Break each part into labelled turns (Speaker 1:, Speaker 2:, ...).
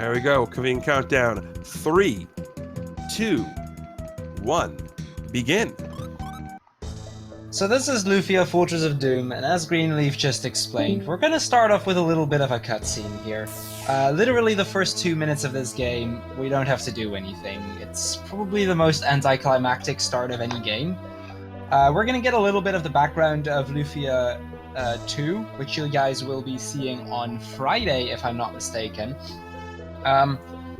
Speaker 1: There we go. Convene countdown. 3, 2, 1. Begin.
Speaker 2: So this is Lufia, Fortress of Doom, and as Greenleaf just explained, we're gonna start off with a little bit of a cutscene here. Literally the first 2 minutes of this game, we don't have to do anything. It's probably the most anticlimactic start of any game. We're gonna get a little bit of the background of Lufia 2, which you guys will be seeing on Friday, if I'm not mistaken.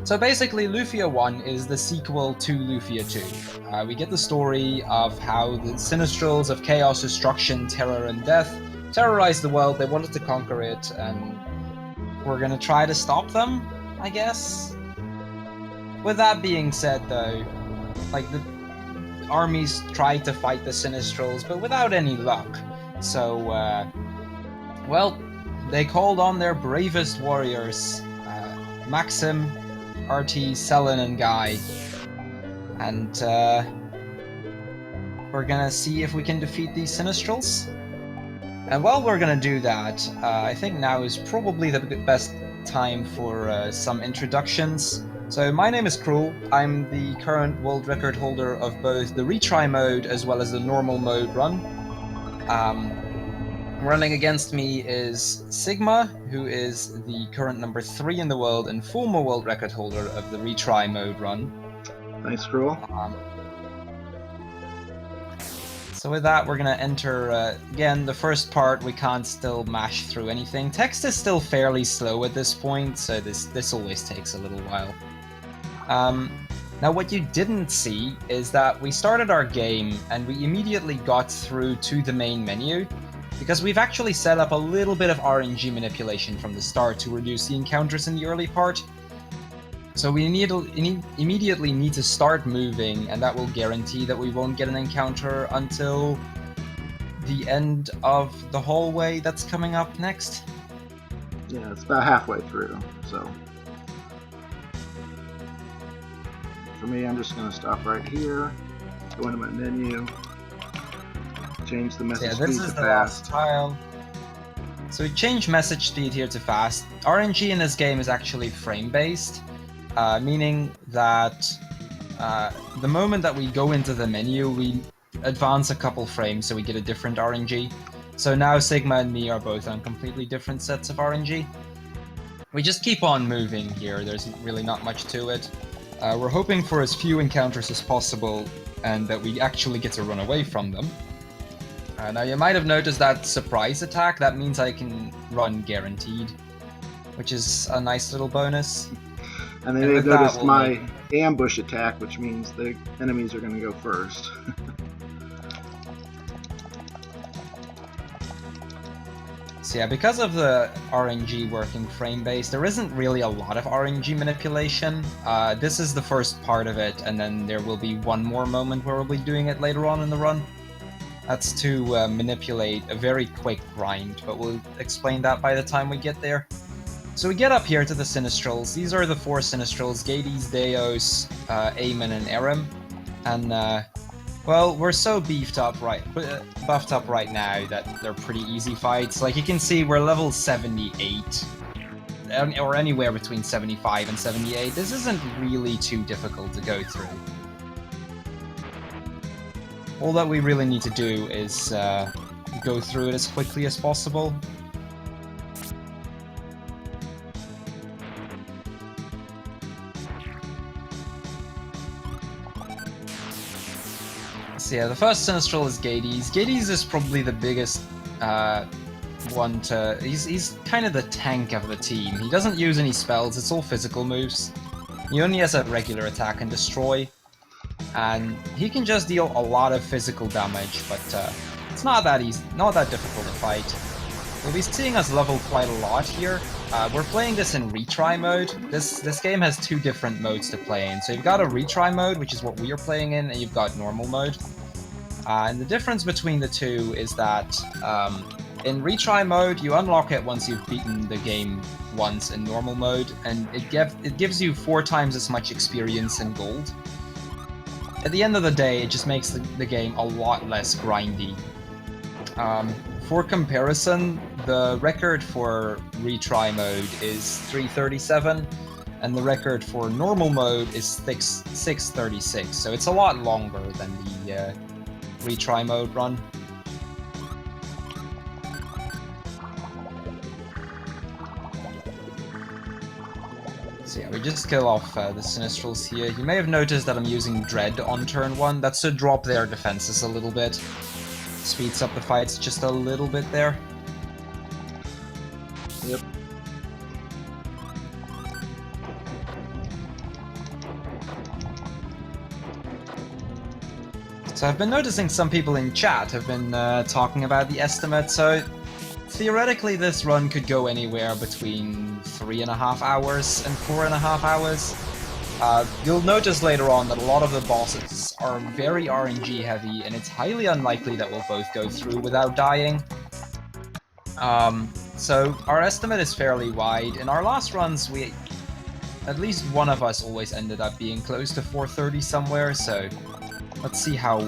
Speaker 2: So basically, Lufia 1 is the sequel to Lufia 2. We get the story of how the Sinistrals of Chaos, Destruction, Terror, and Death terrorized the world. They wanted to conquer it, and we're gonna try to stop them, I guess? With that being said, though, like, the armies tried to fight the Sinistrals, but without any luck. So, well, they called on their bravest warriors, Maxim, RT, Selen, and Guy. And we're gonna see if we can defeat these Sinistrals. And while we're gonna do that, I think now is probably the best time for some introductions. So my name is Cruel. I'm the current world record holder of both the retry mode as well as the normal mode run. Running against me is Sigma, who is the current number 3 in the world and former world record holder of the retry mode run.
Speaker 3: Thanks, Cruel.
Speaker 2: So with that, we're gonna enter, again, the first part. We can't still mash through anything. Text is still fairly slow at this point, so this always takes a little while. Now what you didn't see is that we started our game and we immediately got through to the main menu, because we've actually set up a little bit of RNG manipulation from the start to reduce the encounters in the early part. So we immediately need to start moving, and that will guarantee that we won't get an encounter until the end of the hallway that's coming up next.
Speaker 3: Yeah, it's about halfway through, so... For me, I'm just going to stop right here, go into my menu, change the message speed to fast.
Speaker 2: Yeah, this is the last tile. So we change message speed here to fast. RNG in this game is actually frame-based, meaning that the moment that we go into the menu, we advance a couple frames so we get a different RNG. So now Sigma and me are both on completely different sets of RNG. We just keep on moving here, there's really not much to it. We're hoping for as few encounters as possible and that we actually get to run away from them. Now you might have noticed that surprise attack. That means I can run guaranteed, which is a nice little bonus.
Speaker 3: And then they've noticed my ambush attack, which means the enemies are going to go first.
Speaker 2: So yeah, because of the RNG working frame-based, there isn't really a lot of RNG manipulation. This is the first part of it, and then there will be one more moment where we'll be doing it later on in the run. That's to manipulate a very quick grind, but we'll explain that by the time we get there. So we get up here to the Sinistrals. These are the 4 Sinistrals: Gades, Deos, Aemon, and Aram. And, well, we're so buffed up right now that they're pretty easy fights. Like, you can see we're level 78, or anywhere between 75 and 78. This isn't really too difficult to go through. All that we really need to do is go through it as quickly as possible. So yeah, the first Sinistral is Gades. Gades is probably the biggest one to... He's kind of the tank of the team. He doesn't use any spells, it's all physical moves. He only has a regular attack and destroy. And he can just deal a lot of physical damage, but it's not that easy, not that difficult to fight. You'll be seeing us level quite a lot here. We're playing this in retry mode. This game has 2 different modes to play in. So you've got a retry mode, which is what we are playing in, and you've got normal mode. And the difference between the two is that in retry mode, you unlock it once you've beaten the game once in normal mode, and it gives you 4 times as much experience and gold. At the end of the day, it just makes the game a lot less grindy. For comparison, the record for retry mode is 337, and the record for normal mode is 6:36, so it's a lot longer than the retry mode run. So yeah, we just kill off the Sinistrals here. You may have noticed that I'm using Dread on turn 1. That's to drop their defenses a little bit. Speeds up the fights just a little bit there.
Speaker 3: Yep.
Speaker 2: So I've been noticing some people in chat have been talking about the estimate, so theoretically this run could go anywhere between 3.5 hours and 4.5 hours. You'll notice later on that a lot of the bosses are very RNG heavy, and it's highly unlikely that we'll both go through without dying. So our estimate is fairly wide. In our last runs, at least one of us always ended up being close to 430 somewhere, so let's see how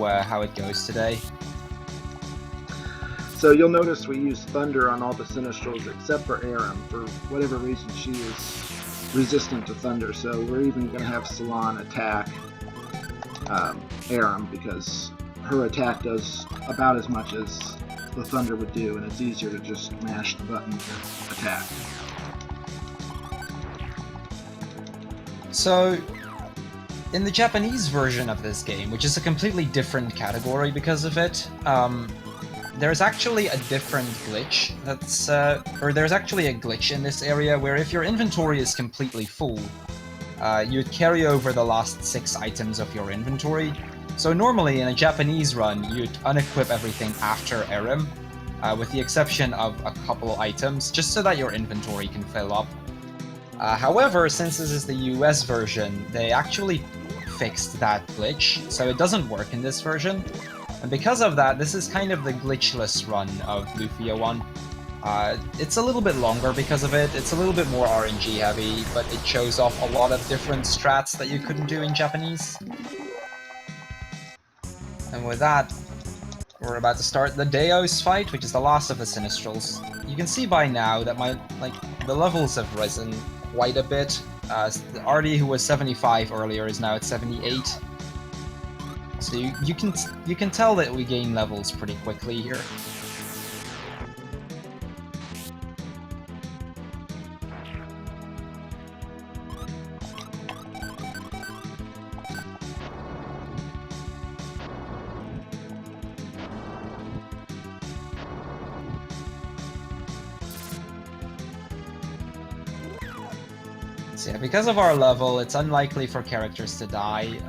Speaker 2: it goes today.
Speaker 3: So you'll notice we use Thunder on all the Sinistrals except for Aram. For whatever reason, she is resistant to Thunder, so we're even going to have Salon attack Aram, because her attack does about as much as the Thunder would do, and it's easier to just mash the button to attack.
Speaker 2: So, in the Japanese version of this game, which is a completely different category because of it, there's actually a different glitch there's actually a glitch in this area where if your inventory is completely full, you'd carry over the last 6 items of your inventory. So normally in a Japanese run, you'd unequip everything after Aram, with the exception of a couple items, just so that your inventory can fill up. However, since this is the US version, they actually fixed that glitch, so it doesn't work in this version. And because of that, this is kind of the glitchless run of Lufia 1. It's a little bit longer because of it, it's a little bit more RNG heavy, but it shows off a lot of different strats that you couldn't do in Japanese. And with that, we're about to start the Deos fight, which is the last of the Sinistrals. You can see by now that the levels have risen quite a bit. Artie, who was 75 earlier, is now at 78. So you can tell that we gain levels pretty quickly here. So yeah, because of our level, it's unlikely for characters to die.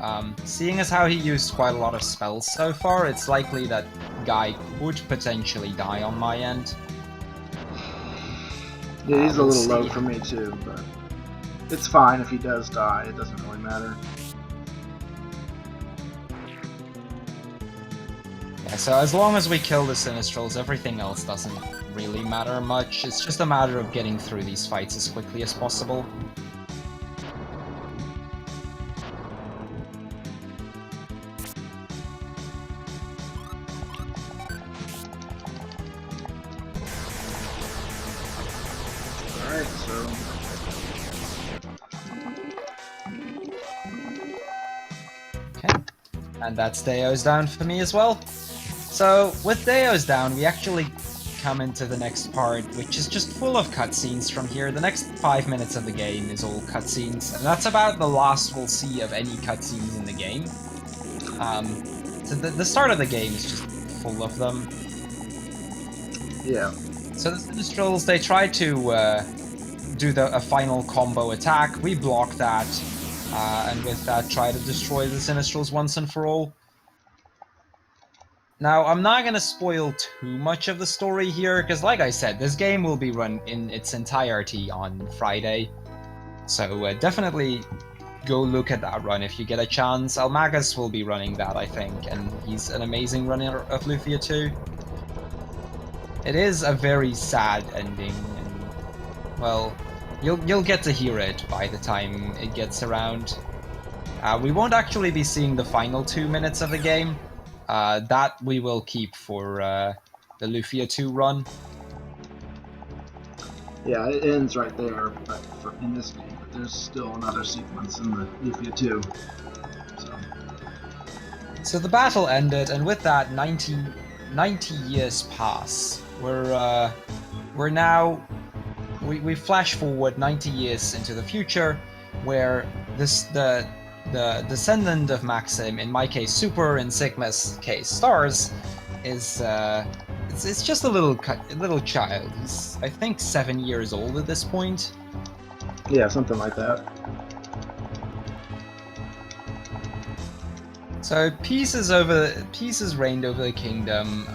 Speaker 2: Seeing as how he used quite a lot of spells so far, it's likely that Guy could potentially die on my end.
Speaker 3: Yeah, he's a little low for me too, but it's fine if he does die, it doesn't really matter.
Speaker 2: Yeah, so as long as we kill the Sinistrals, everything else doesn't really matter much. It's just a matter of getting through these fights as quickly as possible. And that's Deos down for me as well. So, with Deos down, we actually come into the next part, which is just full of cutscenes from here. The next 5 minutes of the game is all cutscenes, and that's about the last we'll see of any cutscenes in the game. So the start of the game is just full of them.
Speaker 3: Yeah.
Speaker 2: So the Sinistrals, they try to do a final combo attack. We block that. And with that, try to destroy the Sinistrals once and for all. Now, I'm not going to spoil too much of the story here, because like I said, this game will be run in its entirety on Friday. So definitely go look at that run if you get a chance. Almagus will be running that, I think, and he's an amazing runner of Lufia 2. It is a very sad ending, and, well, You'll get to hear it by the time it gets around. We won't actually be seeing the final 2 minutes of the game. That we will keep for the Lufia 2 run.
Speaker 3: Yeah, it ends right there, but in this game. there's still another sequence in the Lufia 2.
Speaker 2: So the battle ended, and with that, 90 years pass. We're now we flash forward 90 years into the future, where the descendant of Maxim, in my case Super, in Sigma's case Stars, is it's just a little child. He's, I think, 7 years old at this point.
Speaker 3: Yeah, something like that.
Speaker 2: So peace has reigned over the kingdom.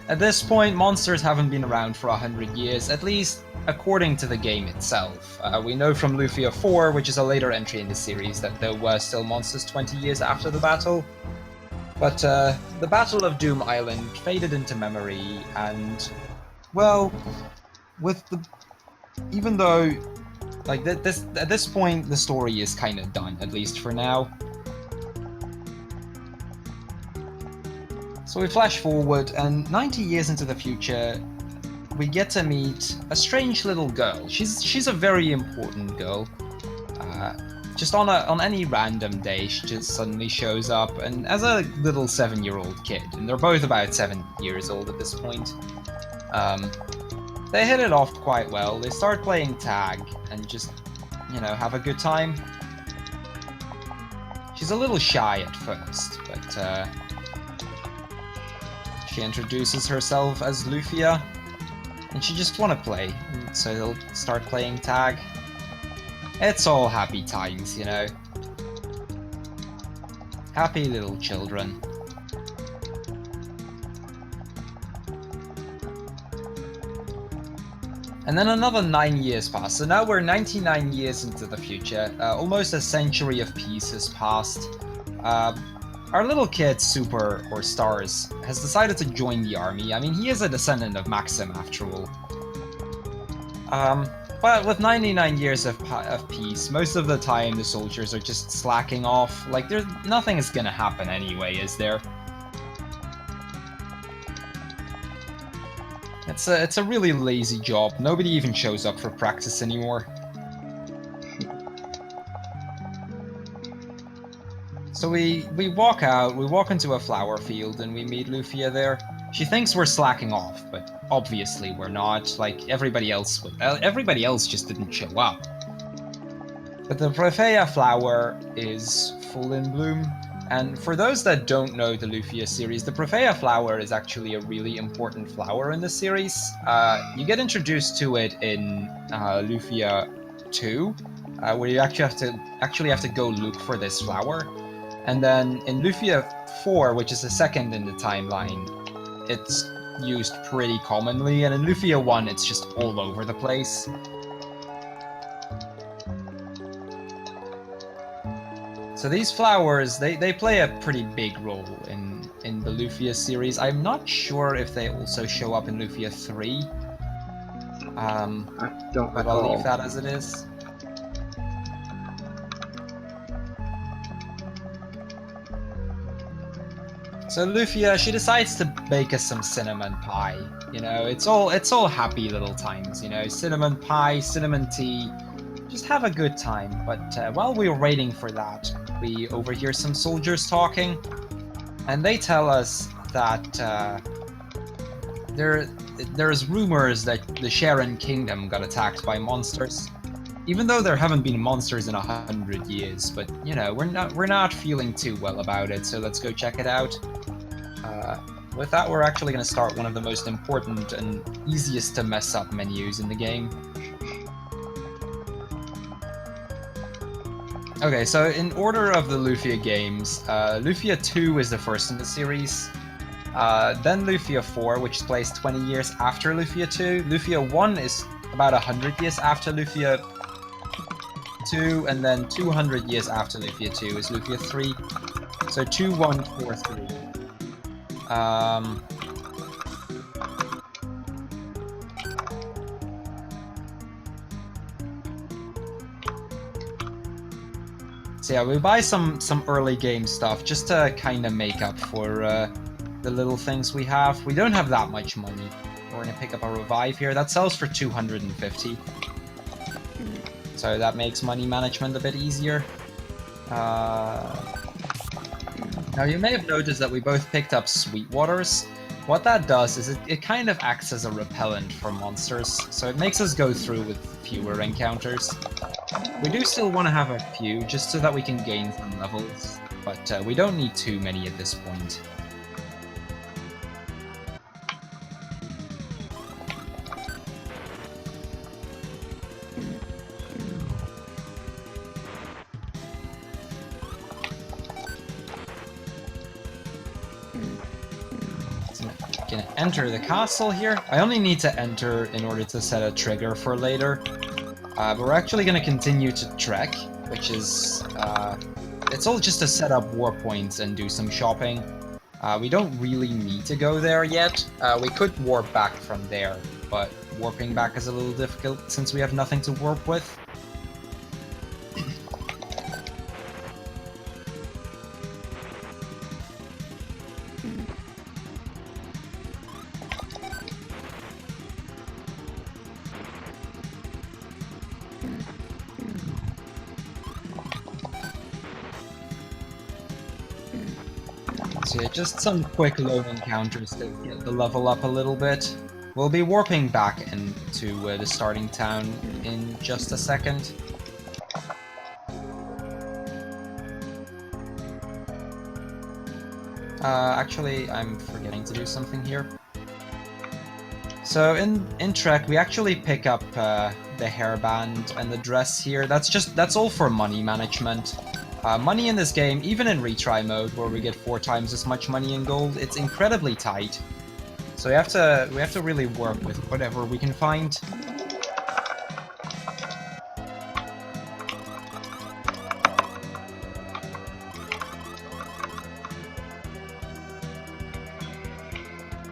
Speaker 2: At this point, monsters haven't been around for 100 years, at least according to the game itself. We know from Lufia 4, which is a later entry in the series, that there were still monsters 20 years after the battle. But the Battle of Doom Island faded into memory, and, well, even though, like, at this point, the story is kind of done, at least for now. So we flash forward, and 90 years into the future, we get to meet a strange little girl. She's a very important girl. Just on any random day, she just suddenly shows up, and as a little 7-year-old kid, and they're both about 7 years old at this point, they hit it off quite well. They start playing tag and just, you know, have a good time. She's a little shy at first, but she introduces herself as Lufia, and she just want to play, so they'll start playing tag. It's all happy times, you know. Happy little children. And then another 9 years pass, so now we're 99 years into the future. Almost a century of peace has passed. Our little kid, Super, or Stars, has decided to join the army. I mean, he is a descendant of Maxim, after all. But with 99 years of peace, most of the time the soldiers are just slacking off. Like, nothing is gonna happen anyway, is there? It's a really lazy job. Nobody even shows up for practice anymore. So we walk out, we walk into a flower field, and we meet Lufia there. She thinks we're slacking off, but obviously we're not. Like, everybody else just didn't show up. But the Prefeia flower is full in bloom, and for those that don't know the Lufia series, the Prefeia flower is actually a really important flower in the series. You get introduced to it in Lufia 2, where you actually have to go look for this flower. And then in Lufia 4, which is the second in the timeline, it's used pretty commonly, and in Lufia 1 it's just all over the place. So these flowers, they play a pretty big role in the Lufia series. I'm not sure if they also show up in Lufia 3.
Speaker 3: I don't
Speaker 2: but
Speaker 3: recall.
Speaker 2: I'll leave that as it is. So Lufia, she decides to bake us some cinnamon pie. You know, it's all happy little times, you know, cinnamon pie, cinnamon tea, just have a good time. But while we were waiting for that, we overhear some soldiers talking, and they tell us that there's rumors that the Sharon Kingdom got attacked by monsters. Even though there haven't been monsters in 100 years, but you know, we're not feeling too well about it, so let's go check it out. With that, we're actually going to start one of the most important and easiest to mess up menus in the game. Okay, so in order of the Lufia games, Lufia 2 is the first in the series, then Lufia 4, which is placed 20 years after Lufia 2, Lufia 1 is about 100 years after Lufia 2, and then 200 years after Lufia 2 is Lufia 3. So 2, 1, 4, 3. So yeah, we buy some early game stuff just to kind of make up for the little things we have. We don't have that much money. We're gonna pick up a revive here. That sells for 250. So that makes money management a bit easier. Now you may have noticed that we both picked up Sweetwaters. What that does is it kind of acts as a repellent for monsters, so it makes us go through with fewer encounters. We do still want to have a few, just so that we can gain some levels, but we don't need too many at this point. Gonna enter the castle here. I only need to enter in order to set a trigger for later. But we're actually gonna continue to trek, which is... it's all just to set up war points and do some shopping. We don't really need to go there yet. We could warp back from there, but warping back is a little difficult since we have nothing to warp with. So yeah, just some quick low encounters to get the level up a little bit. We'll be warping back into the starting town in just a second. Actually, I'm forgetting to do something here. So in Trek, we actually pick up the hairband and the dress here. That's all for money management. Money in this game, even in retry mode, where we get 4 times as much money in gold, it's incredibly tight. So we have to really work with whatever we can find.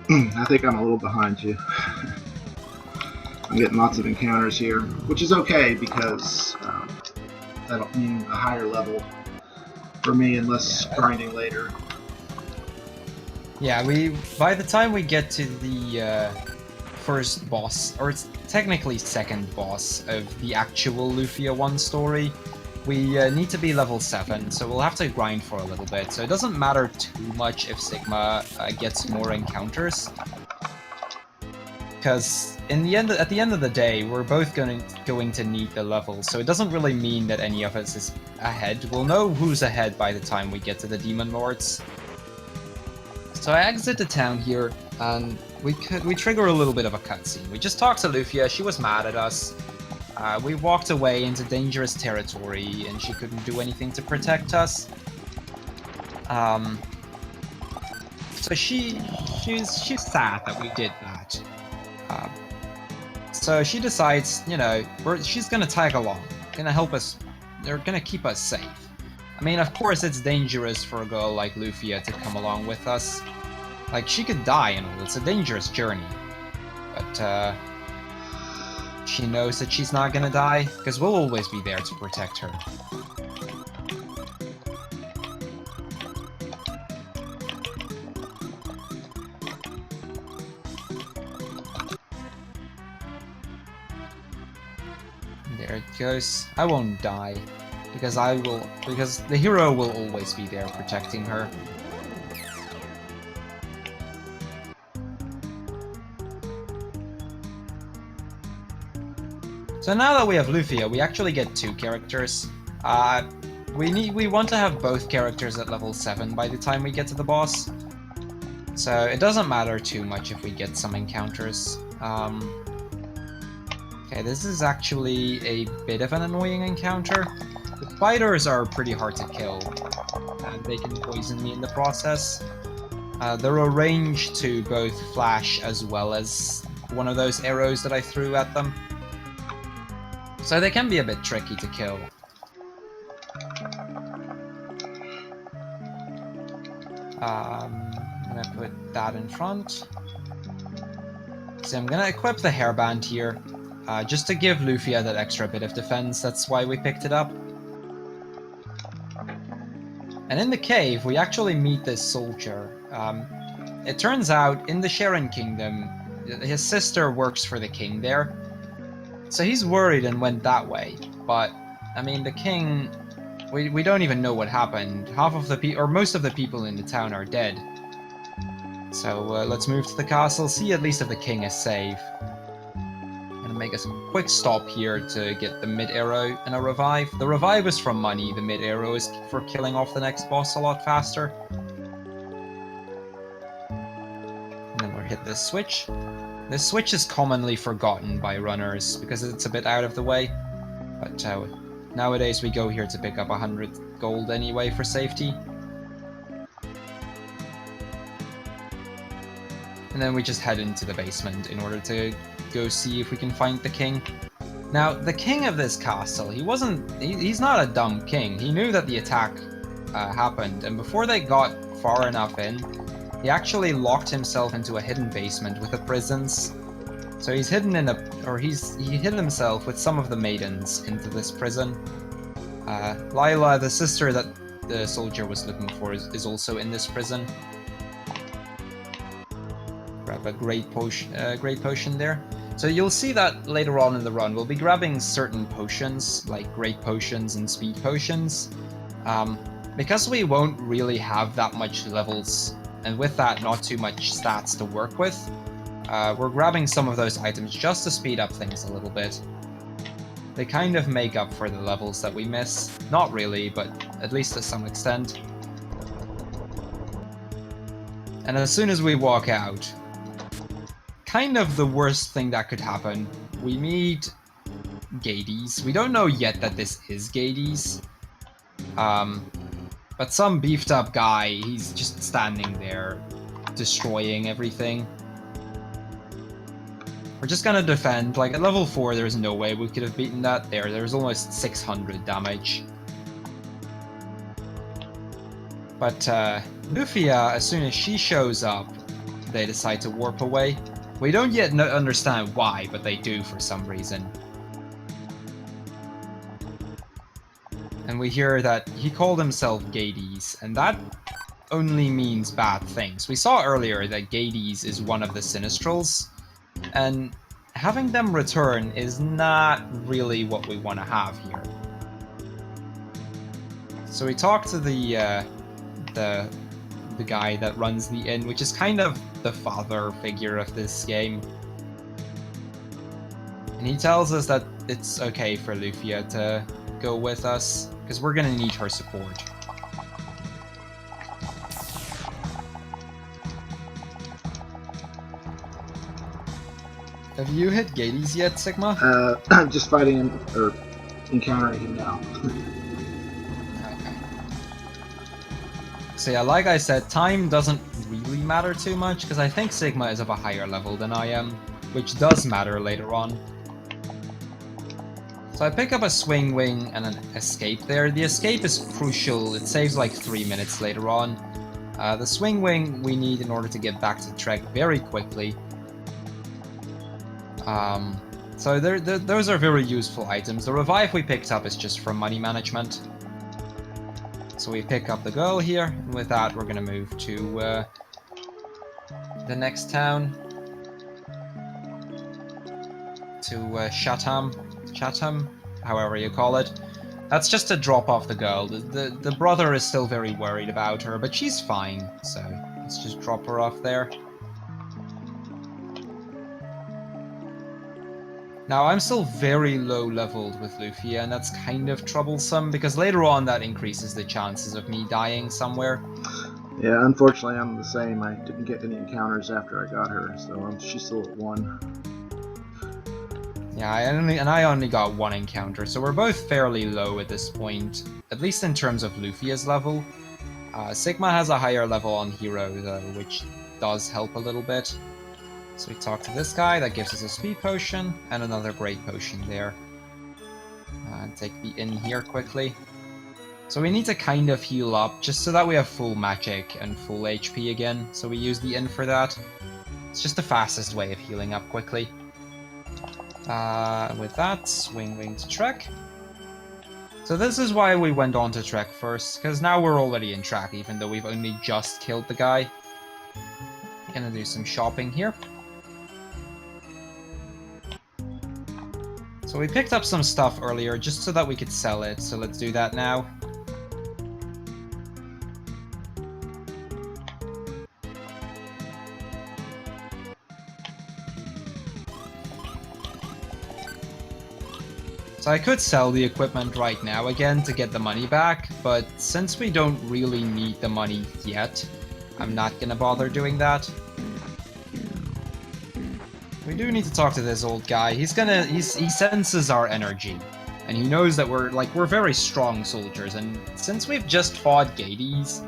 Speaker 3: I think I'm a little behind you. I'm getting lots of encounters here, which is okay because that'll mean a higher level for me and less grinding later.
Speaker 2: Yeah, by the time we get to the first boss, or it's technically second boss of the actual Lufia 1 story, we need to be level 7, so we'll have to grind for a little bit. So it doesn't matter too much if Sigma gets more encounters, because at the end of the day, we're both going to need the level, so it doesn't really mean that any of us is ahead. We'll know who's ahead by the time we get to the Demon Lords. So I exit the town here, and we trigger a little bit of a cutscene. We just talked to Lufia, she was mad at us. We walked away into dangerous territory, and she couldn't do anything to protect us. So she's sad that we did that. So she decides, you know, she's gonna tag along, gonna help us, they're gonna keep us safe. I mean, of course it's dangerous for a girl like Lufia to come along with us. Like, she could die and all, it's a dangerous journey. But, she knows that she's not gonna die, because we'll always be there to protect her. There it goes. I won't die, because the hero will always be there protecting her. So now that we have Lufia, we actually get 2 characters. We want to have both characters at level 7 by the time we get to the boss. So it doesn't matter too much if we get some encounters. Okay, this is actually a bit of an annoying encounter. The spiders are pretty hard to kill, and they can poison me in the process. They're a range to both flash as well as one of those arrows that I threw at them. So they can be a bit tricky to kill. I'm gonna put that in front. So I'm gonna equip the hairband here, just to give Lufia that extra bit of defense. That's why we picked it up. And in the cave, we actually meet this soldier. It turns out, in the Sharon Kingdom, his sister works for the king there. So he's worried and went that way. but I mean the king, we don't even know what happened. Half of the people, or most of the people in the town are dead. So let's move to the castle, see at least if the king is safe. Gonna make a quick stop here to get the mid arrow and a revive. The revive is from money, the mid arrow is for killing off the next boss a lot faster. And then we'll hit this switch. This switch is commonly forgotten by runners because it's a bit out of the way. But nowadays we go here to pick up 100 gold anyway for safety. And then we just head into the basement in order to go see if we can find the king. Now, the king of this castle, he's not a dumb king. He knew that the attack happened, and before they got far enough in, he actually locked himself into a hidden basement with the prisons. So he's hidden in he hid himself with some of the maidens into this prison. Lila, the sister that the soldier was looking for, is also in this prison. Grab a great potion there. So you'll see that later on in the run, we'll be grabbing certain potions, like great potions and speed potions. Because we won't really have that much levels, and with that, not too much stats to work with, we're grabbing some of those items just to speed up things a little bit. They kind of make up for the levels that we miss. Not really, but at least to some extent. And as soon as we walk out, kind of the worst thing that could happen, we meet Gades. We don't know yet that this is Gades. But some beefed up guy, he's just standing there, destroying everything. We're just gonna defend. Like, at level 4, there's no way we could have beaten that. There's almost 600 damage. But Lufia, as soon as she shows up, they decide to warp away. We don't yet understand why, but they do for some reason. And we hear that he called himself Gades, and that only means bad things. We saw earlier that Gades is one of the Sinistrals, and having them return is not really what we want to have here. So we talk to the guy that runs the inn, which is kind of the father figure of this game. And he tells us that it's okay for Lufia to go with us, because we're gonna need her support. Have you hit Gades yet, Sigma?
Speaker 3: I'm just fighting him, or encountering him now.
Speaker 2: Okay. So yeah, like I said, time doesn't really matter too much, because I think Sigma is of a higher level than I am, which does matter later on. So I pick up a swing wing and an escape there. The escape is crucial, it saves like 3 minutes later on. The swing wing we need in order to get back to Trek very quickly. So those are very useful items. The revive we picked up is just for money management. So we pick up the girl here, and with that we're gonna move to the next town. To Chatham, however you call it. That's just to drop off the girl. The brother is still very worried about her, but she's fine, so let's just drop her off there. Now, I'm still very low leveled with Lufia, and that's kind of troublesome, because later on that increases the chances of me dying somewhere.
Speaker 3: Yeah, unfortunately I'm the same. I didn't get any encounters after I got her, so she's still at 1.
Speaker 2: Yeah, I only got 1 encounter, so we're both fairly low at this point, at least in terms of Lufia's level. Sigma has a higher level on Hero, though, which does help a little bit. So we talk to this guy, that gives us a speed potion, and another great potion there. And take the inn here quickly. So we need to kind of heal up, just so that we have full magic and full HP again, so we use the inn for that. It's just the fastest way of healing up quickly. With that, swing wing to Trek. So this is why we went on to Trek first, because now we're already in Trek, even though we've only just killed the guy. Gonna do some shopping here. So So we picked up some stuff earlier just so that we could sell it, so let's do that now. So I could sell the equipment right now again to get the money back, but since we don't really need the money yet, I'm not gonna bother doing that. We do need to talk to this old guy. He senses our energy, and he knows that we're very strong soldiers, and since we've just fought Gades,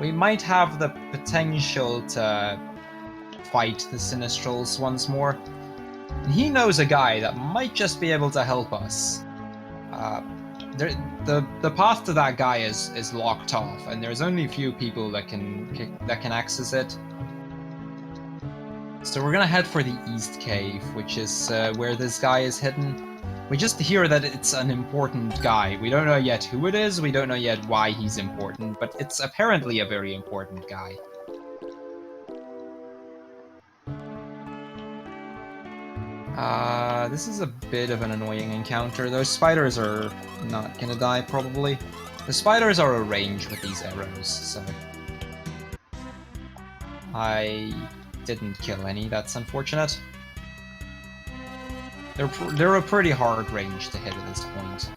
Speaker 2: we might have the potential to fight the Sinistrals once more. And he knows a guy that might just be able to help us. The path to that guy is locked off, and there's only a few people that can access it. So we're gonna head for the East Cave, which is where this guy is hidden. We just hear that it's an important guy. We don't know yet who it is, we don't know yet why he's important, but it's apparently a very important guy. This is a bit of an annoying encounter. Those spiders are not gonna die, probably. The spiders are a range with these arrows, so... I didn't kill any, that's unfortunate. They're a pretty hard range to hit at this point.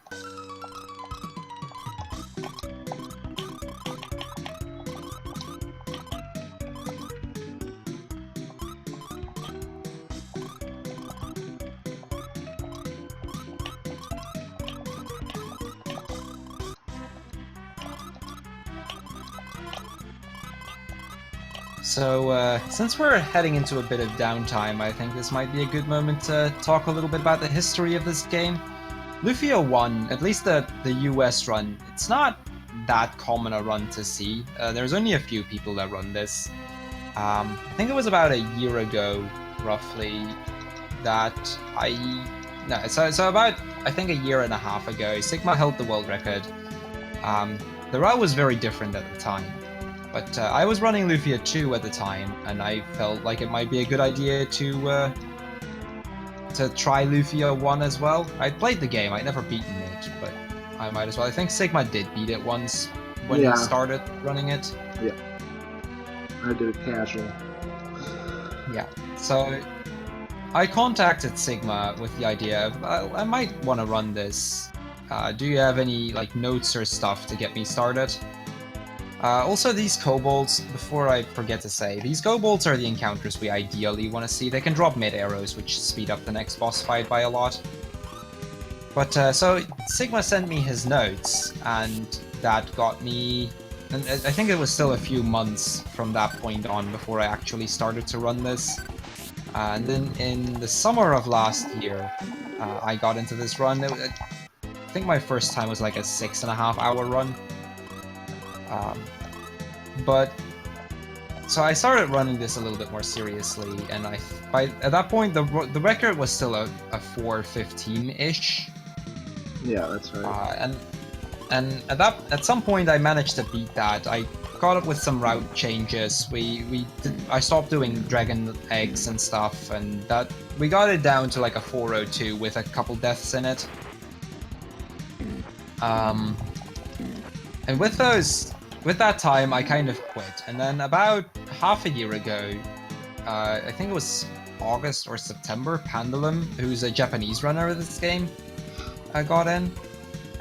Speaker 2: So, since we're heading into a bit of downtime, I think this might be a good moment to talk a little bit about the history of this game. Lufia 1, at least the US run, it's not that common a run to see. There's only a few people that run this. I think it was about a year ago, roughly, that so about, I think a year and a half ago, Sigma held the world record. The route was very different at the time. But I was running Lufia 2 at the time, and I felt like it might be a good idea to try Lufia 1 as well. I'd played the game, I'd never beaten it, but I might as well. I think Sigma did beat it once when he started running it.
Speaker 3: Yeah. I did it casual.
Speaker 2: Yeah, so I contacted Sigma with the idea of, I might want to run this. Do you have any notes or stuff to get me started? Also, these kobolds, before I forget to say, these kobolds are the encounters we ideally want to see. They can drop mid-arrows, which speed up the next boss fight by a lot. But, so, Sigma sent me his notes, and that got me... And I think it was still a few months from that point on before I actually started to run this. And then in the summer of last year, I got into this run. I think my first time was like a 6.5 hour run. But so I started running this a little bit more seriously, and at that point the record was still a 4:15-ish.
Speaker 3: Yeah, that's right.
Speaker 2: And at some point I managed to beat that. I got up with some route changes. I stopped doing dragon eggs and stuff, and that we got it down to like a 4:02 with a couple deaths in it. And with that time, I kind of quit. And then about half a year ago, I think it was August or September, Pandulum, who's a Japanese runner of this game, got in.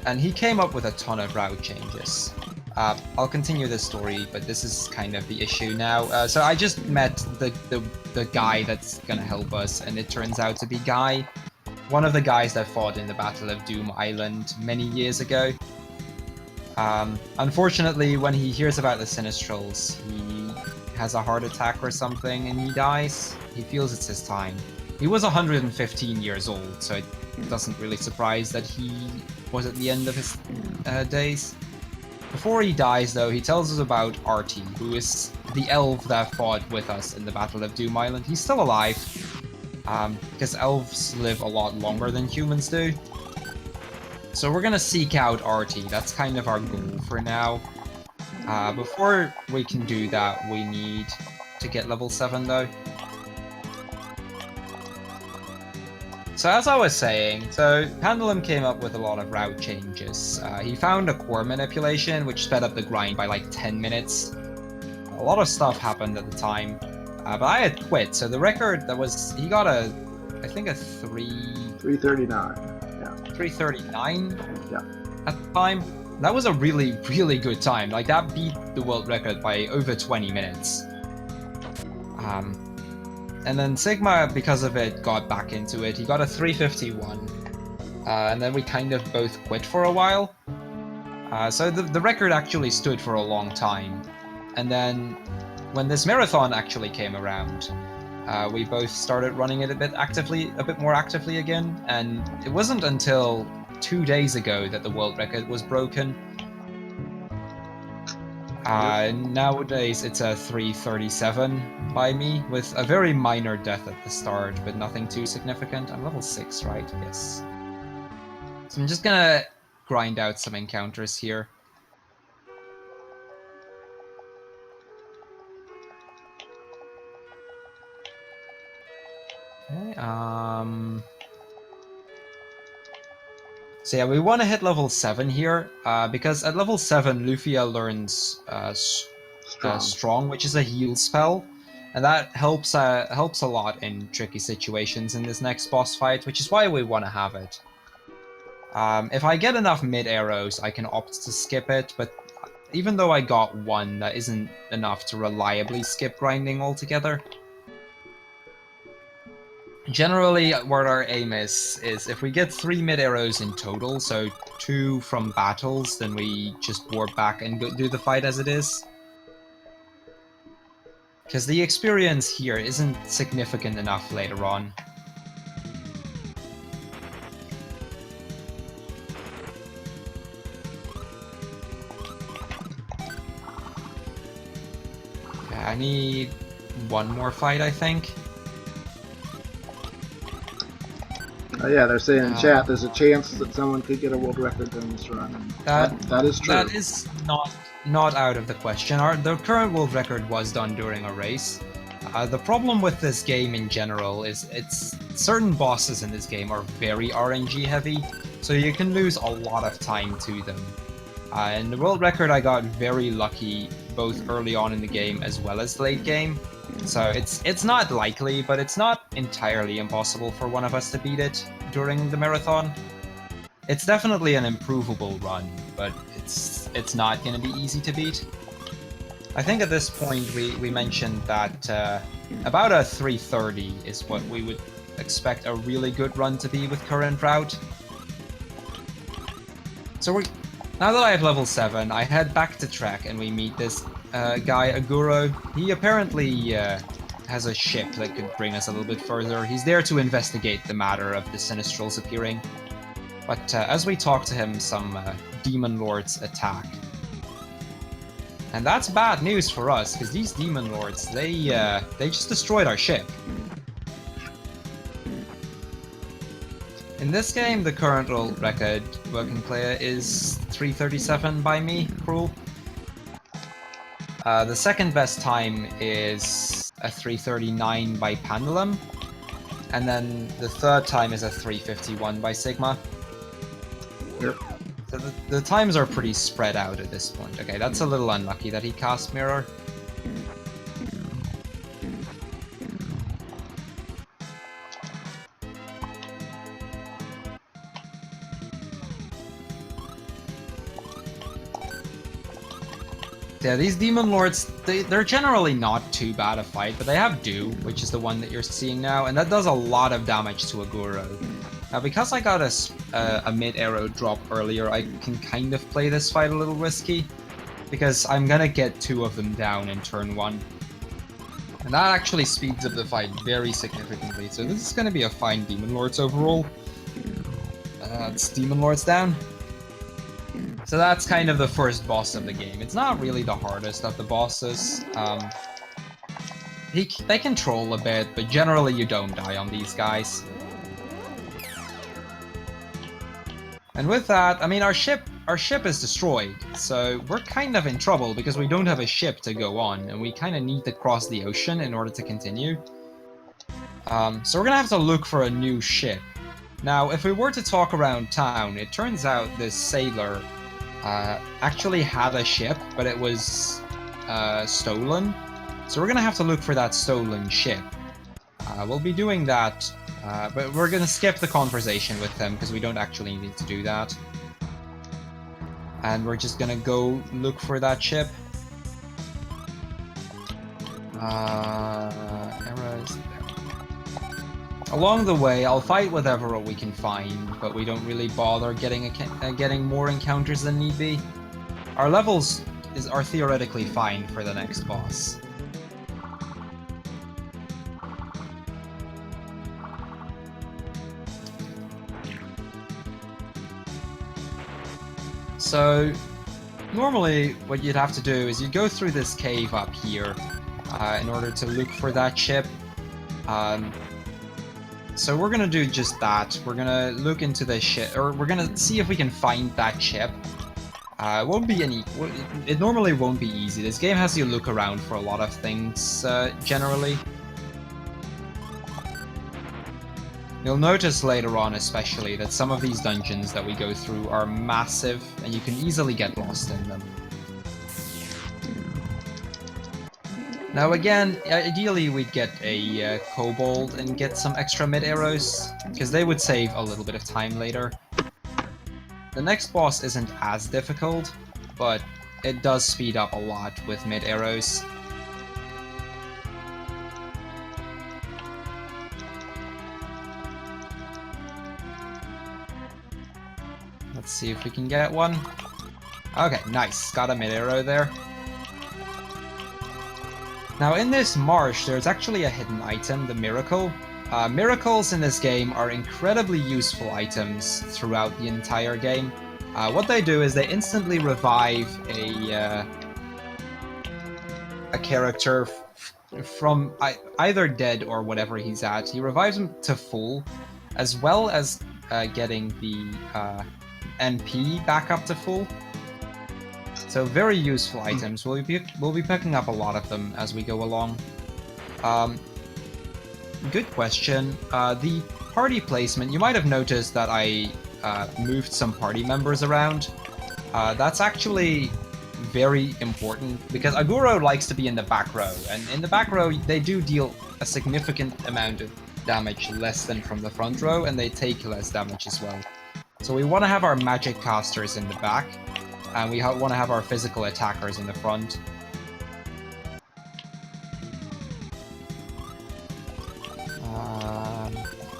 Speaker 2: And he came up with a ton of route changes. I'll continue this story, but this is kind of the issue now. So I just met the guy that's gonna help us, and it turns out to be Guy, one of the guys that fought in the Battle of Doom Island many years ago. Unfortunately, when he hears about the Sinistrals, he has a heart attack or something and he dies. He feels it's his time. He was 115 years old, so it doesn't really surprise that he was at the end of his days. Before he dies, though, he tells us about Artie, who is the elf that fought with us in the Battle of Doom Island. He's still alive, because elves live a lot longer than humans do. So we're gonna seek out Artie. That's kind of our goal for now. Before we can do that, we need to get level 7 though. So as I was saying, Pendulum came up with a lot of route changes. He found a core manipulation, which sped up the grind by like 10 minutes. A lot of stuff happened at the time, but I had quit, so the record he got I think a
Speaker 3: 339. Yeah.
Speaker 2: 339.
Speaker 3: Yeah.
Speaker 2: At the time. That was a really, really good time. Like, that beat the world record by over 20 minutes. And then Sigma, because of it, got back into it. He got a 351. And then we kind of both quit for a while. So the record actually stood for a long time. And then when this marathon actually came around, we both started running it a bit more actively again. And it wasn't until 2 days ago that the world record was broken. Nowadays it's a 337 by me, with a very minor death at the start, but nothing too significant. I'm level 6, right? Yes. So I'm just gonna grind out some encounters here. Okay, so yeah, we want to hit level 7 here, because at level 7, Lufia learns Strong, which is a heal spell, and that helps a lot in tricky situations in this next boss fight, which is why we want to have it. If I get enough mid arrows, I can opt to skip it, but even though I got 1, that isn't enough to reliably skip grinding altogether. Generally, what our aim is if we get 3 mid arrows in total, so 2 from battles, then we just warp back and do the fight as it is. Because the experience here isn't significant enough later on. Okay, I need 1 more fight, I think.
Speaker 3: Yeah, they're saying in chat there's a chance that someone could get a world record during this run. That is true.
Speaker 2: That is not out of the question. The current world record was done during a race. The problem with this game in general is certain bosses in this game are very RNG heavy, so you can lose a lot of time to them. In the world record, I got very lucky both early on in the game as well as late game. So it's not likely, but it's not entirely impossible for one of us to beat it during the marathon. It's definitely an improvable run, but it's not going to be easy to beat. I think at this point we mentioned that about a 330 is what we would expect a really good run to be with current route. So now that I have level 7, I head back to Trek and we meet this guy, Aguro. He apparently has a ship that could bring us a little bit further. He's there to investigate the matter of the Sinistrals appearing. But as we talk to him, some Demon Lords attack. And that's bad news for us, because these Demon Lords, they just destroyed our ship. In this game, the current world record working player is 337 by me, Cruel. The second best time is a 339 by Pendulum, and then the third time is a 351 by Sigma.
Speaker 3: Yep.
Speaker 2: So the times are pretty spread out at this point. Okay, that's a little unlucky that he cast Mirror. Yeah, these Demon Lords, they're generally not too bad a fight, but they have Do, which is the one that you're seeing now, and that does a lot of damage to Aguro. Now, because I got a mid-arrow drop earlier, I can kind of play this fight a little risky, because I'm gonna get 2 of them down in turn 1. And that actually speeds up the fight very significantly, so this is gonna be a fine Demon Lords overall. It's Demon Lords down. So that's kind of the first boss of the game. It's not really the hardest of the bosses. They can troll a bit, but generally you don't die on these guys. And with that, I mean, our ship is destroyed, so we're kind of in trouble because we don't have a ship to go on, and we kind of need to cross the ocean in order to continue. So we're gonna have to look for a new ship. Now, if we were to talk around town, it turns out this sailor actually had a ship, but it was stolen. So we're gonna have to look for that stolen ship. We'll be doing that, but we're gonna skip the conversation with him because we don't actually need to do that. And we're just gonna go look for that ship. Arrows. Along the way, I'll fight whatever we can find, but we don't really bother getting more encounters than need be. Our levels are theoretically fine for the next boss. So, normally what you'd have to do is you'd go through this cave up here in order to look for that ship. So we're gonna do just that. We're gonna look into the ship, or we're gonna see if we can find that ship. It won't be it normally won't be easy. This game has you look around for a lot of things, generally. You'll notice later on especially that some of these dungeons that we go through are massive, and you can easily get lost in them. Now again, ideally we'd get a kobold and get some extra mid-arrows, because they would save a little bit of time later. The next boss isn't as difficult, but it does speed up a lot with mid-arrows. Let's see if we can get one. Okay, nice. Got a mid-arrow there. Now in this marsh, there's actually a hidden item, the miracle. Miracles in this game are incredibly useful items throughout the entire game. What they do is they instantly revive a character from either dead or whatever he's at. He revives him to full, as well as getting the MP back up to full. So very useful items. We'll be picking up a lot of them as we go along. Good question. The party placement, you might have noticed that I moved some party members around. That's actually very important because Aguro likes to be in the back row, and in the back row they do deal a significant amount of damage less than from the front row, and they take less damage as well. So we want to have our magic casters in the back, and we want to have our physical attackers in the front.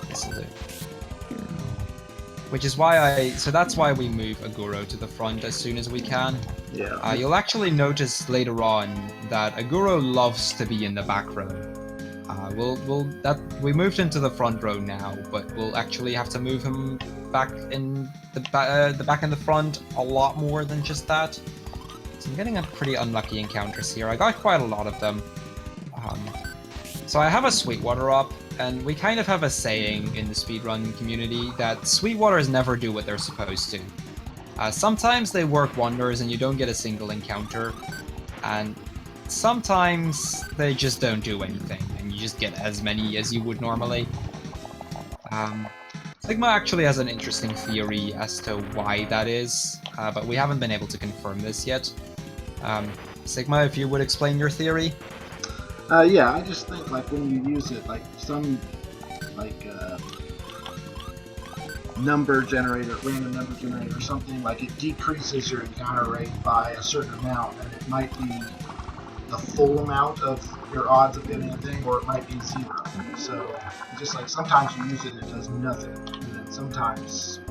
Speaker 2: This is it. Which is why so that's why we move Aguro to the front as soon as we can.
Speaker 3: Yeah.
Speaker 2: You'll actually notice later on that Aguro loves to be in the back row. We moved into the front row now, but we'll actually have to move him back in the back and the front a lot more than just that. So I'm getting a pretty unlucky encounters here. I got quite a lot of them. So I have a Sweetwater up, and we kind of have a saying in the speedrun community that Sweetwaters never do what they're supposed to. Sometimes they work wonders and you don't get a single encounter, and sometimes they just don't do anything and you just get as many as you would normally. Sigma actually has an interesting theory as to why that is, but we haven't been able to confirm this yet. Sigma, if you would explain your theory?
Speaker 3: Yeah, I just think like when you use it, like some number generator, random number generator or something, like it decreases your encounter rate by a certain amount, and it might be the full amount of your odds of getting a thing, or it might be 0. So just like sometimes you use it and it does nothing, and then sometimes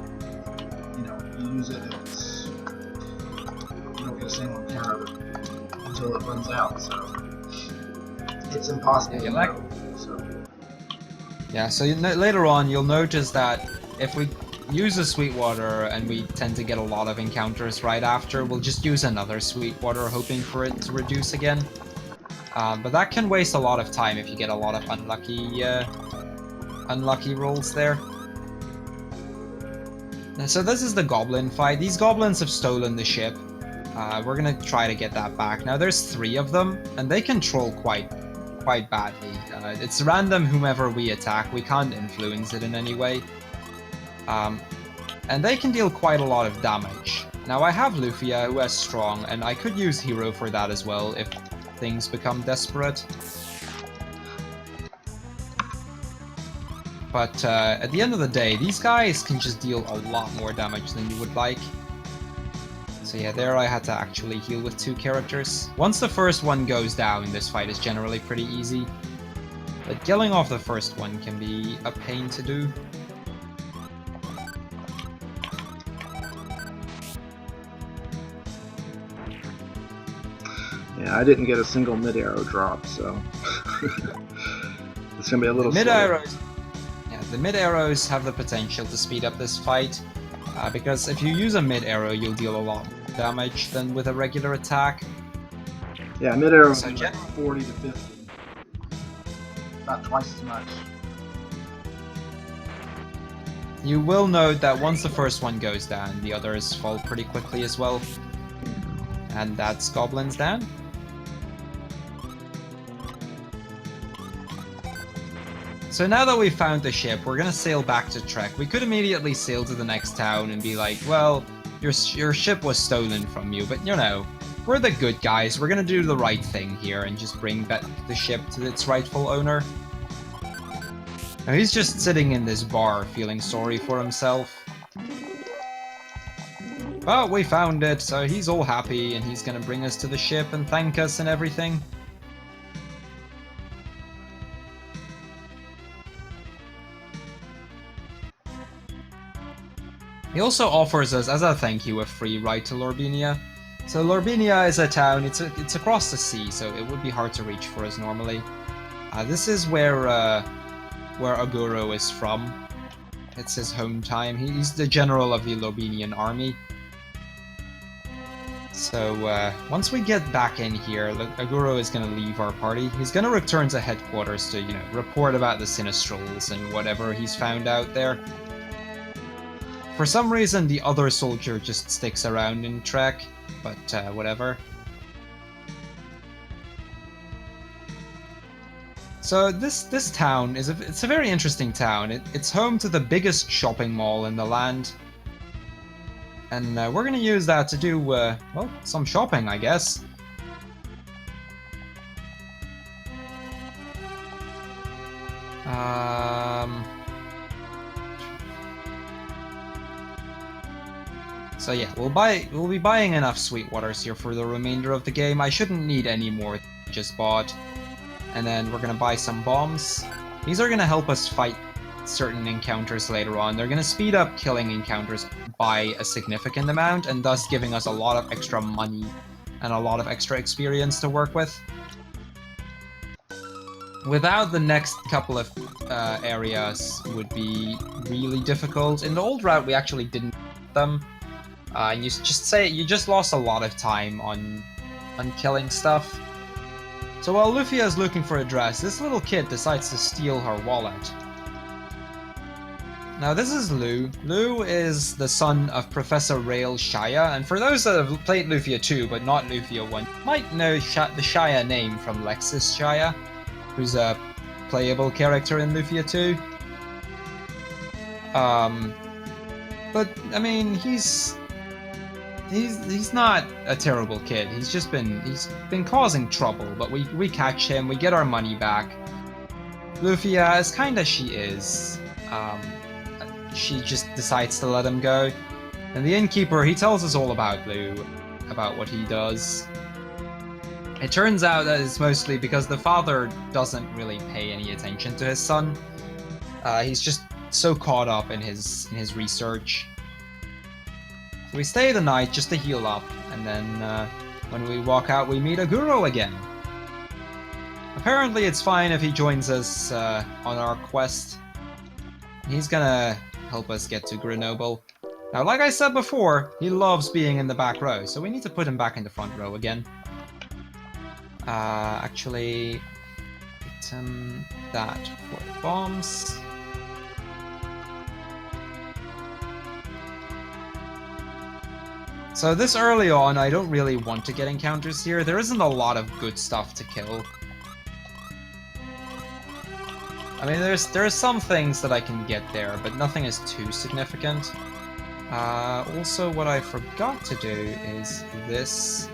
Speaker 3: you use it and you don't get a single encounter until it runs out. So it's impossible to know.
Speaker 2: So later on you'll notice that if we use a Sweetwater and we tend to get a lot of encounters right after, we'll just use another Sweetwater hoping for it to reduce again. But that can waste a lot of time if you get a lot of unlucky rolls there. So this is the goblin fight. These goblins have stolen the ship. We're gonna try to get that back. Now there's 3 of them, and they control quite badly. It's random whomever we attack. We can't influence it in any way. And they can deal quite a lot of damage. Now I have Lufia, who has Strong, and I could use Hero for that as well if things become desperate. But at the end of the day, these guys can just deal a lot more damage than you would like. So yeah, there I had to actually heal with 2 characters. Once the first one goes down, this fight is generally pretty easy. But killing off the first one can be a pain to do.
Speaker 3: Yeah, I didn't get a single mid-arrow drop, so it's gonna be a little slower.
Speaker 2: The mid-arrows have the potential to speed up this fight, because if you use a mid-arrow, you'll deal a lot more damage than with a regular attack.
Speaker 3: Yeah, mid-arrow is
Speaker 2: So
Speaker 3: like 40 to 50. About twice as much.
Speaker 2: You will note that once the first one goes down, the others fall pretty quickly as well. And that's goblins down. So now that we've found the ship, we're gonna sail back to Trek. We could immediately sail to the next town and be like, well, your ship was stolen from you, but you know, we're the good guys, we're gonna do the right thing here and just bring back the ship to its rightful owner. Now he's just sitting in this bar feeling sorry for himself. But we found it, so he's all happy and he's gonna bring us to the ship and thank us and everything. He also offers us, as a thank you, a free ride to Lorbinia. So Lorbinia is a town, it's across the sea, so it would be hard to reach for us normally. This is where Aguro is from. It's his home time. He's the general of the Lobinian army. So once we get back in here, Aguro is going to leave our party. He's going to return to headquarters to, you know, report about the Sinistrals and whatever he's found out there. For some reason, the other soldier just sticks around in Trek, but whatever. So this town is it's a very interesting town. It's home to the biggest shopping mall in the land, and we're gonna use that to do well, some shopping, I guess. So yeah, we'll be buying enough Sweetwaters here for the remainder of the game. I shouldn't need any more than I just bought. And then we're gonna buy some bombs. These are gonna help us fight certain encounters later on. They're gonna speed up killing encounters by a significant amount, and thus giving us a lot of extra money and a lot of extra experience to work with. Without, the next couple of areas would be really difficult. In the old route, we actually didn't get them. And you just lost a lot of time on killing stuff. So while Lufia is looking for a dress, this little kid decides to steal her wallet. Now this is Lu. Lu is the son of Professor Rael Shaya, and for those that have played Lufia 2 but not Lufia 1, might know the Shaya name from Lexis Shaya, who's a playable character in Lufia 2. But I mean, he's not a terrible kid. He's been causing trouble, but we catch him, we get our money back. Lufia, as kind as she is, she just decides to let him go. And the innkeeper, he tells us all about Lu, about what he does. It turns out that it's mostly because the father doesn't really pay any attention to his son. He's just so caught up in his research. So we stay the night just to heal up, and then when we walk out we meet Aguro again. Apparently it's fine if he joins us on our quest. He's gonna help us get to Grenoble. Now, like I said before, he loves being in the back row, so we need to put him back in the front row again. Actually, item that for bombs. So this early on, I don't really want to get encounters here. There isn't a lot of good stuff to kill. I mean, there's some things that I can get there, but nothing is too significant. Also, what I forgot to do is this.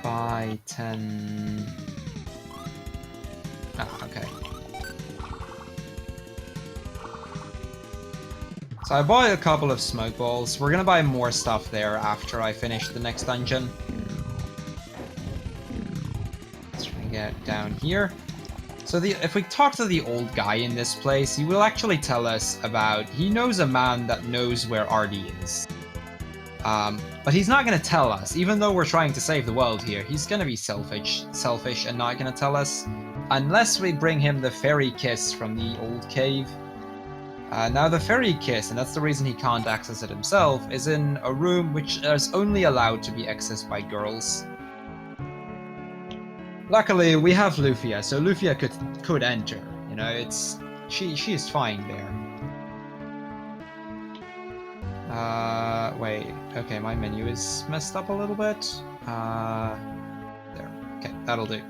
Speaker 2: Buy 10... Ah, okay. So I bought a couple of smoke balls. We're gonna buy more stuff there after I finish the next dungeon. Let's try and get down here. So if we talk to the old guy in this place, he will actually tell us about... He knows a man that knows where Artie is. But he's not going to tell us, even though we're trying to save the world here. He's going to be selfish and not going to tell us, unless we bring him the fairy kiss from the old cave. Now the fairy kiss, and that's the reason he can't access it himself, is in a room which is only allowed to be accessed by girls. Luckily, we have Lufia, so Lufia could enter. You know, she's fine there. Wait, okay, my menu is messed up a little bit. There, okay, that'll do.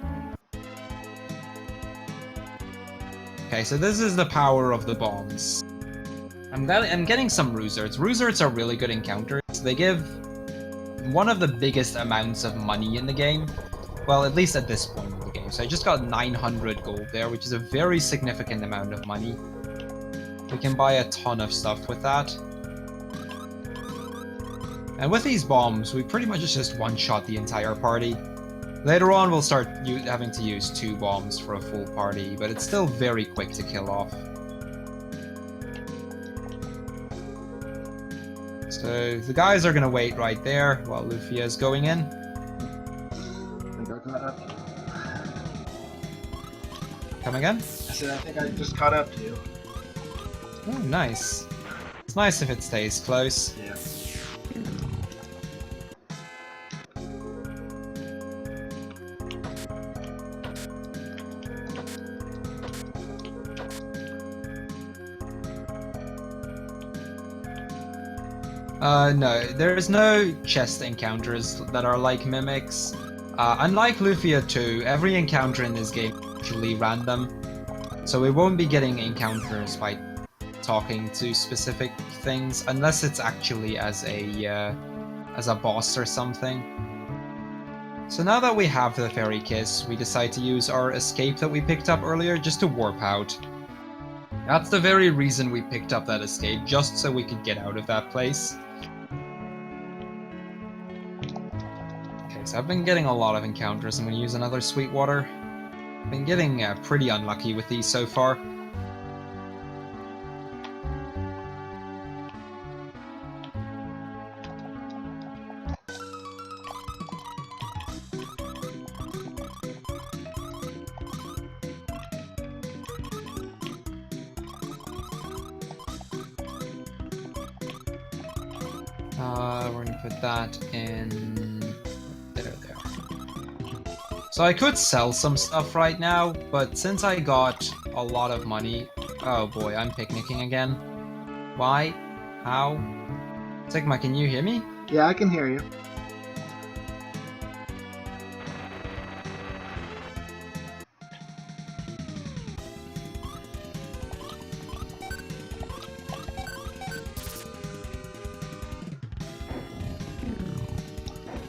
Speaker 2: Okay, so this is the power of the bombs. I'm getting some Roozerts. Roozerts are really good encounters. They give one of the biggest amounts of money in the game. Well, at least at this point in the game. So I just got 900 gold there, which is a very significant amount of money. We can buy a ton of stuff with that. And with these bombs, we pretty much just one-shot the entire party. Later on, we'll start having to use 2 bombs for a full party, but it's still very quick to kill off. So the guys are gonna wait right there while Lufia is going in.
Speaker 3: I think I caught up.
Speaker 2: Come again?
Speaker 3: I said I think I just caught up to you.
Speaker 2: Oh, nice. It's nice if it stays close.
Speaker 3: Yeah.
Speaker 2: No, there's no chest encounters that are like mimics. Unlike Lufia 2, every encounter in this game is actually random, so we won't be getting encounters by talking to specific things, unless it's actually as a boss or something. So now that we have the fairy kiss, we decide to use our escape that we picked up earlier just to warp out. That's the very reason we picked up that escape, just so we could get out of that place. Okay, so I've been getting a lot of encounters. I'm going to use another Sweetwater. I've been getting pretty unlucky with these so far. We're gonna put that in there. So I could sell some stuff right now, but since I got a lot of money... Oh boy, I'm picnicking again. Why? How? Sigma, can you hear me?
Speaker 3: Yeah, I can hear you.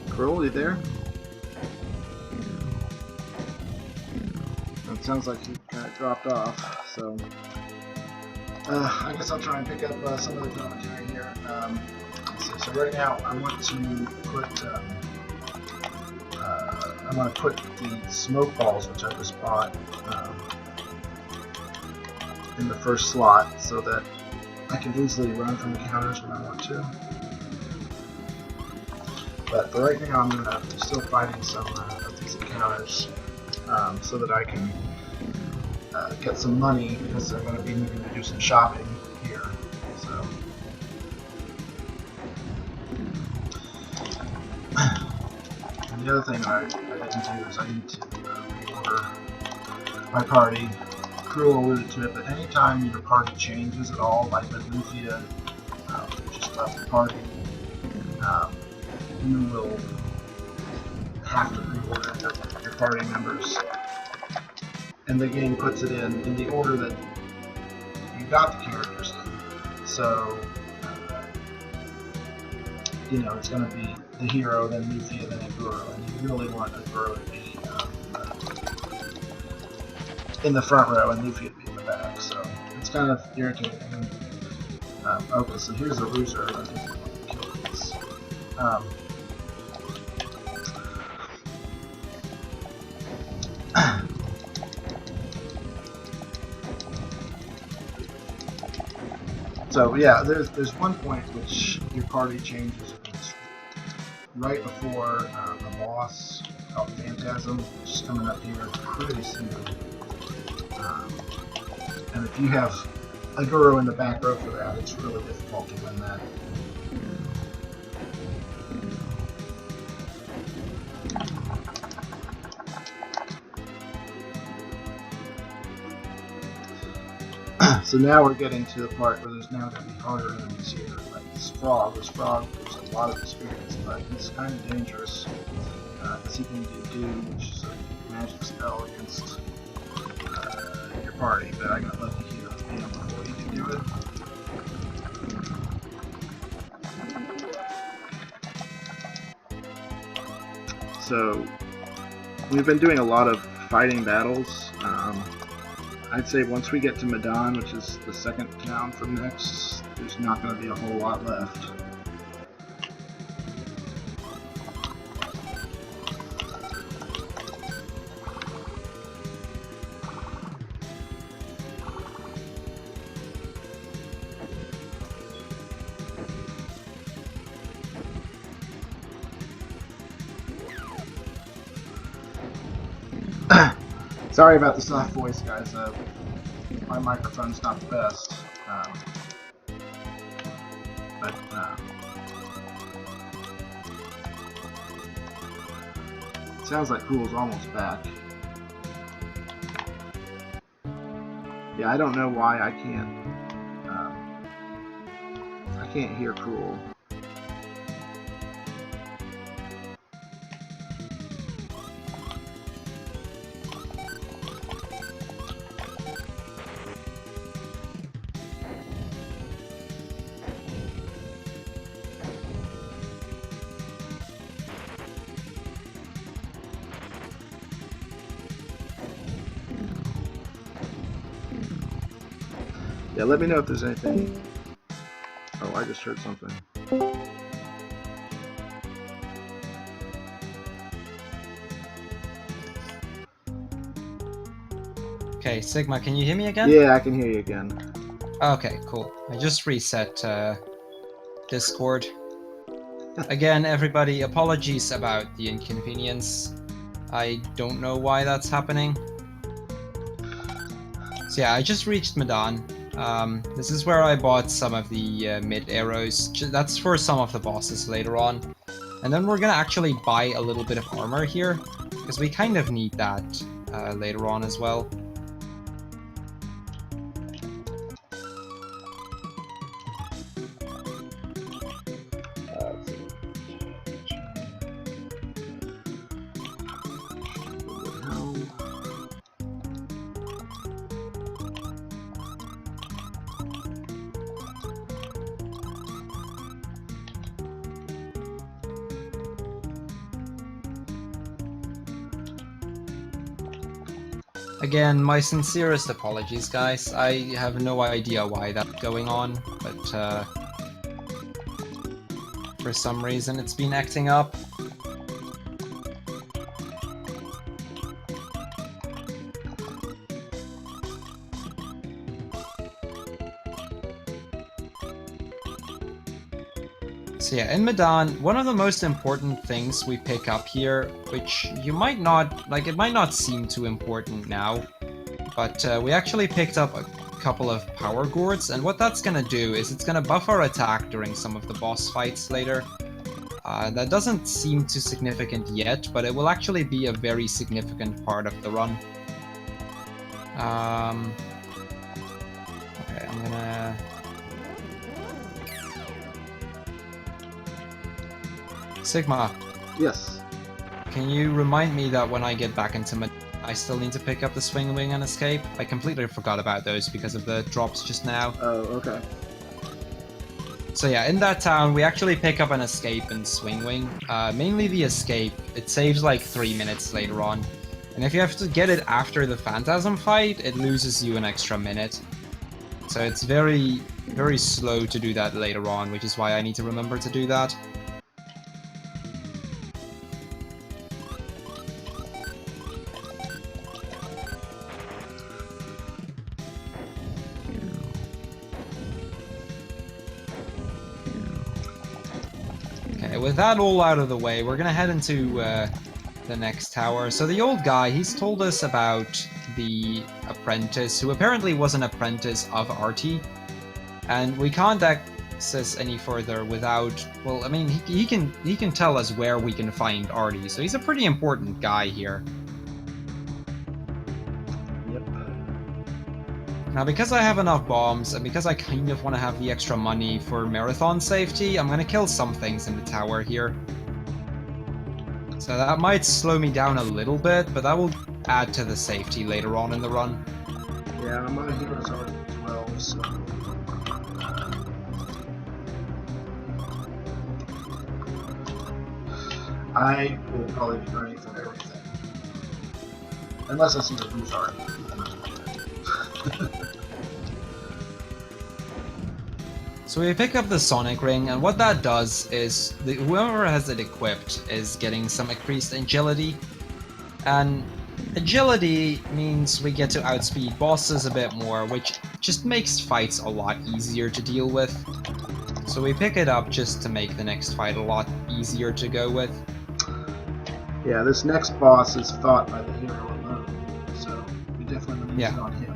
Speaker 3: Cruel, you there? It sounds like you kind of dropped off, so I guess I'll try and pick up some of the commentary here. So right now I want to put the smoke balls, which I just bought, in the first slot so that I can easily run from encounters when I want to. But for right now, I'm still fighting some of these encounters so that I can get some money, because I'm going to be needing to do some shopping here. So, and the other thing I didn't do is I need to reorder my party. Crew alluded to it, but anytime your party changes at all, like with Lufia, just left the party, you will have to reorder your party members, and the game puts it in the order that you got the characters in. So, you know, it's going to be the hero, then Lufia, then Aguro, and you really want Aguro to be in the front row and Lufia to be in the back. So it's kind of irritating. Okay, so here's a loser. I think we want to kill these. So yeah, there's one point which your party changes. It's right before a boss called Phantasm, which is coming up here pretty soon. And if you have a Guru in the back row for that, it's really difficult to win that. So now we're getting to the part where there's now going to be harder enemies here. Like this frog. This frog, there's a lot of experience, but he's kind of dangerous. Because he can do Doom, which is a magic spell against your party, but I got lucky here with him before he can do it. So, we've been doing a lot of fighting battles. I'd say once we get to Medan, which is the second town from next, there's not going to be a whole lot left. Sorry about the soft voice, guys. My microphone's not the best. But it sounds like Cool's almost back. Yeah, I don't know why I can't hear Cool. Yeah, let me know if there's anything. Oh, I just heard something.
Speaker 2: Okay, Sigma, can you hear me again?
Speaker 3: Yeah, I can hear you again.
Speaker 2: Okay, cool. I just reset Discord. Again, everybody, apologies about the inconvenience. I don't know why that's happening. So yeah, I just reached Medan. This is where I bought some of the mid arrows. That's for some of the bosses later on. And then we're gonna actually buy a little bit of armor here, because we kind of need that later on as well. Again, my sincerest apologies, guys. I have no idea why that's going on, but for some reason it's been acting up. So yeah, in Medan, one of the most important things we pick up here, which you might not, like, it might not seem too important now, but we actually picked up a couple of power gourds, and what that's gonna do is it's gonna buff our attack during some of the boss fights later. That doesn't seem too significant yet, but it will actually be a very significant part of the run. Okay, I'm gonna... Sigma.
Speaker 3: Yes.
Speaker 2: can you remind me that when I get back into my... I still need to pick up the swing wing and escape? I completely forgot about those because of the drops just now.
Speaker 3: Oh, okay.
Speaker 2: So yeah, in that town, we actually pick up an escape and swing wing. Mainly the escape. It saves like 3 minutes later on. And if you have to get it after the Phantasm fight, it loses you an extra minute. So it's very, very slow to do that later on, which is why I need to remember to do that. Okay, with that all out of the way, we're gonna head into the next tower. So the old guy, he's told us about the apprentice, who apparently was an apprentice of Artie, and we can't access any further without... Well, I mean, he can tell us where we can find Artie, so he's a pretty important guy here.
Speaker 3: Yep.
Speaker 2: Now, because I have enough bombs, and because I kind of want to have the extra money for marathon safety, I'm gonna kill some things in the tower here. So that might slow me down a little bit, but that will add to the safety later on in the run.
Speaker 3: Yeah, my heroes are 12, so... I will probably be running through everything. Unless I see the boost art.
Speaker 2: So we pick up the Sonic Ring, and what that does is whoever has it equipped is getting some increased agility. And agility means we get to outspeed bosses a bit more, which just makes fights a lot easier to deal with. So we pick it up just to make the next fight a lot easier to go with.
Speaker 3: Yeah, this next boss is fought by the hero alone, so we definitely want to use it on him.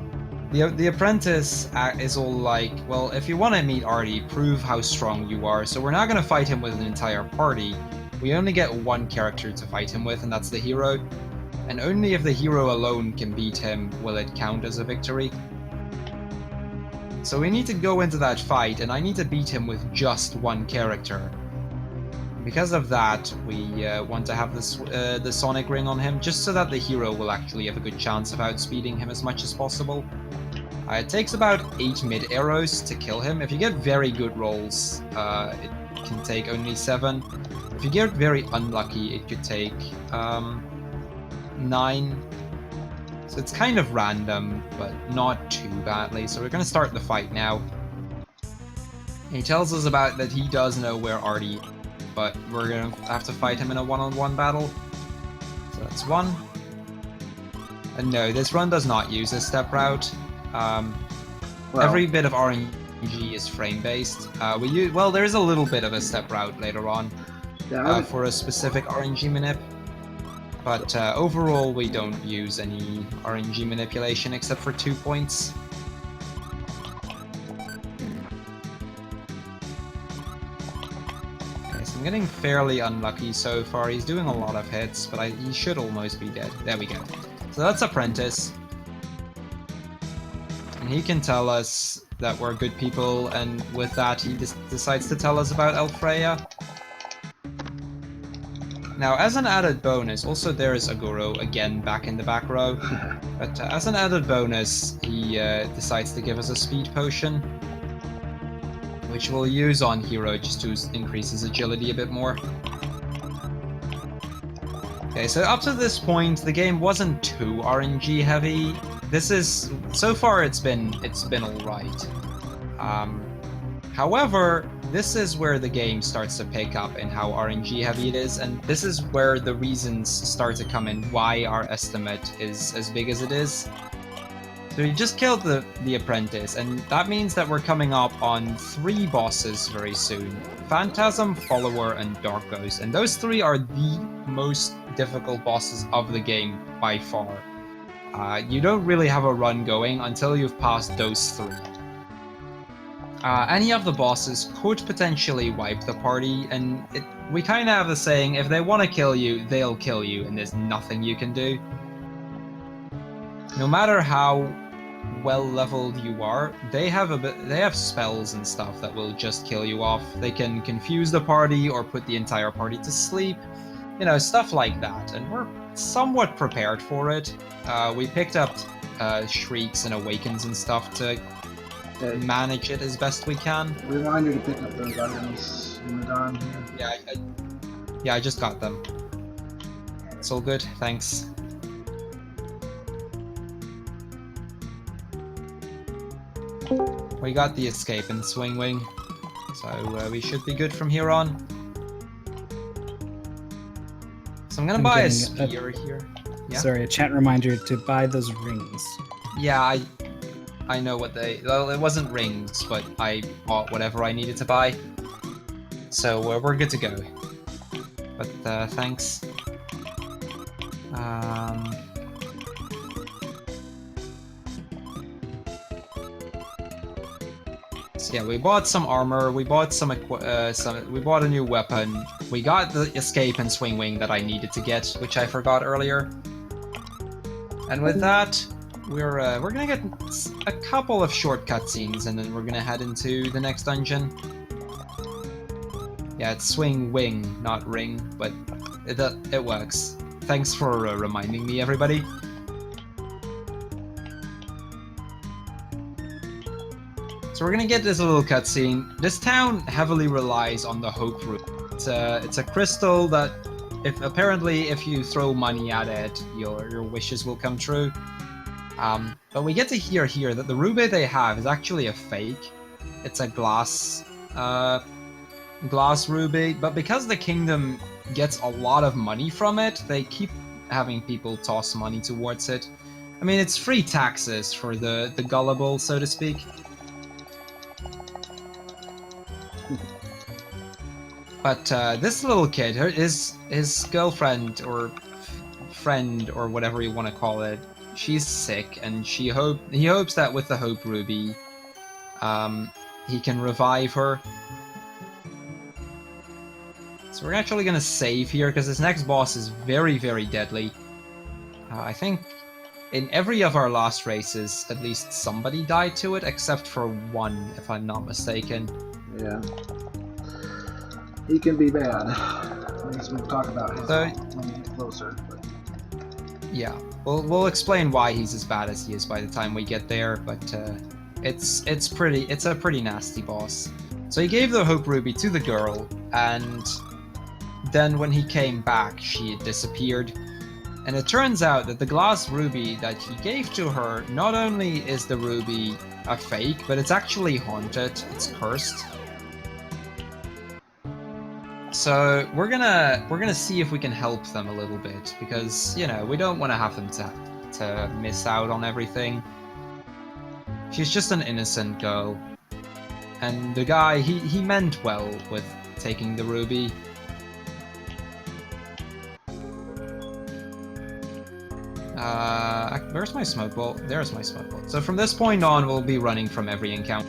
Speaker 2: The apprentice is all like, well, if you want to meet Artie, prove how strong you are. So we're not going to fight him with an entire party. We only get one character to fight him with, and that's the hero. And only if the hero alone can beat him will it count as a victory. So we need to go into that fight, and I need to beat him with just one character. Because of that, we want to have this, the Sonic Ring on him, just so that the hero will actually have a good chance of outspeeding him as much as possible. It takes about 8 mid-arrows to kill him. If you get very good rolls, it can take only 7. If you get very unlucky, it could take 9. So it's kind of random, but not too badly. So we're going to start the fight now. He tells us about that he does know where Artie, but we're going to have to fight him in a one-on-one battle. So that's 1. And no, this run does not use a step route. Every bit of RNG is frame-based. Well, there is a little bit of a step route later on for a specific RNG manip. But overall, we don't use any RNG manipulation except for 2 points. Okay, so I'm getting fairly unlucky so far. He's doing a lot of hits, but he should almost be dead. There we go. So that's Apprentice. And he can tell us that we're good people, and with that he decides to tell us about Elfreya. Now, as an added bonus, also there is Aguro, again back in the back row, but as an added bonus, he decides to give us a speed potion, which we'll use on Hero just to increase his agility a bit more. Okay, so up to this point, the game wasn't too RNG heavy. So far it's been alright. However, this is where the game starts to pick up in how RNG heavy it is, and this is where the reasons start to come in why our estimate is as big as it is. So we just killed the Apprentice, and that means that we're coming up on 3 bosses very soon. Phantasm, Follower, and Dark Ghost, and those 3 are the most difficult bosses of the game by far. You don't really have a run going until you've passed those 3. Any of the bosses could potentially wipe the party, and we kind of have the saying, if they want to kill you, they'll kill you, and there's nothing you can do. No matter how well-leveled you are, they have spells and stuff that will just kill you off. They can confuse the party or put the entire party to sleep. You know, stuff like that, and we're somewhat prepared for it. We picked up Shrieks and Awakens and stuff to
Speaker 3: Okay.
Speaker 2: manage it as best we can.
Speaker 3: Reminder to pick up those items when we're done here.
Speaker 2: Yeah, I just got them. It's all good, thanks. We got the escape in Swing Wing, so we should be good from here on. So I'm gonna buy a spear here. Yeah?
Speaker 4: Sorry, a chat reminder to buy those rings.
Speaker 2: Yeah, I know what they... Well, it wasn't rings, but I bought whatever I needed to buy. So we're good to go. But thanks. So yeah, we bought some armor, we bought we bought a new weapon, we got the escape and Swing Wing that I needed to get, which I forgot earlier. And with that, we're gonna get a couple of short cutscenes, and then we're gonna head into the next dungeon. Yeah, it's Swing Wing, not ring, but it works. Thanks for reminding me, everybody. So we're gonna get this little cutscene. This town heavily relies on the Hope Ruby. It's a crystal that, apparently if you throw money at it, your wishes will come true. But we get to hear here that the ruby they have is actually a fake. It's a glass ruby, but because the kingdom gets a lot of money from it, they keep having people toss money towards it. I mean, it's free taxes for the gullible, so to speak. But this little kid, his girlfriend or friend or whatever you want to call it, she's sick, and he hopes that with the Hope Ruby, he can revive her. So we're actually gonna save here because this next boss is very, very deadly. I think in every of our last races, at least somebody died to it, except for one, if I'm not mistaken.
Speaker 3: Yeah. He can be bad. At least we'll talk about him when we get closer. But...
Speaker 2: Yeah, we'll explain why he's as bad as he is by the time we get there, but it's a pretty nasty boss. So he gave the Hope Ruby to the girl, and then when he came back, she had disappeared. And it turns out that the glass ruby that he gave to her, not only is the ruby a fake, but it's actually haunted, it's cursed. So we're gonna see if we can help them a little bit, because, you know, we don't want to have them to miss out on everything. She's just an innocent girl, and the guy, he meant well with taking the ruby. Where's my smoke ball? There's my smoke ball. So from this point on, we'll be running from every encounter.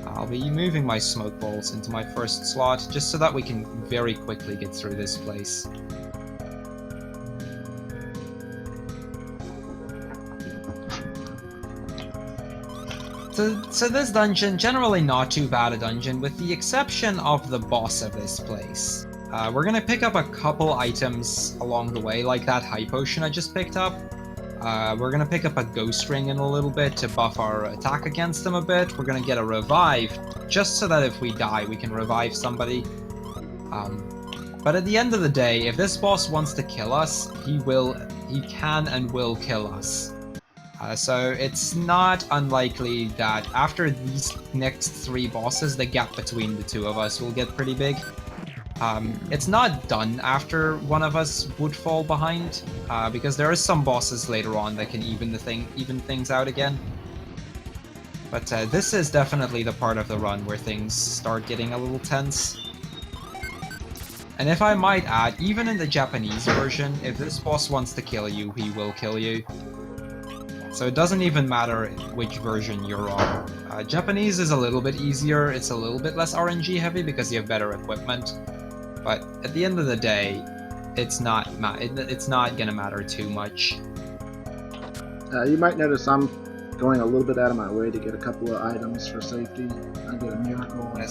Speaker 2: I'll be moving my smoke balls into my first slot, just so that we can very quickly get through this place. So this dungeon, generally not too bad a dungeon, with the exception of the boss of this place. We're gonna pick up a couple items along the way, like that high potion I just picked up. We're gonna pick up a ghost ring in a little bit to buff our attack against them a bit. We're gonna get a revive, just so that if we die, we can revive somebody. But at the end of the day, if this boss wants to kill us, he can and will kill us. So it's not unlikely that after these next 3 bosses, the gap between the two of us will get pretty big. It's not done after one of us would fall behind, because there are some bosses later on that can even things out again. But this is definitely the part of the run where things start getting a little tense. And if I might add, even in the Japanese version, if this boss wants to kill you, he will kill you. So it doesn't even matter which version you're on. Japanese is a little bit easier, it's a little bit less RNG heavy because you have better equipment. But at the end of the day, it's not gonna matter too much.
Speaker 3: You might notice I'm going a little bit out of my way to get a couple of items for safety. I get a miracle.
Speaker 2: Yeah,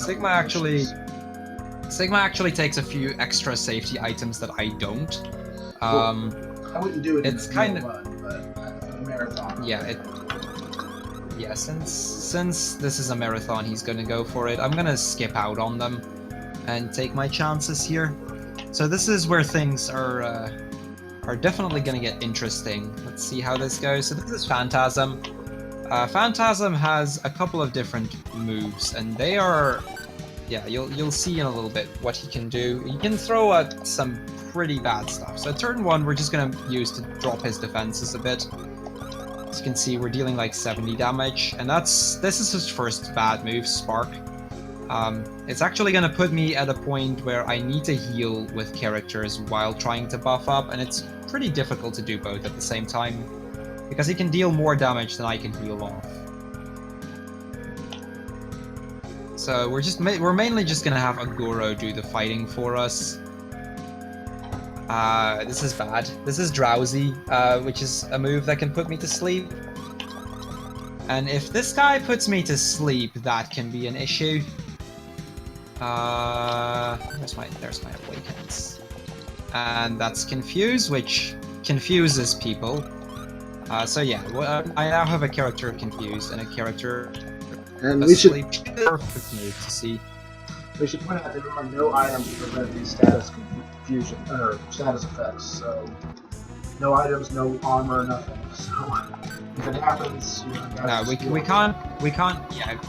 Speaker 2: Sigma actually takes a few extra safety items that I don't.
Speaker 3: I wouldn't do it.
Speaker 2: It's
Speaker 3: in
Speaker 2: kind of
Speaker 3: run, but for the marathon.
Speaker 2: yeah. Yeah, since this is a marathon, he's gonna go for it. I'm gonna skip out on them and take my chances here. So this is where things are definitely gonna get interesting. Let's see how this goes. So this is Phantasm. Phantasm has a couple of different moves, and they are, yeah, you'll see in a little bit what he can do. He can throw out some pretty bad stuff. So turn 1, we're just gonna use to drop his defenses a bit. As you can see, we're dealing like 70 damage, and this is his first bad move, Spark. It's actually gonna put me at a point where I need to heal with characters while trying to buff up, and it's pretty difficult to do both at the same time, because he can deal more damage than I can heal off. So we're mainly just gonna have Aguro do the fighting for us. This is bad. This is Drowsy, which is a move that can put me to sleep. And if this guy puts me to sleep, that can be an issue. There's my Awakens. And that's Confuse, which confuses people. So yeah, I now have a character Confused and a character
Speaker 3: And we should
Speaker 2: Asleep. Perfect move to see.
Speaker 3: point out that there are no items to prevent these status confusion or status effects. So no items, no armor, nothing. So if it happens, you know,
Speaker 2: No, we can't. Yeah.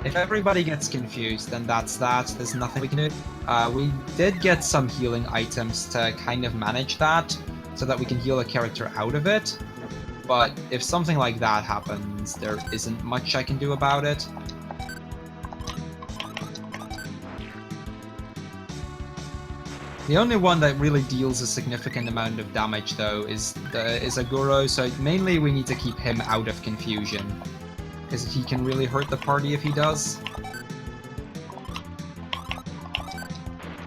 Speaker 2: If everybody gets confused, then that's that. There's nothing we can do. We did get some healing items to kind of manage that, so that we can heal a character out of it. But if something like that happens, there isn't much I can do about it. The only one that really deals a significant amount of damage, though, is Aguro, so mainly we need to keep him out of confusion, because he can really hurt the party if he does.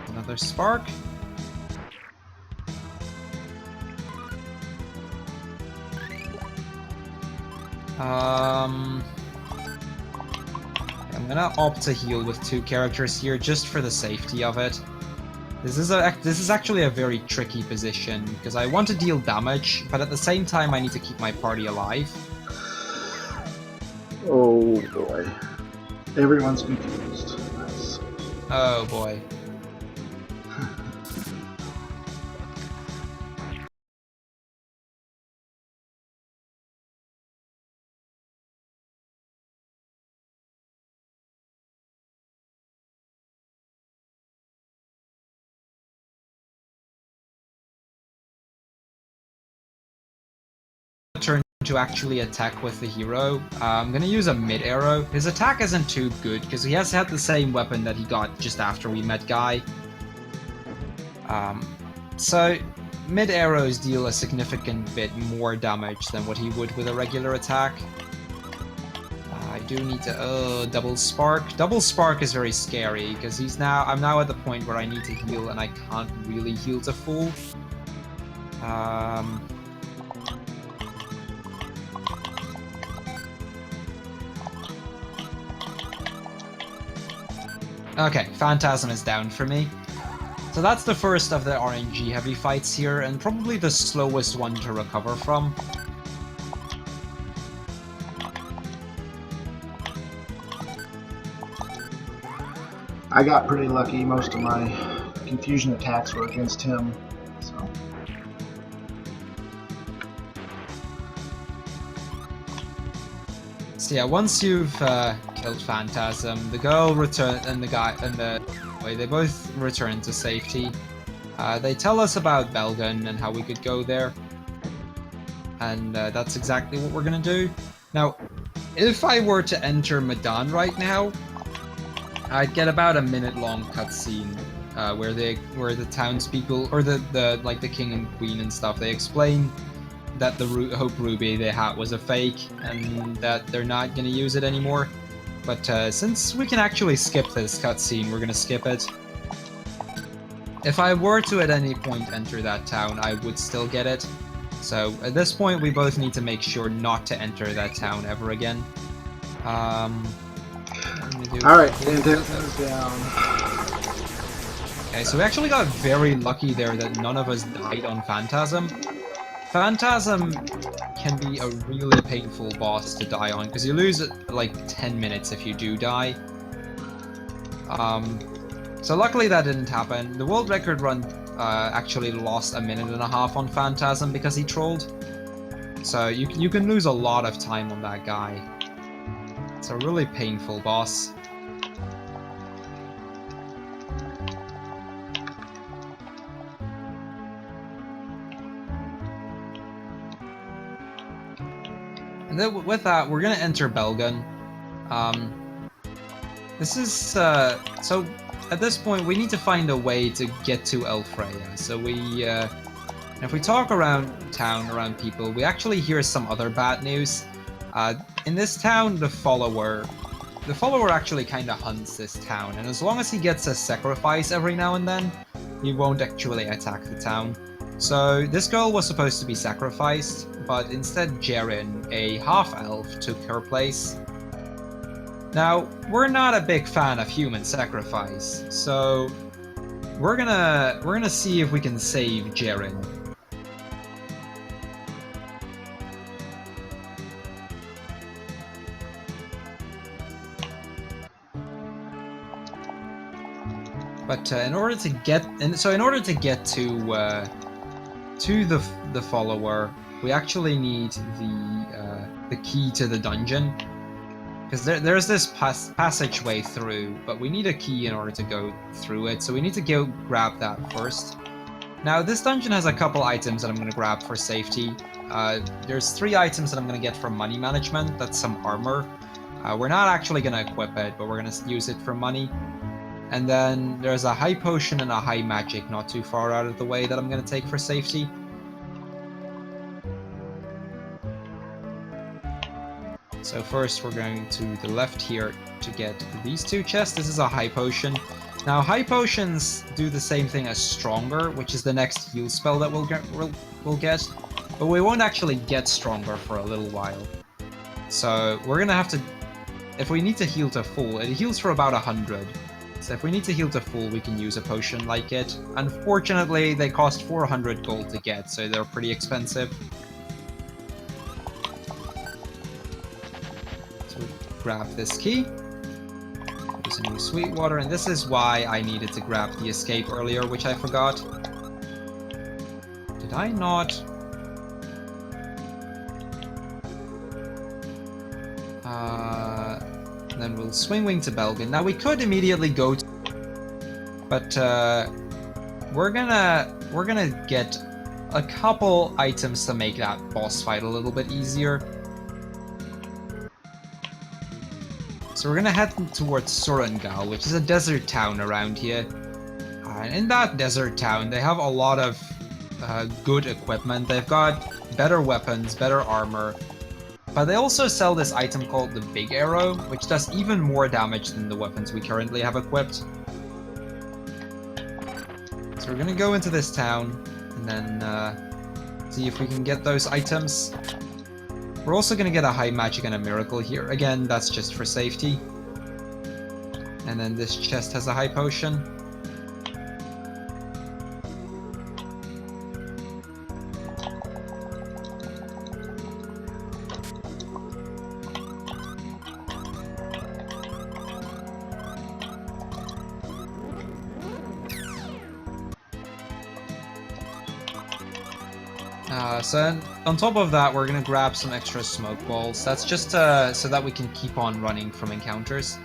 Speaker 2: Another Spark. I'm gonna opt to heal with 2 characters here, just for the safety of it. This is actually a very tricky position, because I want to deal damage, but at the same time I need to keep my party alive.
Speaker 3: Oh boy. Everyone's confused. Nice.
Speaker 2: Oh boy. Turn to actually attack with the hero. I'm gonna use a mid arrow. His attack isn't too good because he has had the same weapon that he got just after we met Guy. So mid arrows deal a significant bit more damage than what he would with a regular attack. I do need to double spark. Double spark is very scary because I'm now at the point where I need to heal and I can't really heal to full. Okay, Phantasm is down for me. So that's the first of the RNG heavy fights here, and probably the slowest one to recover from.
Speaker 3: I got pretty lucky. Most of my confusion attacks were against him. So.
Speaker 2: So yeah, once you've killed Phantasm, the girl and the guy and the boy, they both return to safety. They tell us about Belgun and how we could go there, and that's exactly what we're gonna do. Now, if I were to enter Medan right now, I'd get about a minute-long cutscene where the townspeople or the king and queen and stuff, they explain that the Hope Ruby they had was a fake and that they're not gonna use it anymore. But since we can actually skip this cutscene, we're gonna skip it. If I were to at any point enter that town, I would still get it. So at this point, we both need to make sure not to enter that town ever again.
Speaker 3: Alright, Phantasm is down.
Speaker 2: Okay, so we actually got very lucky there that none of us died on Phantasm. Phantasm can be a really painful boss to die on, because you lose like 10 minutes if you do die. So luckily that didn't happen. The world record run actually lost 1.5 minutes on Phantasm because he trolled. So you can lose a lot of time on that guy. It's a really painful boss. And then with that, we're gonna enter Belgun. This is so at this point we need to find a way to get to Elfreya. So if we talk around town, around people, we actually hear some other bad news. In this town, the follower actually kind of hunts this town, and as long as he gets a sacrifice every now and then, he won't actually attack the town. So this girl was supposed to be sacrificed, but instead Jaren, a half-elf, took her place. Now, we're not a big fan of human sacrifice, so we're gonna see if we can save Jaren. But in order to get to the follower, we actually need the key to the dungeon, because there's this passageway through, but we need a key in order to go through it. So we need to go grab that first. Now this dungeon has a couple items that I'm going to grab for safety. There's 3 items that I'm going to get from money management. That's some armor. We're not actually going to equip it, but we're going to use it for money. And then there's a high potion and a high magic not too far out of the way that I'm going to take for safety. So first we're going to the left here to get these 2 chests. This is a high potion. Now high potions do the same thing as stronger, which is the next heal spell that we'll get. But we won't actually get stronger for a little while. So we're going to have to... If we need to heal to full, it heals for about 100. So if we need to heal to full, we can use a potion like it. Unfortunately, they cost 400 gold to get, so they're pretty expensive. So we grab this key. There's a new sweet water, and this is why I needed to grab the escape earlier, which I forgot. Did I not? Then we'll swing wing to Belgun. Now we could immediately go to, but we're gonna get a couple items to make that boss fight a little bit easier. So we're gonna head towards Sorungal, which is a desert town around here. And in that desert town, they have a lot of good equipment. They've got better weapons, better armor. But they also sell this item called the Big Arrow, which does even more damage than the weapons we currently have equipped. So we're gonna go into this town, and then see if we can get those items. We're also gonna get a high magic and a miracle here. Again, that's just for safety. And then this chest has a high potion. So on top of that, we're gonna grab some extra smoke balls. That's just so that we can keep on running from encounters.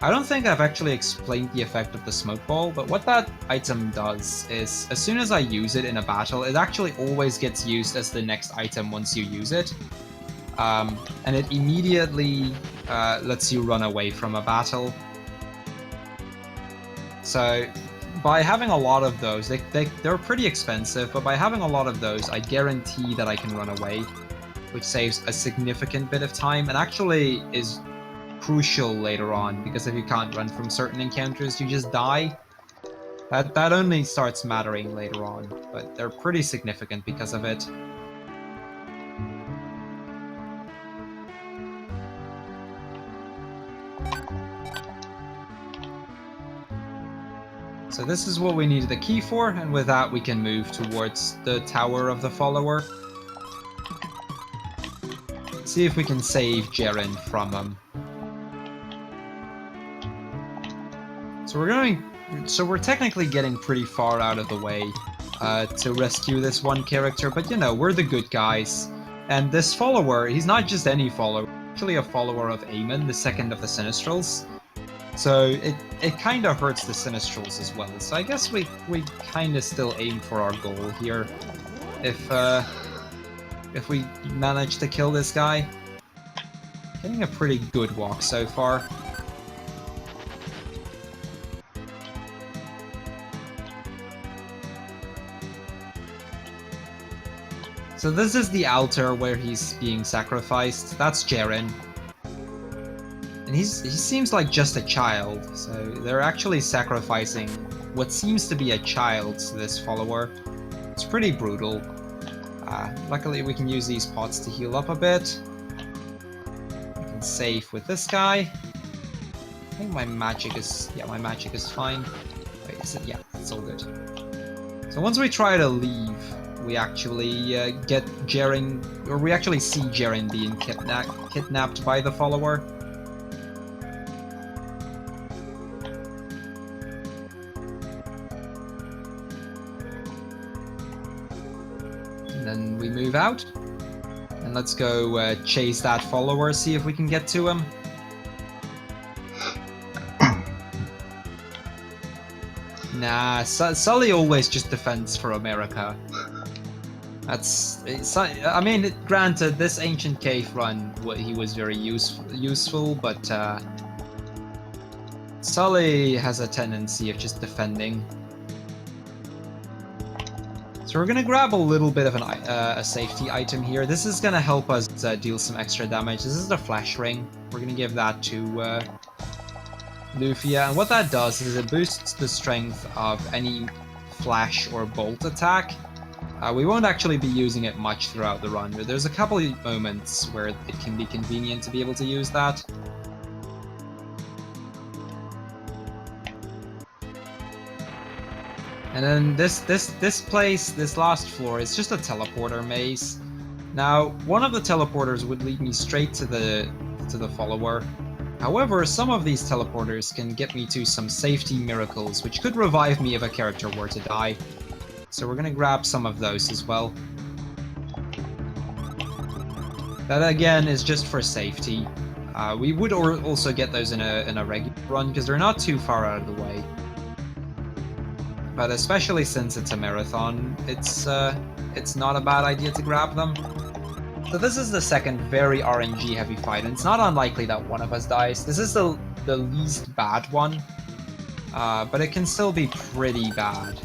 Speaker 2: I don't think I've actually explained the effect of the smoke ball, but what that item does is, as soon as I use it in a battle, it actually always gets used as the next item once you use it. And it immediately lets you run away from a battle. So by having a lot of those, they're pretty expensive, but by having a lot of those, I guarantee that I can run away, which saves a significant bit of time, and actually is crucial later on, because if you can't run from certain encounters, you just die. That only starts mattering later on, but they're pretty significant because of it. So this is what we needed the key for, and with that we can move towards the Tower of the Follower. See if we can save Jaren from him. So we're technically getting pretty far out of the way to rescue this one character, but you know, we're the good guys. And this follower, he's not just any follower, actually a follower of Aemon, the second of the Sinistrals. So it kind of hurts the Sinistrals as well. So I guess we kind of still aim for our goal here. If we manage to kill this guy. Getting a pretty good walk so far. So this is the altar where he's being sacrificed. That's Jaren. And he seems like just a child, so they're actually sacrificing what seems to be a child to this follower. It's pretty brutal. Luckily we can use these pots to heal up a bit. We can save with this guy. I think my magic is... yeah, my magic is fine. Wait, is it? Yeah, it's all good. So once we try to leave, we actually get Jaren... or we actually see Jaren being kidnapped by the follower. And then we move out. And let's go chase that follower, see if we can get to him. Nah, Sully always just defends for America. I mean, granted, this ancient cave run, he was very useful, but Sully has a tendency of just defending. So we're gonna grab a little bit of a safety item here. This is gonna help us deal some extra damage. This is the flash ring. We're gonna give that to Lufia, and what that does is it boosts the strength of any flash or bolt attack. We won't actually be using it much throughout the run, but there's a couple of moments where it can be convenient to be able to use that. And then this place, this last floor, is just a teleporter maze. Now, one of the teleporters would lead me straight to the follower. However, some of these teleporters can get me to some safety miracles, which could revive me if a character were to die. So we're gonna grab some of those as well. That again is just for safety. We would also get those in a regular run because they're not too far out of the way. But especially since it's a marathon, it's not a bad idea to grab them. So this is the second very RNG heavy fight, and it's not unlikely that one of us dies. This is the least bad one, but it can still be pretty bad.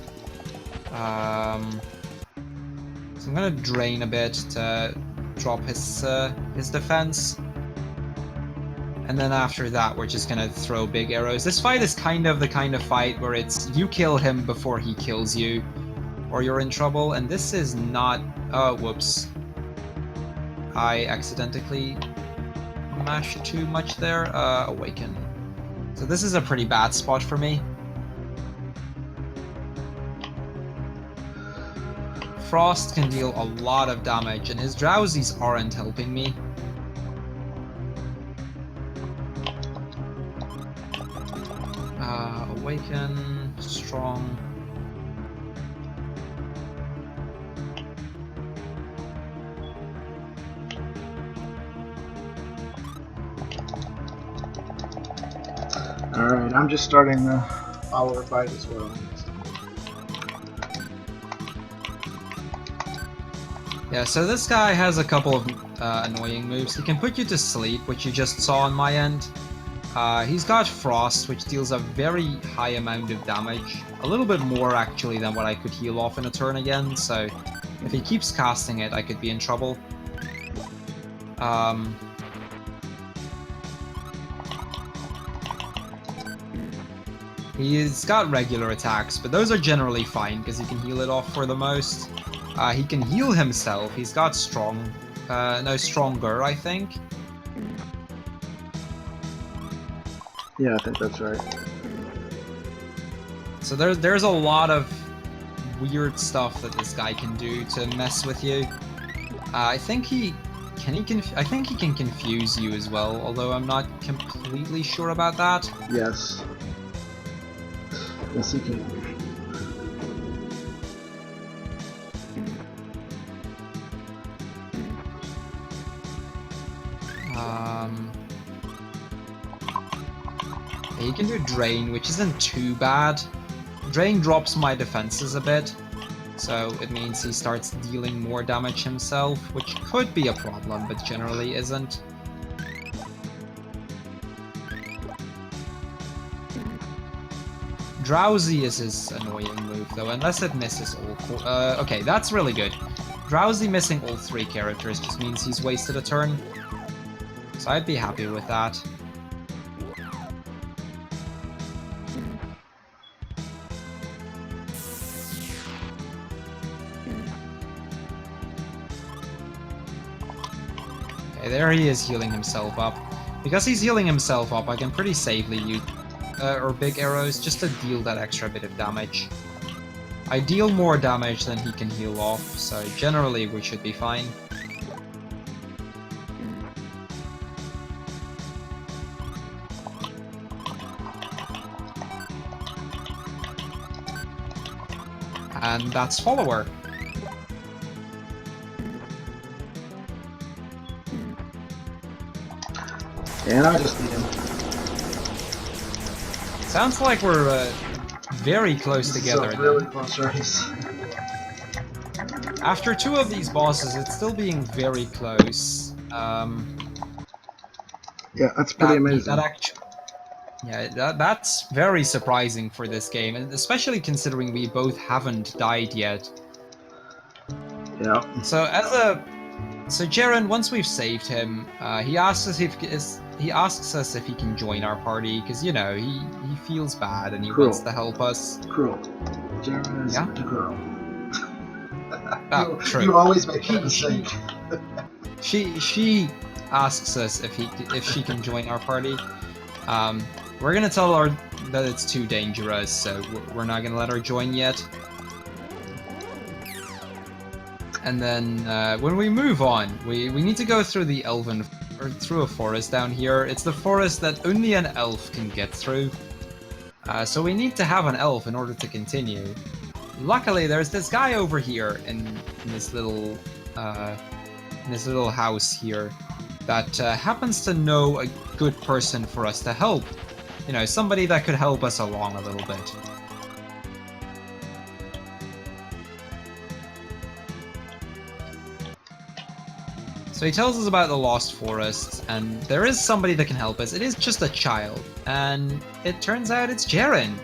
Speaker 2: So I'm gonna drain a bit to drop his defense. And then after that, we're just gonna throw big arrows. This fight is kind of the kind of fight where it's you kill him before he kills you, or you're in trouble. And this is not... oh, whoops. I accidentally mashed too much there. Awaken. So this is a pretty bad spot for me. Frost can deal a lot of damage, and his drowsies aren't helping me. Awaken, strong.
Speaker 3: Alright, I'm just starting the follower fight as well.
Speaker 2: Yeah, so this guy has a couple of annoying moves. He can put you to sleep, which you just saw on my end. He's got Frost, which deals a very high amount of damage. A little bit more, actually, than what I could heal off in a turn again, so if he keeps casting it, I could be in trouble. He's got regular attacks, but those are generally fine, because he can heal it off for the most. He can heal himself. He's got strong... no, stronger, I think.
Speaker 3: Yeah, I think that's right.
Speaker 2: So there's a lot of weird stuff that this guy can do to mess with you. I think he can confuse you as well, although I'm not completely sure about that.
Speaker 3: Yes. Yes, he can.
Speaker 2: He can do Drain, which isn't too bad. Drain drops my defenses a bit, so it means he starts dealing more damage himself, which could be a problem, but generally isn't. Drowsy is his annoying move, though, unless it misses all four. Okay, that's really good. Drowsy missing all 3 characters just means he's wasted a turn, so I'd be happy with that. Okay, there he is healing himself up. Because he's healing himself up, I can pretty safely use or big arrows just to deal that extra bit of damage. I deal more damage than he can heal off, so generally we should be fine. And that's Follower.
Speaker 3: And I just need him.
Speaker 2: Sounds like we're very close together.
Speaker 3: This is a really close race.
Speaker 2: After 2 of these bosses, it's still being very close.
Speaker 3: Yeah, that's pretty amazing.
Speaker 2: That's very surprising for this game, and especially considering we both haven't died yet.
Speaker 3: Yeah.
Speaker 2: So Jaren, once we've saved him, he asks us if he can join our party because he feels bad and he wants to help us.
Speaker 3: Cruel. Jaren is the girl.
Speaker 2: True.
Speaker 3: You always make that mistake.
Speaker 2: She asks us if she can join our party. We're gonna tell her that it's too dangerous, so we're not gonna let her join yet. And then when we move on, we need to go through the through a forest down here. It's the forest that only an elf can get through. So we need to have an elf in order to continue. Luckily, there's this guy over here in this little house here that happens to know a good person for us to help. Somebody that could help us along a little bit. So he tells us about the Lost Forest, and there is somebody that can help us. It is just a child, and it turns out it's Jaren.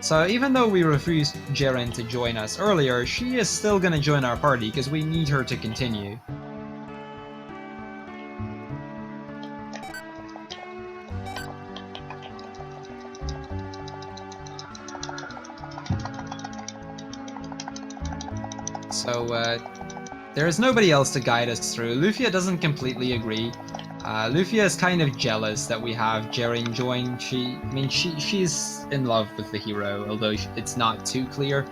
Speaker 2: So even though we refused Jaren to join us earlier, she is still gonna join our party because we need her to continue. So there is nobody else to guide us through. Lufia doesn't completely agree. Lufia is kind of jealous that we have Jaren join. She's in love with the hero, although it's not too clear.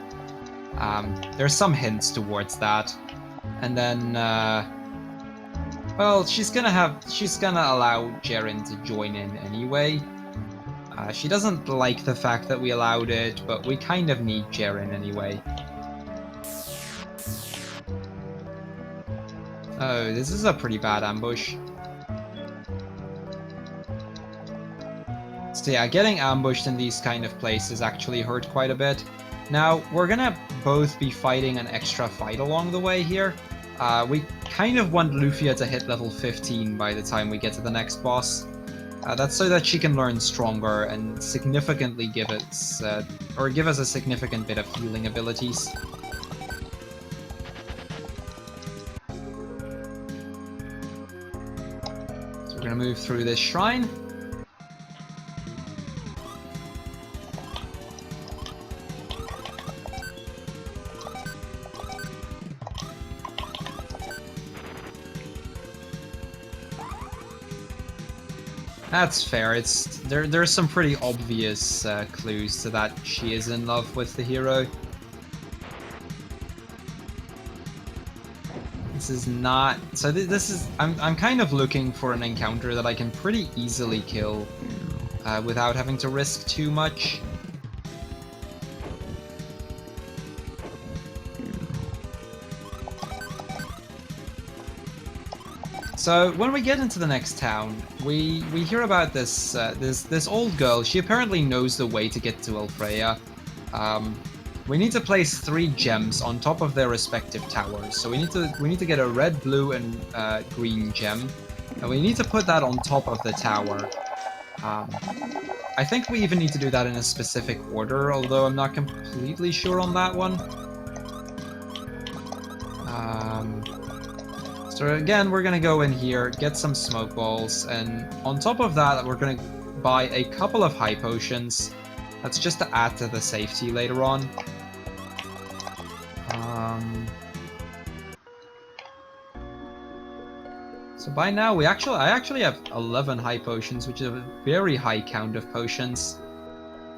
Speaker 2: There's some hints towards that. And then, well, she's gonna allow Jaren to join in anyway. She doesn't like the fact that we allowed it, but we kind of need Jaren anyway. Oh, this is a pretty bad ambush. So yeah, getting ambushed in these kind of places actually hurt quite a bit. Now, we're gonna both be fighting an extra fight along the way here. We kind of want Lufia to hit level 15 by the time we get to the next boss. That's so that she can learn stronger and significantly give us a significant bit of healing abilities. We're gonna move through this shrine. That's fair. There's some pretty obvious clues to that she is in love with the hero. This is not... So this is... I'm kind of looking for an encounter that I can pretty easily kill without having to risk too much. So when we get into the next town, we hear about this this old girl. She apparently knows the way to get to Elfreya. We need to place 3 gems on top of their respective towers. So we need to get a red, blue, and green gem, and we need to put that on top of the tower. I think we even need to do that in a specific order, although I'm not completely sure on that one. So again, we're gonna go in here, get some smoke balls, and on top of that, we're gonna buy a couple of high potions. That's just to add to the safety later on. So by now, I actually have 11 high potions, which is a very high count of potions.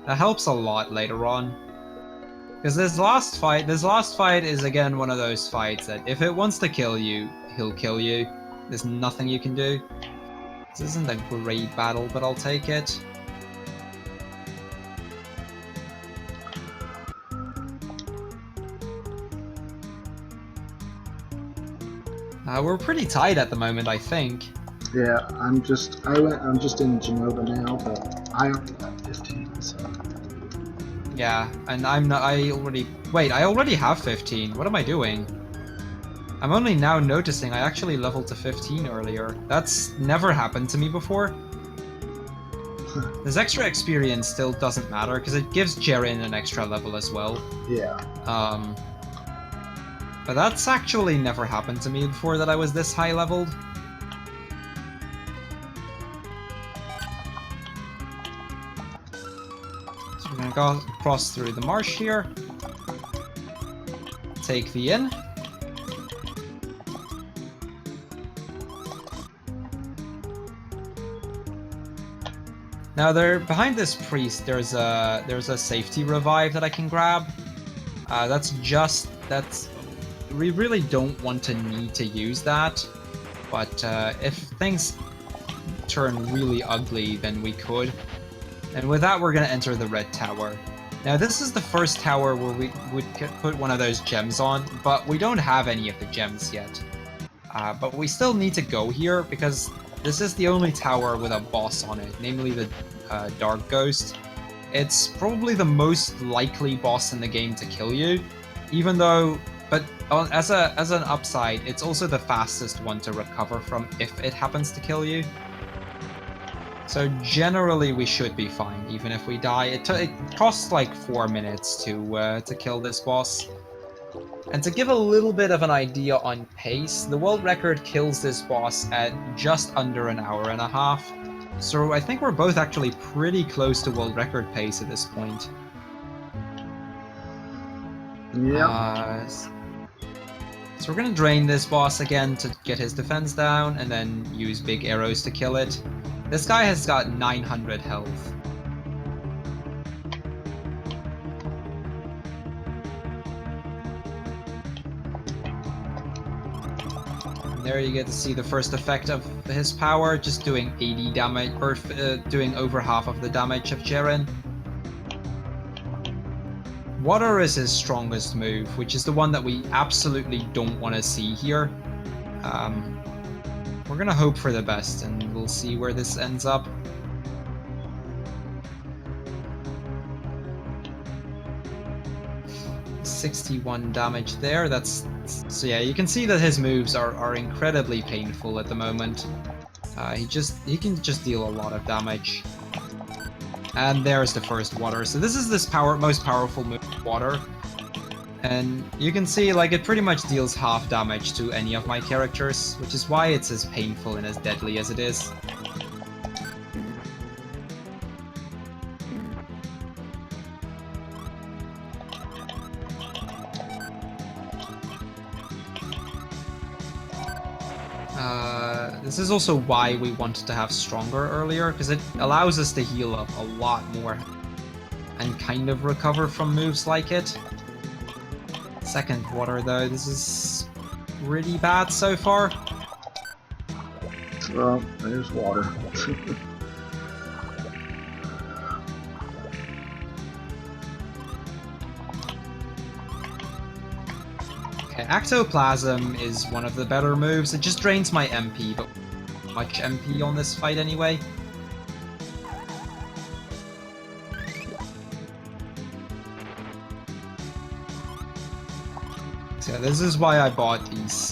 Speaker 2: That helps a lot later on. Because this last fight is again one of those fights that if it wants to kill you, he'll kill you. There's nothing you can do. This isn't a great battle, but I'll take it. We're pretty tight at the moment, I think.
Speaker 3: Yeah, I'm just in Genova now, but I only got 15, so...
Speaker 2: Yeah, and I already have 15. What am I doing? I'm only now noticing I actually leveled to 15 earlier. That's never happened to me before. This extra experience still doesn't matter, because it gives Jaren an extra level as well.
Speaker 3: Yeah.
Speaker 2: But that's actually never happened to me before that I was this high leveled. So we're gonna go across through the marsh here. Take the inn. Now behind this priest there's a safety revive that I can grab. We really don't want to need to use that, but if things turn really ugly, then we could. And with that, we're going to enter the red tower. Now, this is the first tower where we would put one of those gems on, but we don't have any of the gems yet. But we still need to go here, because this is the only tower with a boss on it, namely the Dark Ghost. It's probably the most likely boss in the game to kill you, even though... But as an upside, it's also the fastest one to recover from if it happens to kill you. So generally we should be fine, even if we die. It costs like 4 minutes to kill this boss. And to give a little bit of an idea on pace, the world record kills this boss at just under an hour and a half. So I think we're both actually pretty close to world record pace at this point.
Speaker 3: Yeah.
Speaker 2: So we're gonna drain this boss again to get his defense down, and then use big arrows to kill it. This guy has got 900 health. And there you get to see the first effect of his power, just doing 80 damage, or doing over half of the damage of Jaren. Water is his strongest move, which is the one that we absolutely don't want to see here. We're gonna hope for the best, and we'll see where this ends up. $61 damage there. So yeah, you can see that his moves are incredibly painful at the moment. He can just deal a lot of damage. And there's the first water. So this is this most powerful move, water. And you can see, like, it pretty much deals half damage to any of my characters, which is why it's as painful and as deadly as it is. This is also why we wanted to have Stronger earlier, because it allows us to heal up a lot more and kind of recover from moves like it. Second water though, this is pretty bad so far.
Speaker 3: Well, there's water.
Speaker 2: Okay, Ectoplasm is one of the better moves. It just drains my MP, but much MP on this fight anyway. So this is why I bought these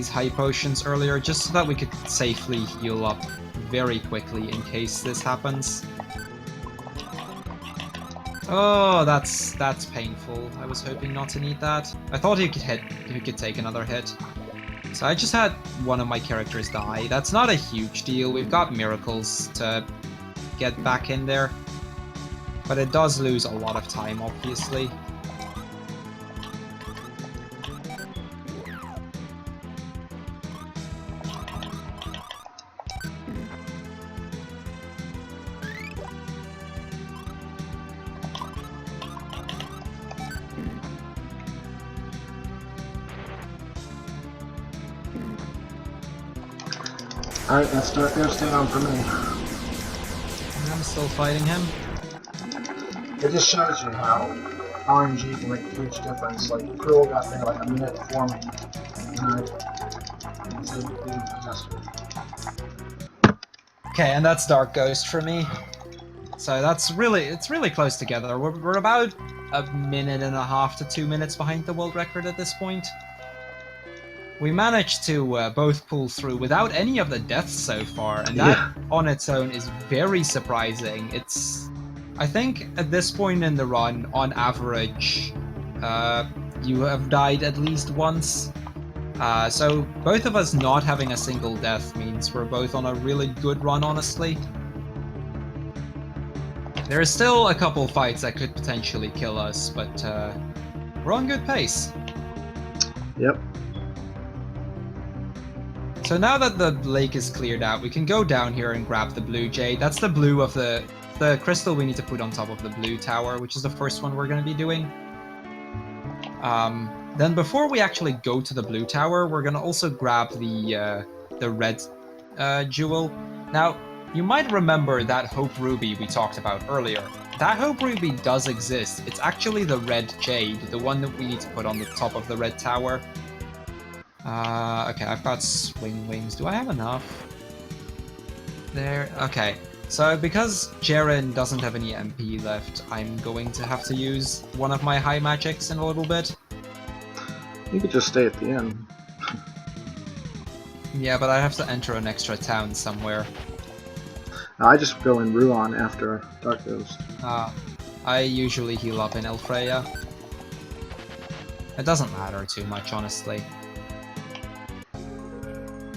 Speaker 2: high potions earlier, just so that we could safely heal up very quickly in case this happens. Oh, that's painful. I was hoping not to need that. I thought he could take another hit. So I just had one of my characters die. That's not a huge deal. We've got miracles to get back in there. But it does lose a lot of time, obviously.
Speaker 3: Alright, that start goes down for me.
Speaker 2: I'm still fighting him.
Speaker 3: It just shows you how RNG can make a huge difference. Like, Krill got there like a minute before me. And so being possessed.
Speaker 2: Okay, and that's Dark Ghost for me. So it's really close together. We're about a minute and a half to 2 minutes behind the world record at this point. We managed to both pull through without any of the deaths so far, and that on its own is very surprising. I think at this point in the run, on average, you have died at least once. So both of us not having a single death means we're both on a really good run, honestly. There is still a couple fights that could potentially kill us, but we're on good pace.
Speaker 3: Yep.
Speaker 2: So now that the lake is cleared out, we can go down here and grab the blue jade. That's the blue of the crystal we need to put on top of the blue tower, which is the first one we're going to be doing. Then before we actually go to the blue tower, we're going to also grab the red jewel. Now, you might remember that Hope Ruby we talked about earlier. That Hope Ruby does exist. It's actually the red jade, the one that we need to put on the top of the red tower. Okay, I've got swing wings. Do I have enough? There, okay. So because Jaren doesn't have any MP left, I'm going to have to use one of my high magics in a little bit.
Speaker 3: You could just stay at the end.
Speaker 2: Yeah, but I have to enter an extra town somewhere.
Speaker 3: I just go in Ruan after Dark Ghost.
Speaker 2: I usually heal up in Elfreya. It doesn't matter too much, honestly.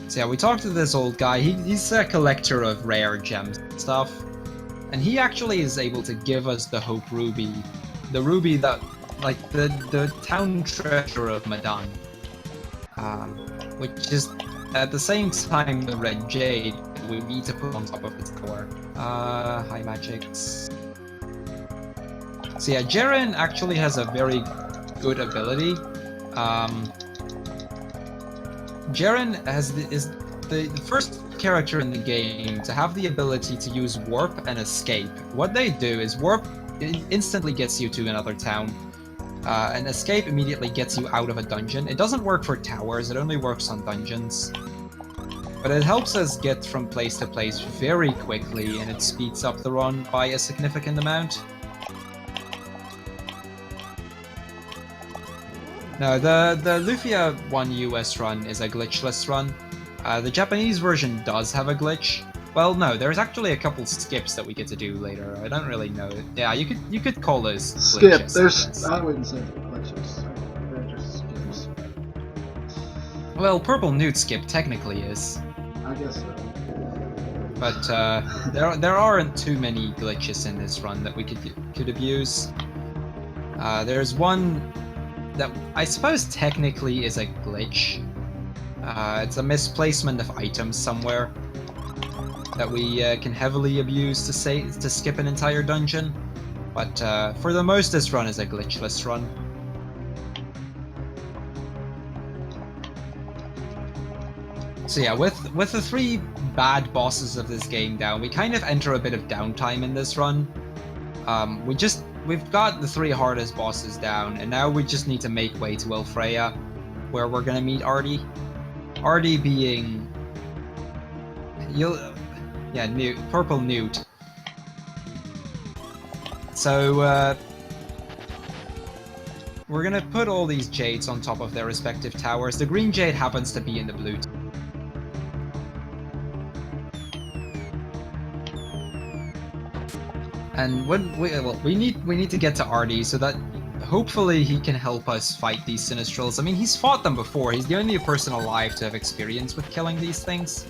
Speaker 2: So yeah, we talked to this old guy. He's a collector of rare gems and stuff. And he actually is able to give us the Hope Ruby. The ruby that, like, the town treasure of Madan. Which is, at the same time, the red jade we need to put on top of its core. High magics. So yeah, Jaren actually has a very good ability. Jaren is the first character in the game to have the ability to use Warp and Escape. What they do is Warp instantly gets you to another town, and Escape immediately gets you out of a dungeon. It doesn't work for towers, it only works on dungeons. But it helps us get from place to place very quickly, and it speeds up the run by a significant amount. No, the Lufia 1 US run is a glitchless run. The Japanese version does have a glitch. Well, no, there's actually a couple skips that we get to do later. I don't really know. Yeah, you could call those glitches.
Speaker 3: Skip. I wouldn't say they're glitches. They're just skips.
Speaker 2: Well, Purple Newt skip technically is.
Speaker 3: I guess so.
Speaker 2: But there aren't too many glitches in this run that we could abuse. There's one that I suppose technically is a glitch. It's a misplacement of items somewhere that we can heavily abuse to skip an entire dungeon. But for the most, this run is a glitchless run. So yeah, with the 3 bad bosses of this game down, we kind of enter a bit of downtime in this run. We've got the 3 hardest bosses down, and now we just need to make way to Elfreya, where we're gonna meet Artie. Artie being... Purple Newt. So, we're gonna put all these jades on top of their respective towers. The green jade happens to be in the blue. And when we need to get to Artie so that hopefully he can help us fight these Sinistrals. I mean, he's fought them before. He's the only person alive to have experience with killing these things.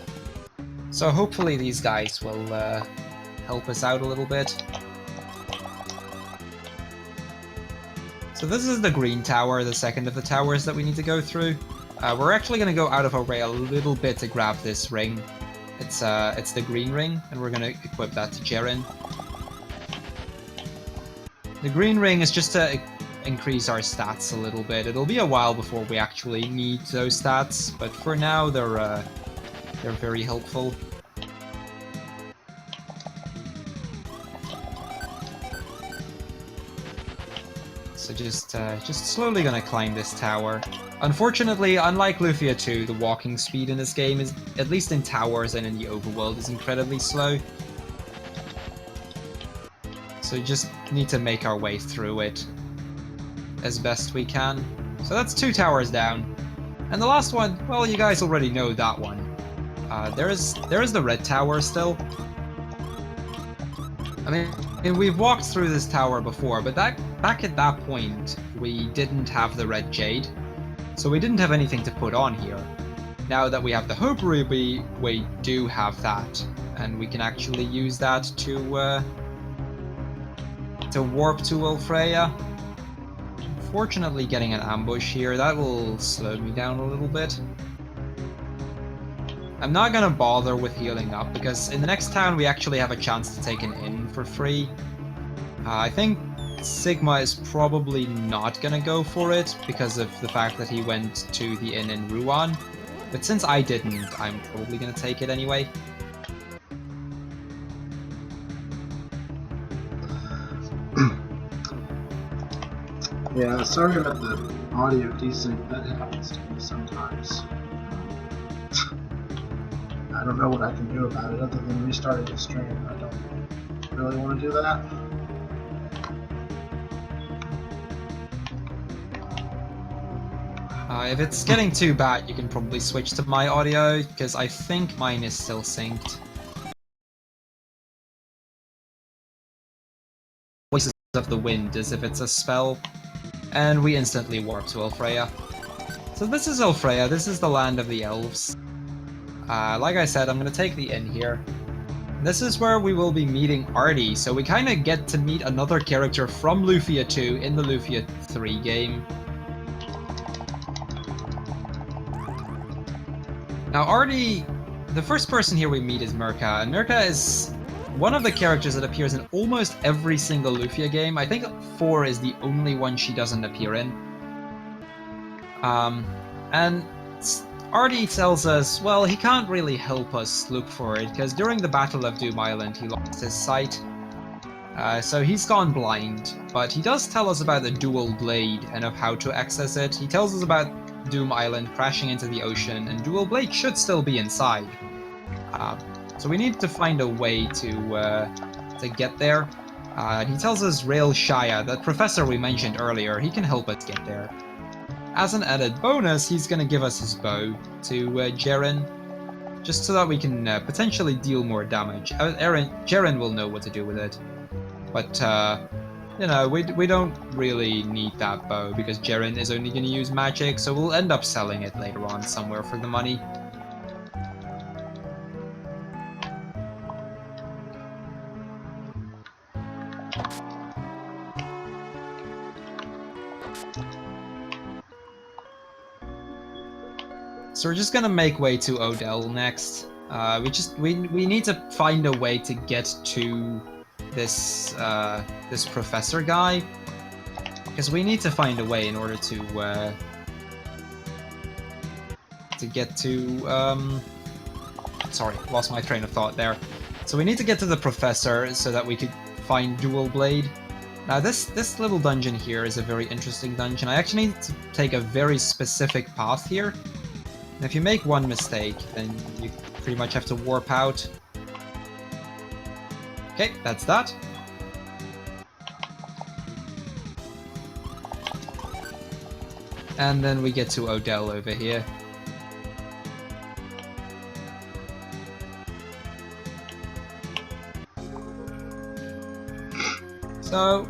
Speaker 2: So hopefully these guys will help us out a little bit. So this is the green tower, the second of the towers that we need to go through. We're actually going to go out of our way a little bit to grab this ring. It's the green ring, and we're going to equip that to Jeren. The green ring is just to increase our stats a little bit. It'll be a while before we actually need those stats, but for now they're very helpful. So just slowly gonna climb this tower. Unfortunately, unlike Lufia 2, the walking speed in this game is, at least in towers and in the overworld, is incredibly slow. So we just need to make our way through it as best we can. So that's 2 towers down. And the last one, well, you guys already know that one. There is the red tower still. I mean, we've walked through this tower before, but back at that point, we didn't have the red jade. So we didn't have anything to put on here. Now that we have the Hope Ruby, we do have that. And we can actually use that to warp to Elfreya. Unfortunately, getting an ambush here, that will slow me down a little bit. I'm not gonna bother with healing up, because in the next town we actually have a chance to take an inn for free. I think Sigma is probably not gonna go for it, because of the fact that he went to the inn in Ruan. But since I didn't, I'm probably gonna take it anyway.
Speaker 3: Yeah, sorry about the audio desync. That happens to me sometimes. I don't know what I can do about it other than restarting the stream. I don't really want to do that.
Speaker 2: If it's getting too bad, you can probably switch to my audio, because I think mine is still synced. Voices of the Wind as if it's a spell. And we instantly warp to Elfreya. So this is Elfreya, this is the land of the elves. Like I said, I'm gonna take the inn here. This is where we will be meeting Artie, so we kinda get to meet another character from Lufia 2 in the Lufia 3 game. Now Artie, the first person here we meet is Mirka, and Mirka is one of the characters that appears in almost every single Lufia game. I think 4 is the only one she doesn't appear in. And Artie tells us, well, he can't really help us look for it, because during the Battle of Doom Island he lost his sight. So he's gone blind, but he does tell us about the dual blade and of how to access it. He tells us about Doom Island crashing into the ocean, and dual blade should still be inside. So we need to find a way to get there. He tells us Rail Shaya, that professor we mentioned earlier, he can help us get there. As an added bonus, he's going to give us his bow to Jeren, just so that we can potentially deal more damage. Jeren will know what to do with it, but you know, we don't really need that bow, because Jeren is only going to use magic, so we'll end up selling it later on somewhere for the money. So we're just gonna make way to Odell next. We need to find a way to get to this this professor guy, because we need to find a way in order to get to sorry, lost my train of thought there. So we need to get to the professor so that we could find Dual Blade. Now this little dungeon here is a very interesting dungeon. I actually need to take a very specific path here. And if you make one mistake, then you pretty much have to warp out. Okay, that's that. And then we get to Odell over here. So,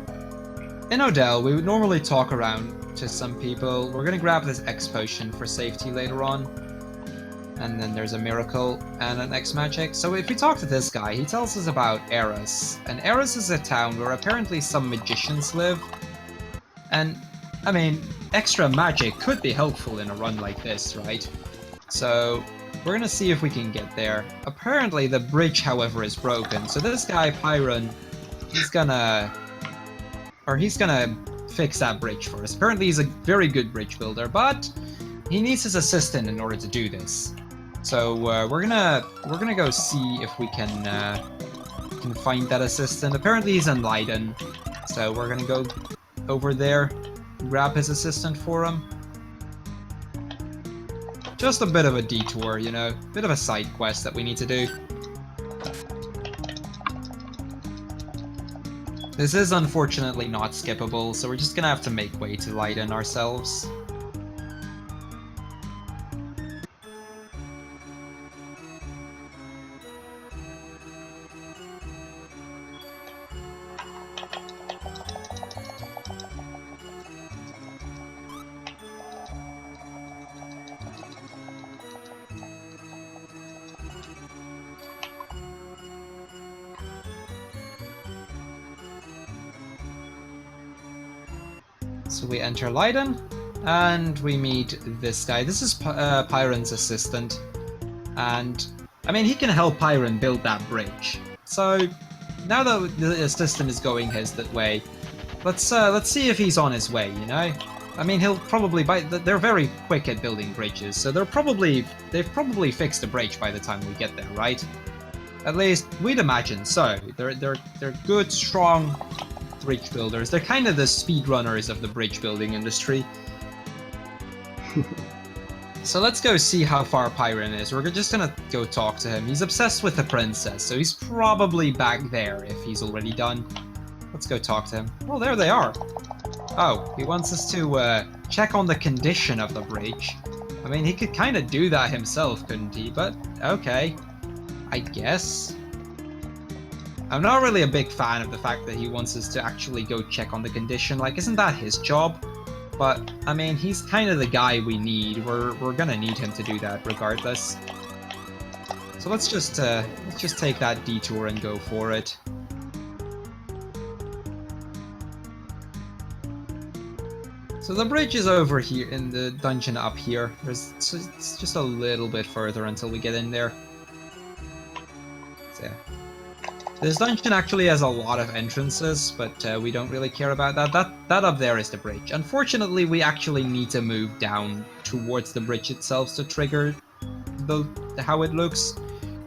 Speaker 2: in Odell, we would normally talk around to some people. We're gonna grab this X potion for safety later on. And then there's a miracle and an X magic. So if we talk to this guy, he tells us about Eris. And Eris is a town where apparently some magicians live. And, I mean, extra magic could be helpful in a run like this, right? So, we're gonna see if we can get there. Apparently the bridge, however, is broken. So this guy, Pyron, he's gonna fix that bridge for us. Apparently he's a very good bridge builder, but he needs his assistant in order to do this. So we're gonna go see if we can find that assistant. Apparently he's in Leiden, so we're gonna go over there, grab his assistant for him. Just a bit of a detour, you know, bit of a side quest that we need to do. This is unfortunately not skippable, so we're just gonna have to make way to Leiden ourselves. So we enter Leiden, and we meet this guy. This is Pyron's assistant, and I mean, he can help Pyron build that bridge. So now that the assistant is going his way, let's see if he's on his way. You know, I mean, he'll probably they're very quick at building bridges, so they've probably fixed the bridge by the time we get there, right? At least we'd imagine so. They're good, strong bridge builders. They're kind of the speedrunners of the bridge building industry. So let's go see how far Pyron is. We're just gonna go talk to him. He's obsessed with the princess, so he's probably back there if he's already done. Let's go talk to him. Well, there they are. Oh, he wants us to check on the condition of the bridge. I mean, he could kind of do that himself, couldn't he? But okay, I guess. I'm not really a big fan of the fact that he wants us to actually go check on the condition. Like, isn't that his job? But, I mean, he's kind of the guy we need. We're gonna need him to do that regardless. So let's just take that detour and go for it. So the bridge is over here in the dungeon up here. It's just a little bit further until we get in there. So, yeah. This dungeon actually has a lot of entrances, but we don't really care about that. That up there is the bridge. Unfortunately, we actually need to move down towards the bridge itself to trigger how it looks,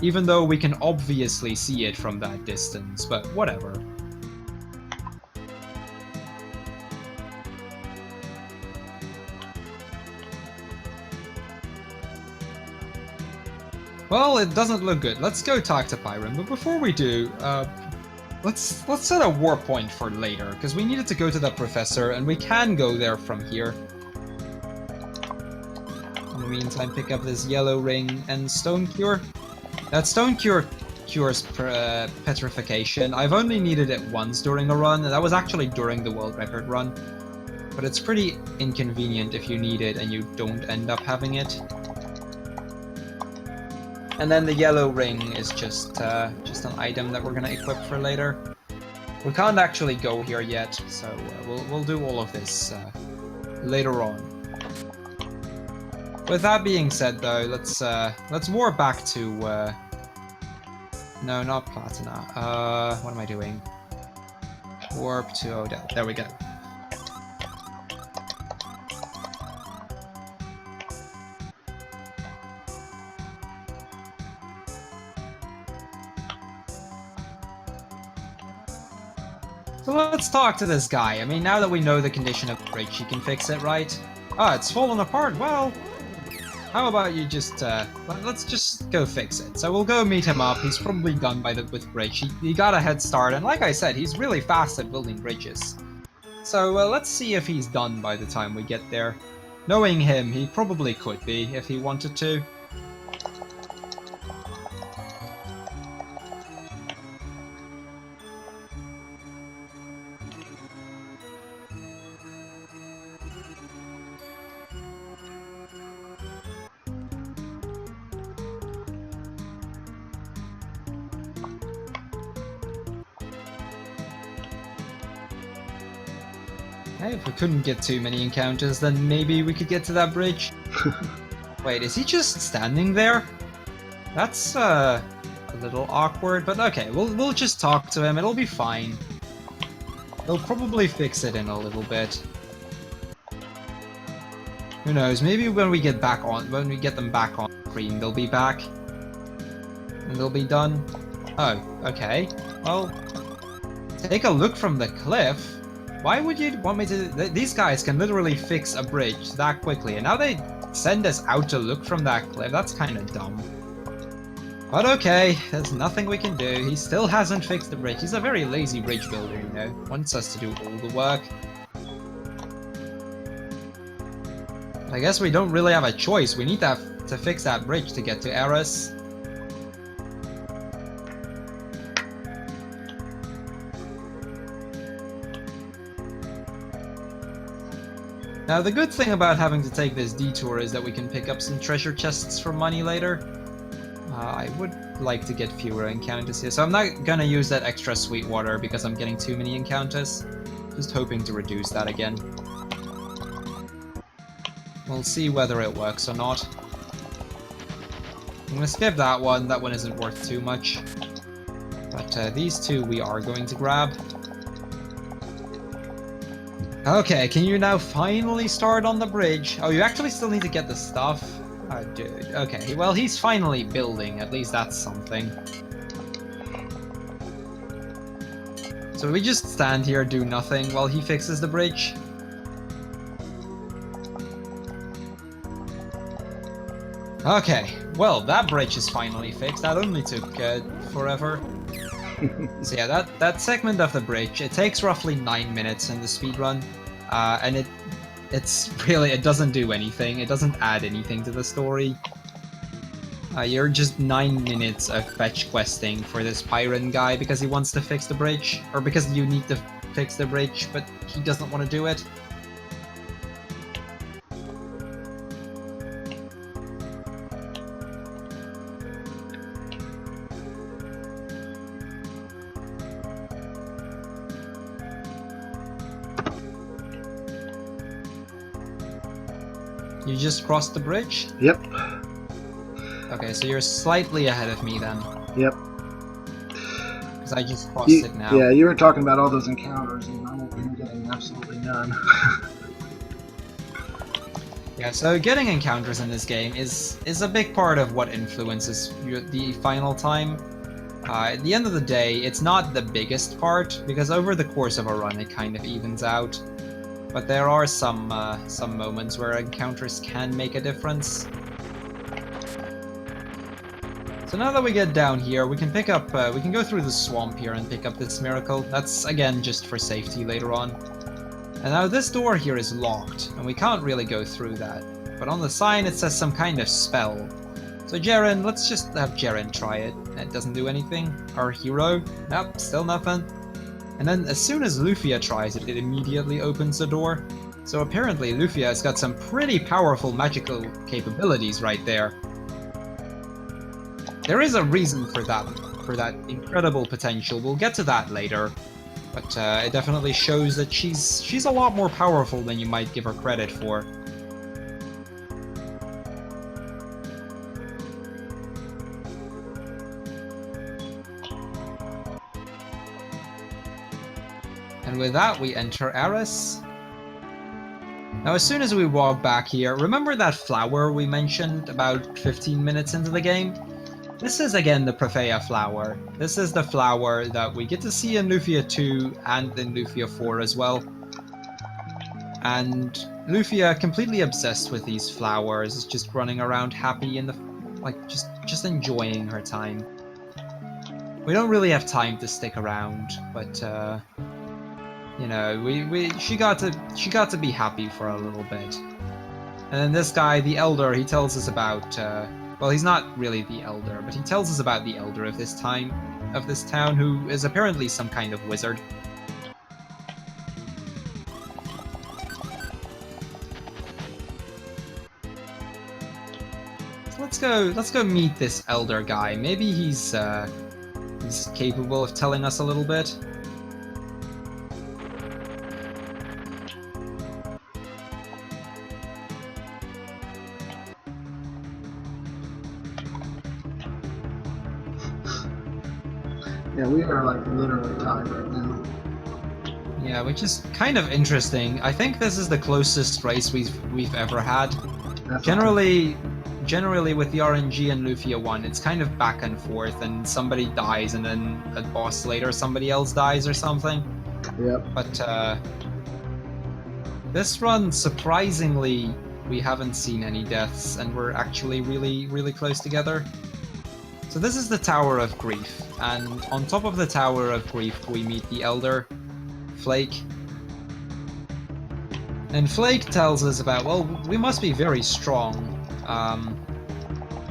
Speaker 2: even though we can obviously see it from that distance, but whatever. Well, it doesn't look good. Let's go talk to Pyron, but before we do, let's set a warp point for later, because we needed to go to the professor, and we can go there from here. In the meantime, pick up this yellow ring and stone cure. That stone cure cures petrification. I've only needed it once during a run, and that was actually during the world record run. But it's pretty inconvenient if you need it and you don't end up having it. And then the yellow ring is just an item that we're gonna equip for later. We can't actually go here yet, so we'll do all of this later on. With that being said, though, let's warp back to no, not Platina. What am I doing? Warp to Odell. There we go. So let's talk to this guy. I mean, now that we know the condition of the bridge, he can fix it, right? Oh, it's fallen apart. Well, how about you just, let's just go fix it. So we'll go meet him up. He's probably done with bridge. He got a head start, and like I said, he's really fast at building bridges. So let's see if he's done by the time we get there. Knowing him, he probably could be, if he wanted to. Okay, if we couldn't get too many encounters, then maybe we could get to that bridge. Wait, is he just standing there? That's a little awkward, but okay, we'll just talk to him. It'll be fine. He'll probably fix it in a little bit. Who knows? Maybe when we get them back on screen, they'll be back and they'll be done. Oh, okay. Well, take a look from the cliff. Why would you want me to... These guys can literally fix a bridge that quickly, and now they send us out to look from that cliff. That's kind of dumb. But okay, there's nothing we can do. He still hasn't fixed the bridge. He's a very lazy bridge builder, you know. Wants us to do all the work. I guess we don't really have a choice. We need to fix that bridge to get to Eris. Now, the good thing about having to take this detour is that we can pick up some treasure chests for money later. I would like to get fewer encounters here, so I'm not gonna use that extra sweet water because I'm getting too many encounters. Just hoping to reduce that again. We'll see whether it works or not. I'm gonna skip that one isn't worth too much. But these two we are going to grab. Okay, can you now finally start on the bridge? Oh, you actually still need to get the stuff? Oh, dude. Okay, well, he's finally building. At least that's something. So we just stand here, do nothing while he fixes the bridge? Okay, well, that bridge is finally fixed. That only took forever. So yeah, that segment of the bridge, it takes roughly 9 minutes in the speedrun, and it doesn't do anything. It doesn't add anything to the story. You're just 9 minutes of fetch questing for this pirate guy because he wants to fix the bridge, or because you need to fix the bridge, but he doesn't want to do it. You just crossed the bridge?
Speaker 3: Yep.
Speaker 2: Okay, so you're slightly ahead of me then.
Speaker 3: Yep.
Speaker 2: Because I just crossed it now.
Speaker 3: Yeah, you were talking about all those encounters, and I'm over here getting absolutely none.
Speaker 2: Yeah, so getting encounters in this game is a big part of what influences the final time. At the end of the day, it's not the biggest part, because over the course of a run it kind of evens out. But there are some moments where encounters can make a difference. So now that we get down here, we can pick up, we can go through the swamp here and pick up this miracle. That's, again, just for safety later on. And now this door here is locked, and we can't really go through that. But on the sign it says some kind of spell. So Jaren, let's just have Jaren try it. It doesn't do anything. Our hero? Nope, still nothing. And then as soon as Lufia tries it, it immediately opens the door. So apparently Lufia has got some pretty powerful magical capabilities right there. There is a reason for that incredible potential. We'll get to that later. But it definitely shows that she's a lot more powerful than you might give her credit for. with that, we enter Eris. Now, as soon as we walk back here, remember that flower we mentioned about 15 minutes into the game? This is again the Prefeya flower. This is the flower that we get to see in Lufia 2 and in Lufia 4 as well. And Lufia, completely obsessed with these flowers, is just running around happy in the, like, just enjoying her time. We don't really have time to stick around, but you know, she got to be happy for a little bit. And then this guy, the Elder, he tells us about well, he's not really the Elder, but he tells us about the Elder of this town, who is apparently some kind of wizard. So let's go meet this Elder guy. Maybe he's capable of telling us a little bit.
Speaker 3: Yeah, we are like literally tied right now.
Speaker 2: Yeah, which is kind of interesting. I think this is the closest race we've ever had. Generally with the RNG and Lufia 1, it's kind of back and forth, and somebody dies, and then a boss later somebody else dies or something.
Speaker 3: Yep.
Speaker 2: But this run, surprisingly, we haven't seen any deaths, and we're actually really, really close together. So this is the Tower of Grief, and on top of the Tower of Grief we meet the Elder, Flake. And Flake tells us about, well, we must be very strong.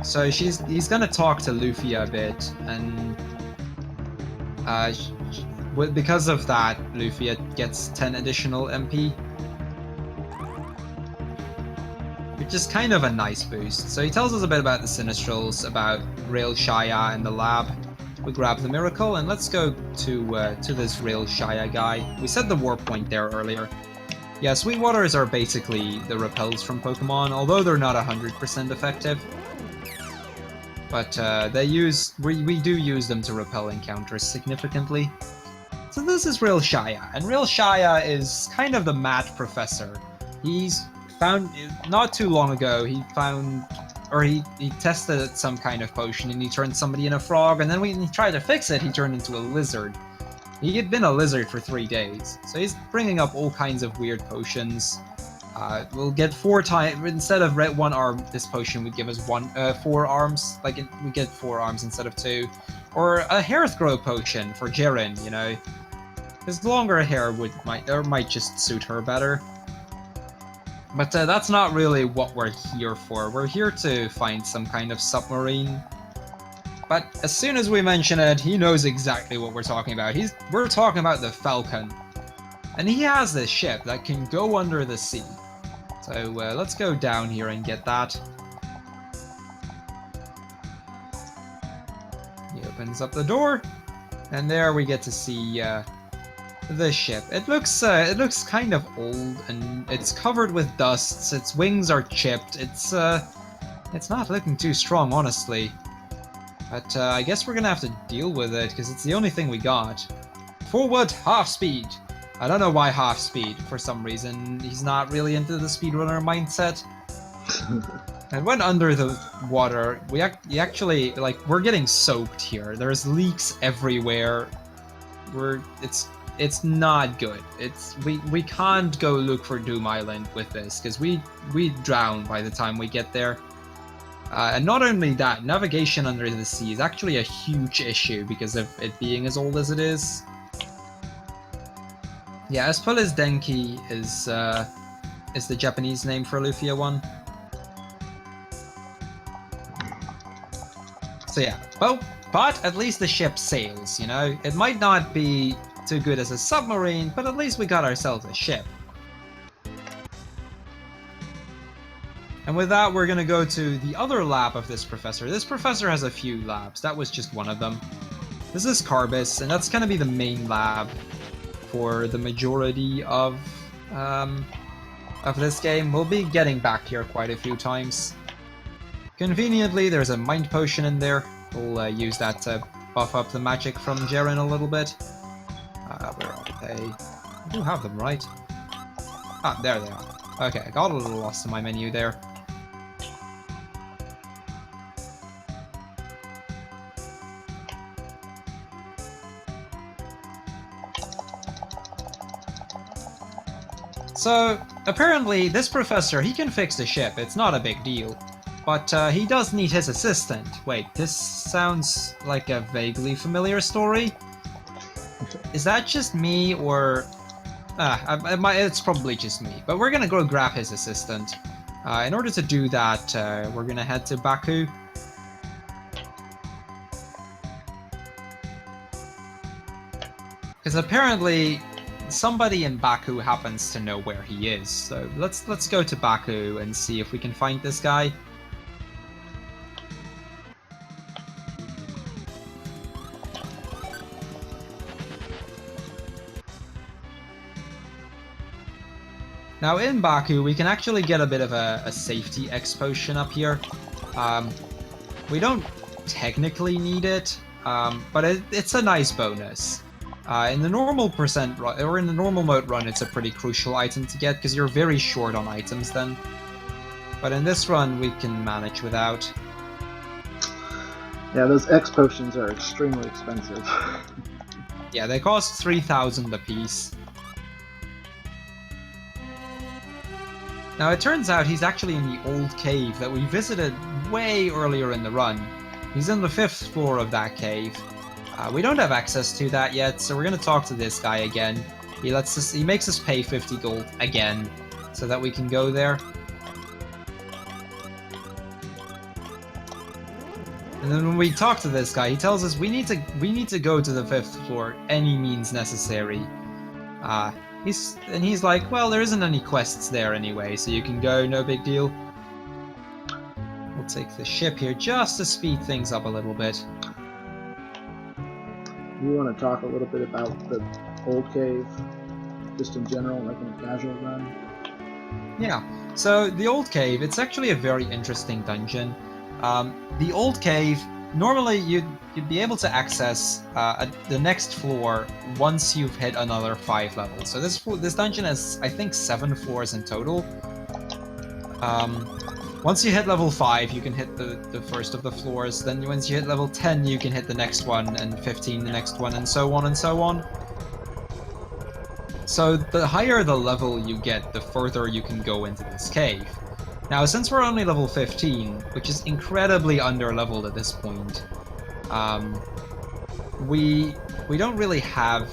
Speaker 2: So he's gonna talk to Lufia a bit, and because of that, Lufia gets 10 additional MP. Which is kind of a nice boost. So he tells us a bit about the Sinistrals, about Rail Shaya and the lab. We grab the Miracle, and let's go to this Rail Shaya guy. We set the warp point there earlier. Yeah, Sweetwaters are basically the repels from Pokemon, although they're not 100% effective. But we do use them to repel encounters significantly. So this is Rail Shaya, and Rail Shaya is kind of the mad professor. He's found, not too long ago, he tested some kind of potion and he turned somebody in a frog, and then when he tried to fix it, he turned into a lizard. He had been a lizard for 3 days, so he's bringing up all kinds of weird potions. We'll get 4 times, instead of one arm, this potion would give us 4 arms, we get 4 arms instead of 2. Or a hair's grow potion for Jiren, you know. His longer hair might just suit her better. But that's not really what we're here for. We're here to find some kind of submarine. But as soon as we mention it, he knows exactly what we're talking about. We're talking about the Falcon. And he has this ship that can go under the sea. So let's go down here and get that. He opens up the door, and there we get to see the ship. It looks kind of old, and it's covered with dust. Its wings are chipped. It's not looking too strong, honestly. But I guess we're gonna have to deal with it, because it's the only thing we got. Forward, half speed! I don't know why half speed, for some reason. He's not really into the speedrunner mindset. And when under the water, we actually, we're getting soaked here. There's leaks everywhere. It's not good. We can't go look for Doom Island with this, because we drown by the time we get there. And not only that, navigation under the sea is actually a huge issue because of it being as old as it is. Yeah, Espel's Denki is the Japanese name for Lufia 1. So yeah, well, but at least the ship sails, you know? It might not be too good as a submarine, but at least we got ourselves a ship. And with that, we're gonna go to the other lab of this professor. This professor has a few labs. That was just one of them. This is Carbis, and that's gonna be the main lab for the majority of this game. We'll be getting back here quite a few times. Conveniently, there's a mind potion in there. We'll use that to buff up the magic from Jiren a little bit. Where are they? do have them, right? Ah, there they are. Okay, I got a little lost in my menu there. So, apparently, this professor, he can fix the ship, it's not a big deal. But he does need his assistant. Wait, this sounds like a vaguely familiar story? Is that just me, or... it's probably just me, but we're gonna go grab his assistant. In order to do that, we're gonna head to Baku. Because apparently, somebody in Baku happens to know where he is. So let's go to Baku and see if we can find this guy. Now in Baku, we can actually get a bit of a safety X potion up here. We don't technically need it, but it's a nice bonus. In the normal percent run, or in the normal mode run, it's a pretty crucial item to get because you're very short on items then. But in this run, we can manage without.
Speaker 3: Yeah, those X potions are extremely expensive.
Speaker 2: Yeah, they cost 3,000 apiece. Now it turns out he's actually in the old cave that we visited way earlier in the run. He's in the 5th floor of that cave. We don't have access to that yet, so we're going to talk to this guy again. He makes us pay 50 gold again, so that we can go there. And then when we talk to this guy, he tells us we need to go to the 5th floor any means necessary. He's like, well, there isn't any quests there anyway, so you can go, no big deal. We'll take the ship here just to speed things up a little bit.
Speaker 3: You want to talk a little bit about the old cave, just in general, like in a casual run?
Speaker 2: Yeah, so the old cave, it's actually a very interesting dungeon. The old cave, normally you'd be able to access the next floor once you've hit another 5 levels. So this dungeon has, I think, 7 floors in total. Once you hit level 5, you can hit the first of the floors. Then once you hit level 10, you can hit the next one, and 15 the next one, and so on and so on. So the higher the level you get, the further you can go into this cave. Now, since we're only level 15, which is incredibly under-leveled at this point, we don't really have...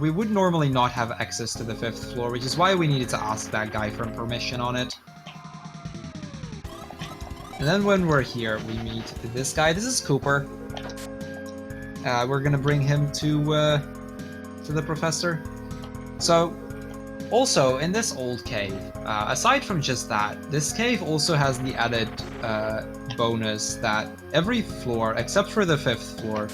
Speaker 2: We would normally not have access to the 5th floor, which is why we needed to ask that guy for permission on it. And then when we're here, we meet this guy. This is Cooper. We're gonna bring him to the professor. So, also, in this old cave, aside from just that, this cave also has the added bonus that every floor, except for the 5th floor,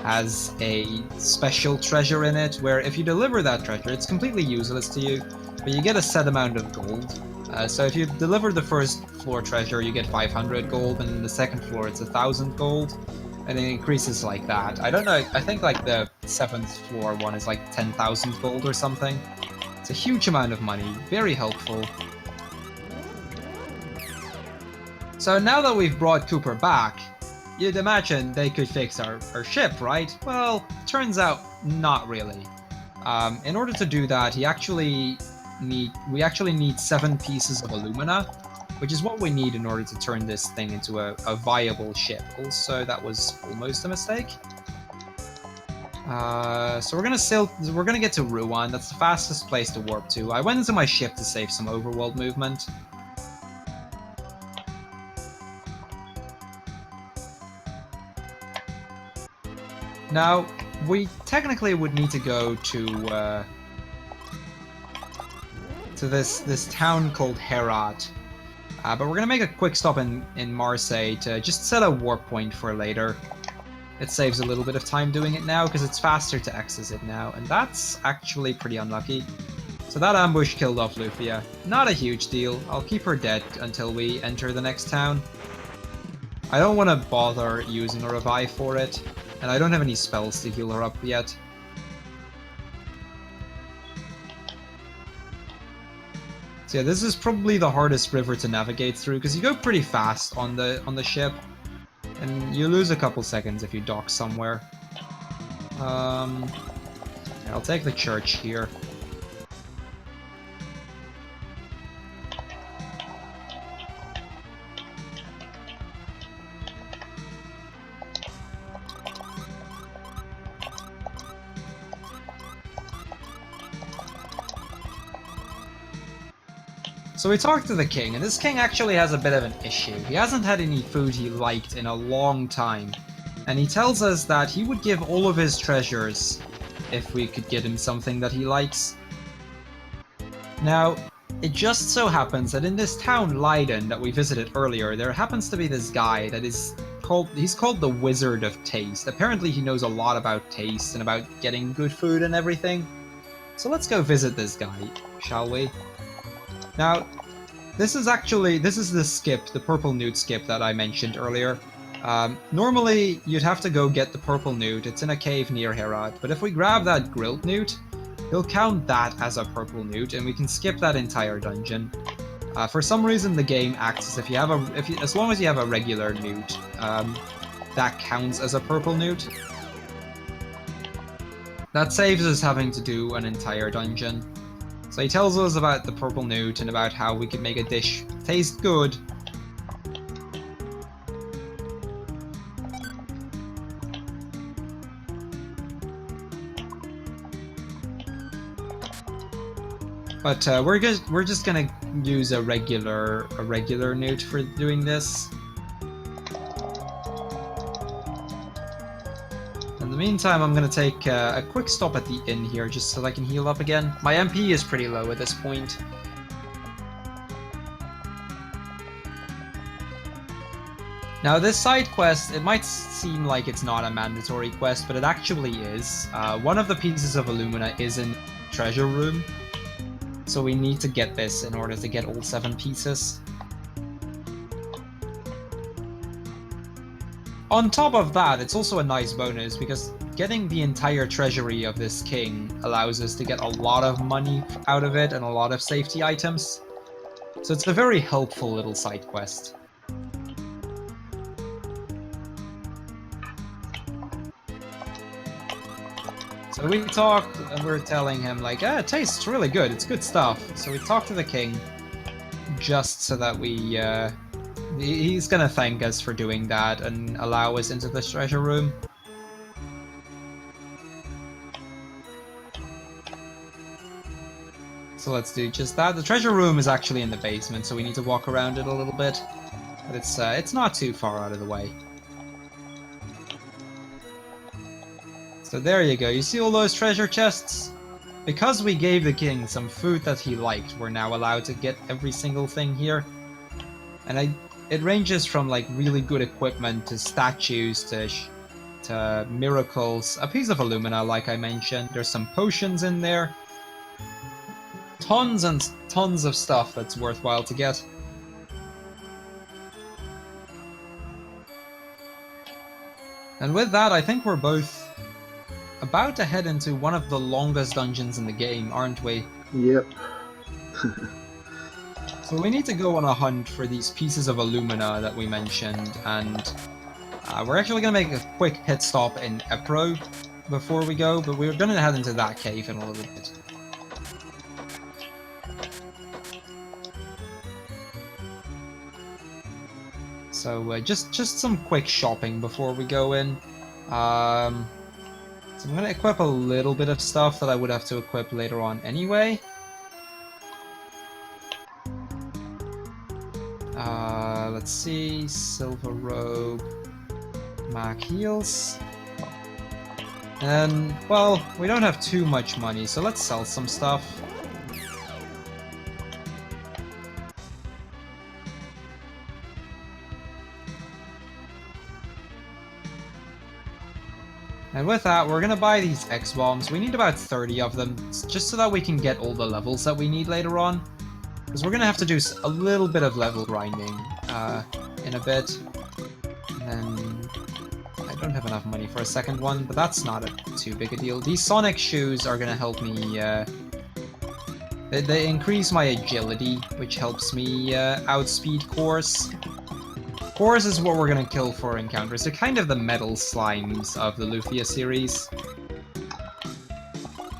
Speaker 2: has a special treasure in it, where if you deliver that treasure, it's completely useless to you, but you get a set amount of gold. So if you deliver the 1st floor treasure, you get 500 gold, and in the 2nd floor it's 1,000 gold, and it increases like that. I don't know, I think like the 7th floor one is like 10,000 gold or something. It's a huge amount of money, very helpful. So now that we've brought Cooper back, you'd imagine they could fix our ship, right? Well, turns out not really. In order to do that, we actually need 7 pieces of alumina, which is what we need in order to turn this thing into a viable ship. Also, that was almost a mistake. So we're gonna get to Ruan. That's the fastest place to warp to. I went into my ship to save some overworld movement. Now, we technically would need to go to this town called Herat, but we're gonna make a quick stop in Marseille to just set a warp point for later. It saves a little bit of time doing it now because it's faster to access it now, and that's actually pretty unlucky. So that ambush killed off Lufia. Not a huge deal. I'll keep her dead until we enter the next town. I don't want to bother using a revive for it, and I don't have any spells to heal her up yet. So yeah, this is probably the hardest river to navigate through because you go pretty fast on the ship, and you lose a couple seconds if you dock somewhere. Yeah, I'll take the church here. So we talked to the king, and this king actually has a bit of an issue. He hasn't had any food he liked in a long time, and he tells us that he would give all of his treasures if we could get him something that he likes. Now, it just so happens that in this town, Leiden, that we visited earlier, there happens to be this guy that is he's called the Wizard of Taste. Apparently he knows a lot about taste and about getting good food and everything. So let's go visit this guy, shall we? Now, this is the skip, the purple newt skip that I mentioned earlier. Normally, you'd have to go get the purple newt. It's in a cave near Herat. But if we grab that grilled newt, he'll count that as a purple newt, and we can skip that entire dungeon. For some reason, the game acts as if you have as long as you have a regular newt, that counts as a purple newt. That saves us having to do an entire dungeon. So he tells us about the purple newt and about how we can make a dish taste good. But we're just gonna use a regular newt for doing this. In the meantime, I'm gonna take a quick stop at the inn here just so I can heal up again. My MP is pretty low at this point. Now this side quest, it might seem like it's not a mandatory quest, but it actually is. One of the pieces of Illumina is in the treasure room, so we need to get this in order to get all 7 pieces. On top of that, it's also a nice bonus because getting the entire treasury of this king allows us to get a lot of money out of it and a lot of safety items. So it's a very helpful little side quest. So we talk, and we're telling him like, it tastes really good, it's good stuff. So we talk to the king just so that we he's gonna thank us for doing that and allow us into the treasure room. So let's do just that. The treasure room is actually in the basement, so we need to walk around it a little bit. But it's not too far out of the way. So there you go. You see all those treasure chests? Because we gave the king some food that he liked, we're now allowed to get every single thing here. And it ranges from like really good equipment to statues to miracles, a piece of Illumina like I mentioned. There's some potions in there. Tons and tons of stuff that's worthwhile to get. And with that, I think we're both about to head into one of the longest dungeons in the game, aren't we?
Speaker 3: Yep.
Speaker 2: So we need to go on a hunt for these pieces of Illumina that we mentioned, and we're actually going to make a quick pit stop in Epro before we go, but we're going to head into that cave in a little bit. So just some quick shopping before we go in. So I'm going to equip a little bit of stuff that I would have to equip later on anyway. Let's see, silver robe, Mac heals. And, well, we don't have too much money, so let's sell some stuff. And with that, we're gonna buy these X-Bombs. We need about 30 of them, just so that we can get all the levels that we need later on. Because we're gonna have to do a little bit of level grinding in a bit. And then I don't have enough money for a second one, but that's not too big a deal. These Sonic shoes are gonna help me They increase my agility, which helps me outspeed cores. Cores is what we're gonna kill for encounters. They're kind of the metal slimes of the Lufia series.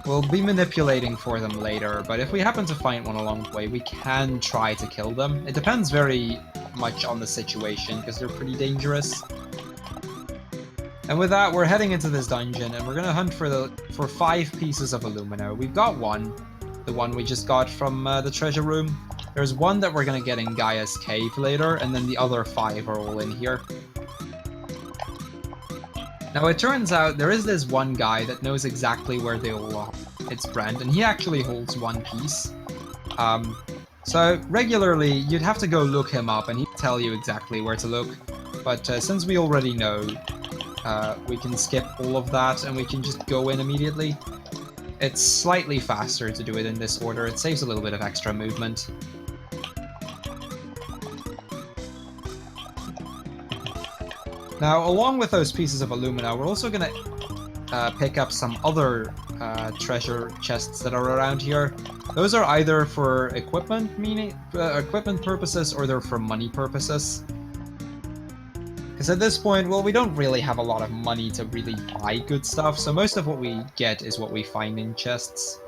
Speaker 2: We'll be manipulating for them later, but if we happen to find one along the way, we can try to kill them. It depends very much on the situation, because they're pretty dangerous. And with that, we're heading into this dungeon, and we're gonna hunt for 5 pieces of alumina. We've got one, the one we just got from the treasure room. There's one that we're gonna get in Gaia's cave later, and then the other 5 are all in here. Now it turns out there is this one guy that knows exactly where they all are. It's Brent, and he actually holds one piece. So regularly you'd have to go look him up and he'd tell you exactly where to look. But since we already know, we can skip all of that and we can just go in immediately. It's slightly faster to do it in this order. It saves a little bit of extra movement. Now, along with those pieces of alumina, we're also going to pick up some other treasure chests that are around here. Those are either for equipment purposes, or they're for money purposes. Because at this point, well, we don't really have a lot of money to really buy good stuff, so most of what we get is what we find in chests.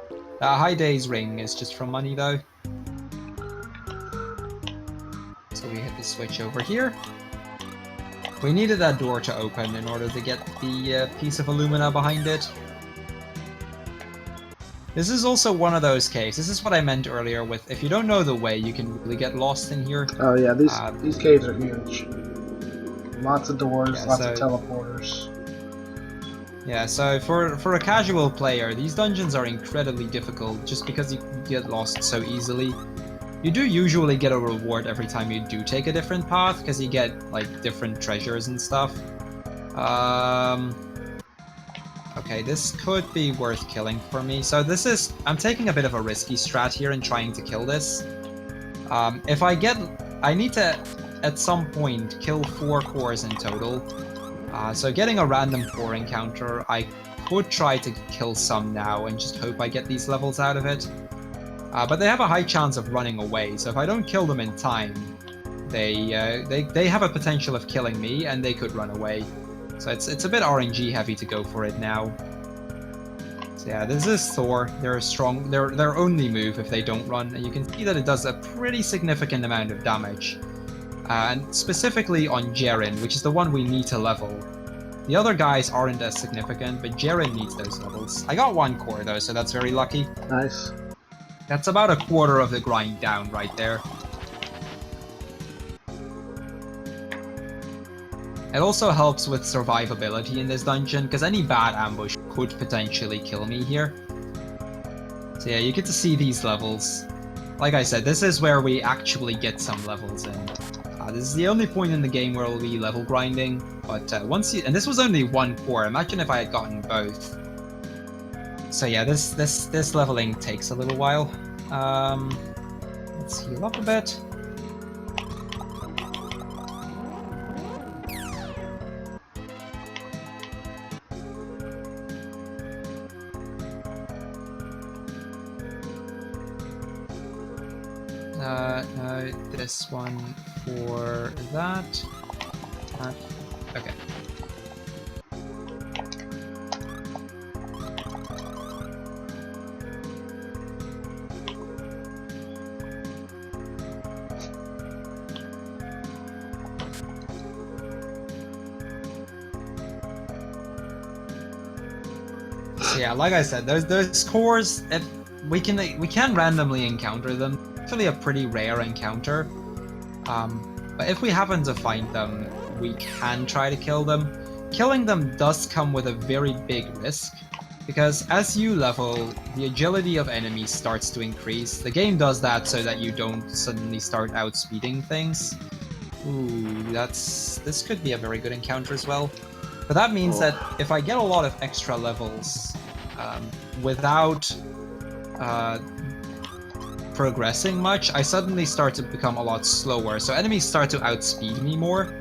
Speaker 2: High Day's ring is just for money, though. So we hit the switch over here. We needed that door to open in order to get the piece of alumina behind it. This is also one of those caves. This is what I meant earlier with, if you don't know the way, you can really get lost in here.
Speaker 3: Oh yeah, these caves are huge. Lots of doors,
Speaker 2: yeah,
Speaker 3: lots of teleporters.
Speaker 2: Yeah, so for a casual player, these dungeons are incredibly difficult just because you get lost so easily. You do usually get a reward every time you do take a different path, because you get, like, different treasures and stuff. Okay, this could be worth killing for me. So this is... I'm taking a bit of a risky strat here in trying to kill this. If I get... I need to, at some point, kill 4 cores in total. So getting a random core encounter, I could try to kill some now and just hope I get these levels out of it. But they have a high chance of running away, so if I don't kill them in time, they have a potential of killing me, and they could run away. So it's a bit RNG heavy to go for it now. So yeah, this is Thor. They're strong. Their only move if they don't run, and you can see that it does a pretty significant amount of damage. And specifically on Jeren, which is the one we need to level. The other guys aren't as significant, but Jeren needs those levels. I got 1 core though, so that's very lucky.
Speaker 3: Nice.
Speaker 2: That's about a quarter of the grind down right there. It also helps with survivability in this dungeon, because any bad ambush could potentially kill me here. So yeah, you get to see these levels. Like I said, this is where we actually get some levels in. This is the only point in the game where we'll be level grinding, but once you... And this was only 1 core, imagine if I had gotten both. So yeah, this leveling takes a little while. Let's heal up a bit. No, this one for that. Okay. So yeah, like I said, those cores, we can randomly encounter them. Actually a pretty rare encounter. But if we happen to find them, we can try to kill them. Killing them does come with a very big risk, because as you level, the agility of enemies starts to increase. The game does that so that you don't suddenly start outspeeding things. Ooh, this could be a very good encounter as well. But that means that if I get a lot of extra levels without progressing much, I suddenly start to become a lot slower. So enemies start to outspeed me more.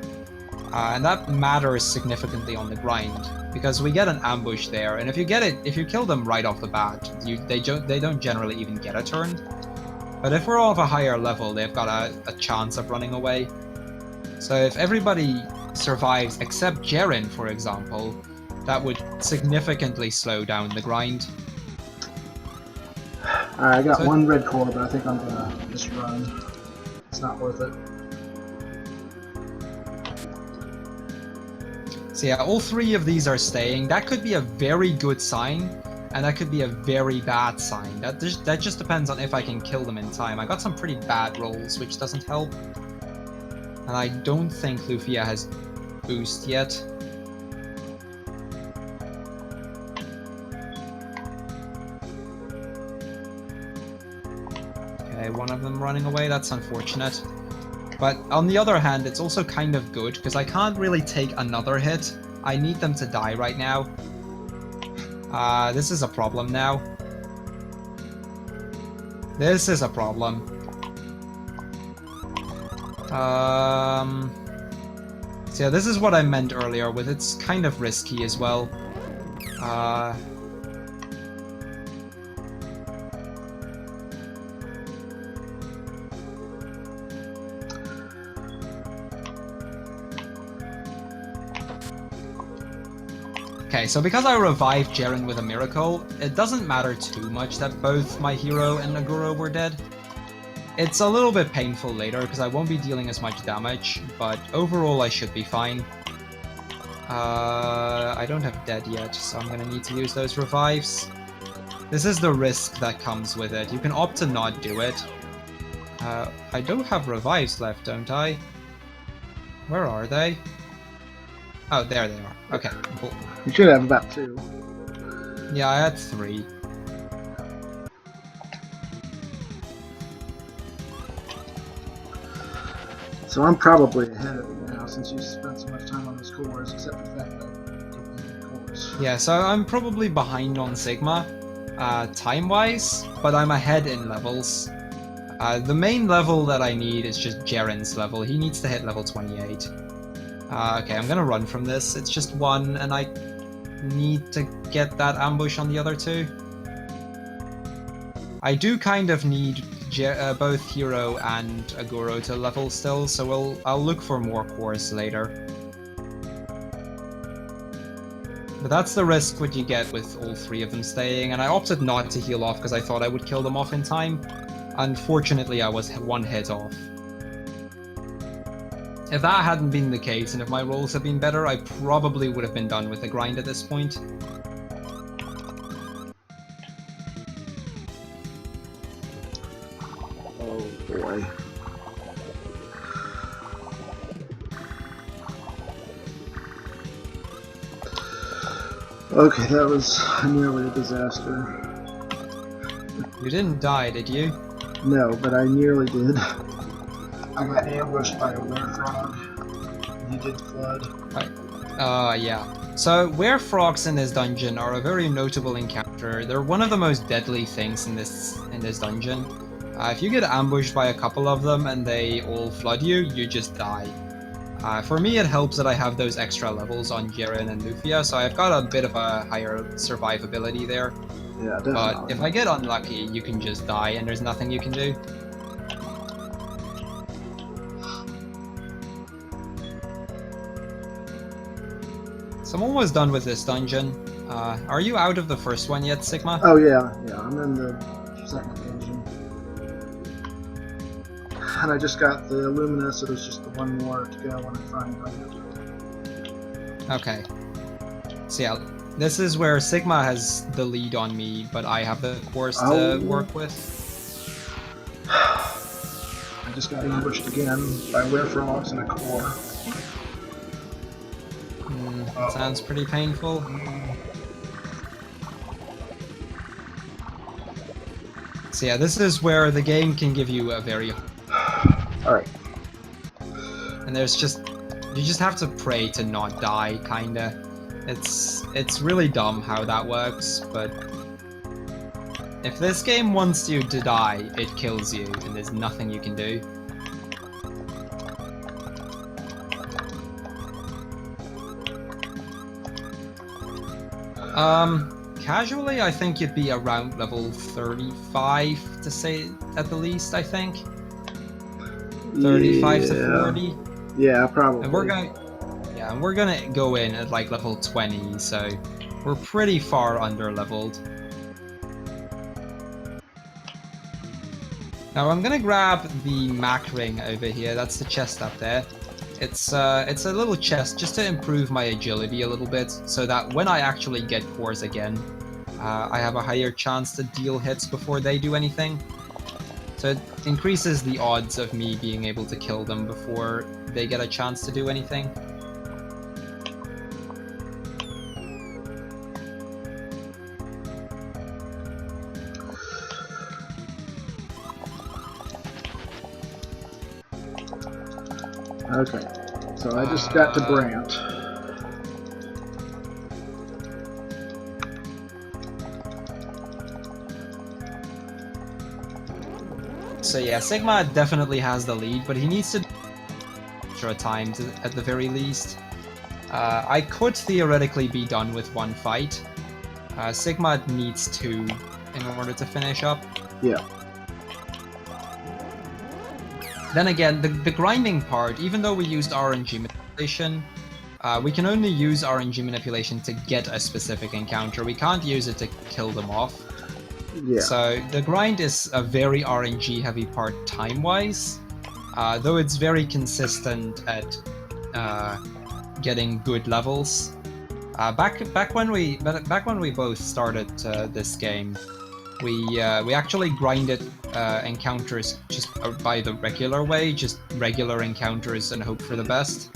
Speaker 2: And that matters significantly on the grind, because we get an ambush there, and if you kill them right off the bat, they don't generally even get a turn. But if we're all of a higher level, they've got a chance of running away. So if everybody survives except Jeren, for example, that would significantly slow down the grind.
Speaker 3: Alright, I got one red core, but I think I'm gonna just run. It's not worth it.
Speaker 2: So yeah, all three of these are staying. That could be a very good sign, and that could be a very bad sign. That just depends on if I can kill them in time. I got some pretty bad rolls, which doesn't help. And I don't think Lufia has boost yet. Okay, one of them running away, that's unfortunate. But on the other hand, it's also kind of good, because I can't really take another hit. I need them to die right now. This is a problem now. This is a problem. So yeah, this is what I meant earlier with it's kind of risky as well. Okay, so because I revived Jeren with a miracle, it doesn't matter too much that both my hero and Naguro were dead. It's a little bit painful later because I won't be dealing as much damage, but overall I should be fine. I don't have dead yet, so I'm gonna need to use those revives. This is the risk that comes with it. You can opt to not do it. I don't have revives left, don't I? Where are they? Oh, there they are. Okay, cool.
Speaker 3: You should have about 2.
Speaker 2: Yeah, I had 3.
Speaker 3: So I'm probably ahead of you now since you spent so much time on those cores, except for the fact that I didn't have any cores.
Speaker 2: Yeah, so I'm probably behind on Sigma, time-wise, but I'm ahead in levels. The main level that I need is just Jeren's level. He needs to hit level 28. Okay, I'm gonna run from this. It's just 1, and I need to get that ambush on the other 2. I do kind of need both Hero and Aguro to level still, so I'll look for more cores later. But that's the risk what you get with all 3 of them staying, and I opted not to heal off because I thought I would kill them off in time. Unfortunately, I was 1 hit off. If that hadn't been the case, and if my rolls had been better, I probably would have been done with the grind at this point.
Speaker 3: Oh boy. Okay, that was nearly a disaster.
Speaker 2: You didn't die, did you?
Speaker 3: No, but I nearly did. I got ambushed by a werefrog. He did flood.
Speaker 2: Yeah. So, werefrogs in this dungeon are a very notable encounter. They're one of the most deadly things in this dungeon. If you get ambushed by a couple of them and they all flood you, you just die. For me, it helps that I have those extra levels on Jeren and Lufia, so I've got a bit of a higher survivability there.
Speaker 3: Yeah, definitely.
Speaker 2: But if I get unlucky, you can just die and there's nothing you can do. So I'm almost done with this dungeon. Are you out of the first one yet, Sigma?
Speaker 3: Oh yeah, I'm in the second dungeon. And I just got the Illumina, so there's just the 1 more to go when I find it.
Speaker 2: Okay. So yeah, this is where Sigma has the lead on me, but I have the cores to work with.
Speaker 3: I just got ambushed again by werefrogs and a core.
Speaker 2: Sounds pretty painful. So yeah, this is where the game can give you a very...
Speaker 3: Alright.
Speaker 2: And you just have to pray to not die, kinda. It's really dumb how that works, but... If this game wants you to die, it kills you, and there's nothing you can do. Casually, I think you'd be around level 35 to say at the least. I think 35 to 40.
Speaker 3: Yeah, probably.
Speaker 2: And we're gonna go in at like level 20, so we're pretty far under leveled. Now I'm gonna grab the Mac ring over here. That's the chest up there. It's a little chest just to improve my agility a little bit, so that when I actually get cores again, I have a higher chance to deal hits before they do anything. So it increases the odds of me being able to kill them before they get a chance to do anything.
Speaker 3: Okay, so I just got to Brant.
Speaker 2: So yeah, Sigma definitely has the lead, but he needs to extra time at the very least. I could theoretically be done with one fight. Sigma needs 2 in order to finish up.
Speaker 3: Yeah.
Speaker 2: Then again, the grinding part, even though we used RNG manipulation, we can only use RNG manipulation to get a specific encounter. We can't use it to kill them off.
Speaker 3: Yeah.
Speaker 2: So the grind is a very RNG heavy part time-wise, though it's very consistent at getting good levels. Back when we both started this game, we actually grinded encounters just by the regular way, just regular encounters and hope for the best.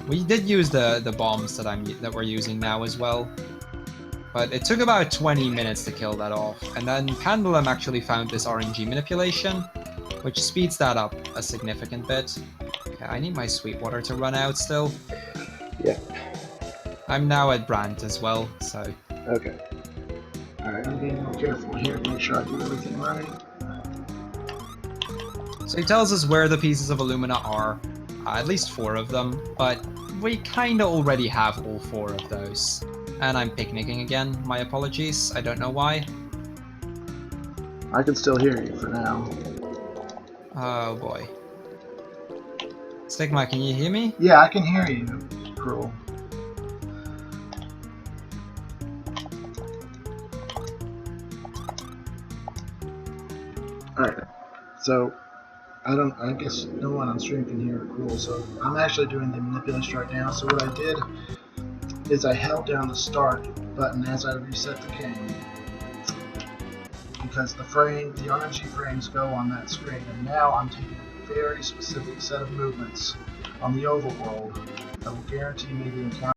Speaker 2: We did use the bombs that we're using now as well, but it took about 20 minutes to kill that off. And then Pendulum actually found this RNG manipulation, which speeds that up a significant bit. Okay, I need my Sweetwater to run out still.
Speaker 3: Yeah.
Speaker 2: I'm now at Brant as well, so...
Speaker 3: Okay. Alright, I'm being more careful here to make sure I do everything right.
Speaker 2: So he tells us where the pieces of Illumina are, at least 4 of them, but we kinda already have all 4 of those. And I'm picnicking again, my apologies, I don't know why.
Speaker 3: I can still hear you for now.
Speaker 2: Oh boy. Stigma, can you hear me?
Speaker 3: Yeah, I can hear you, Cruel. Alright, so I guess no one on stream can hear Cruel, so I'm actually doing the manipulation right now. So what I did is I held down the start button as I reset the game, because the RNG frames go on that screen, and now I'm taking a very specific set of movements on the overworld that will guarantee me the encounter.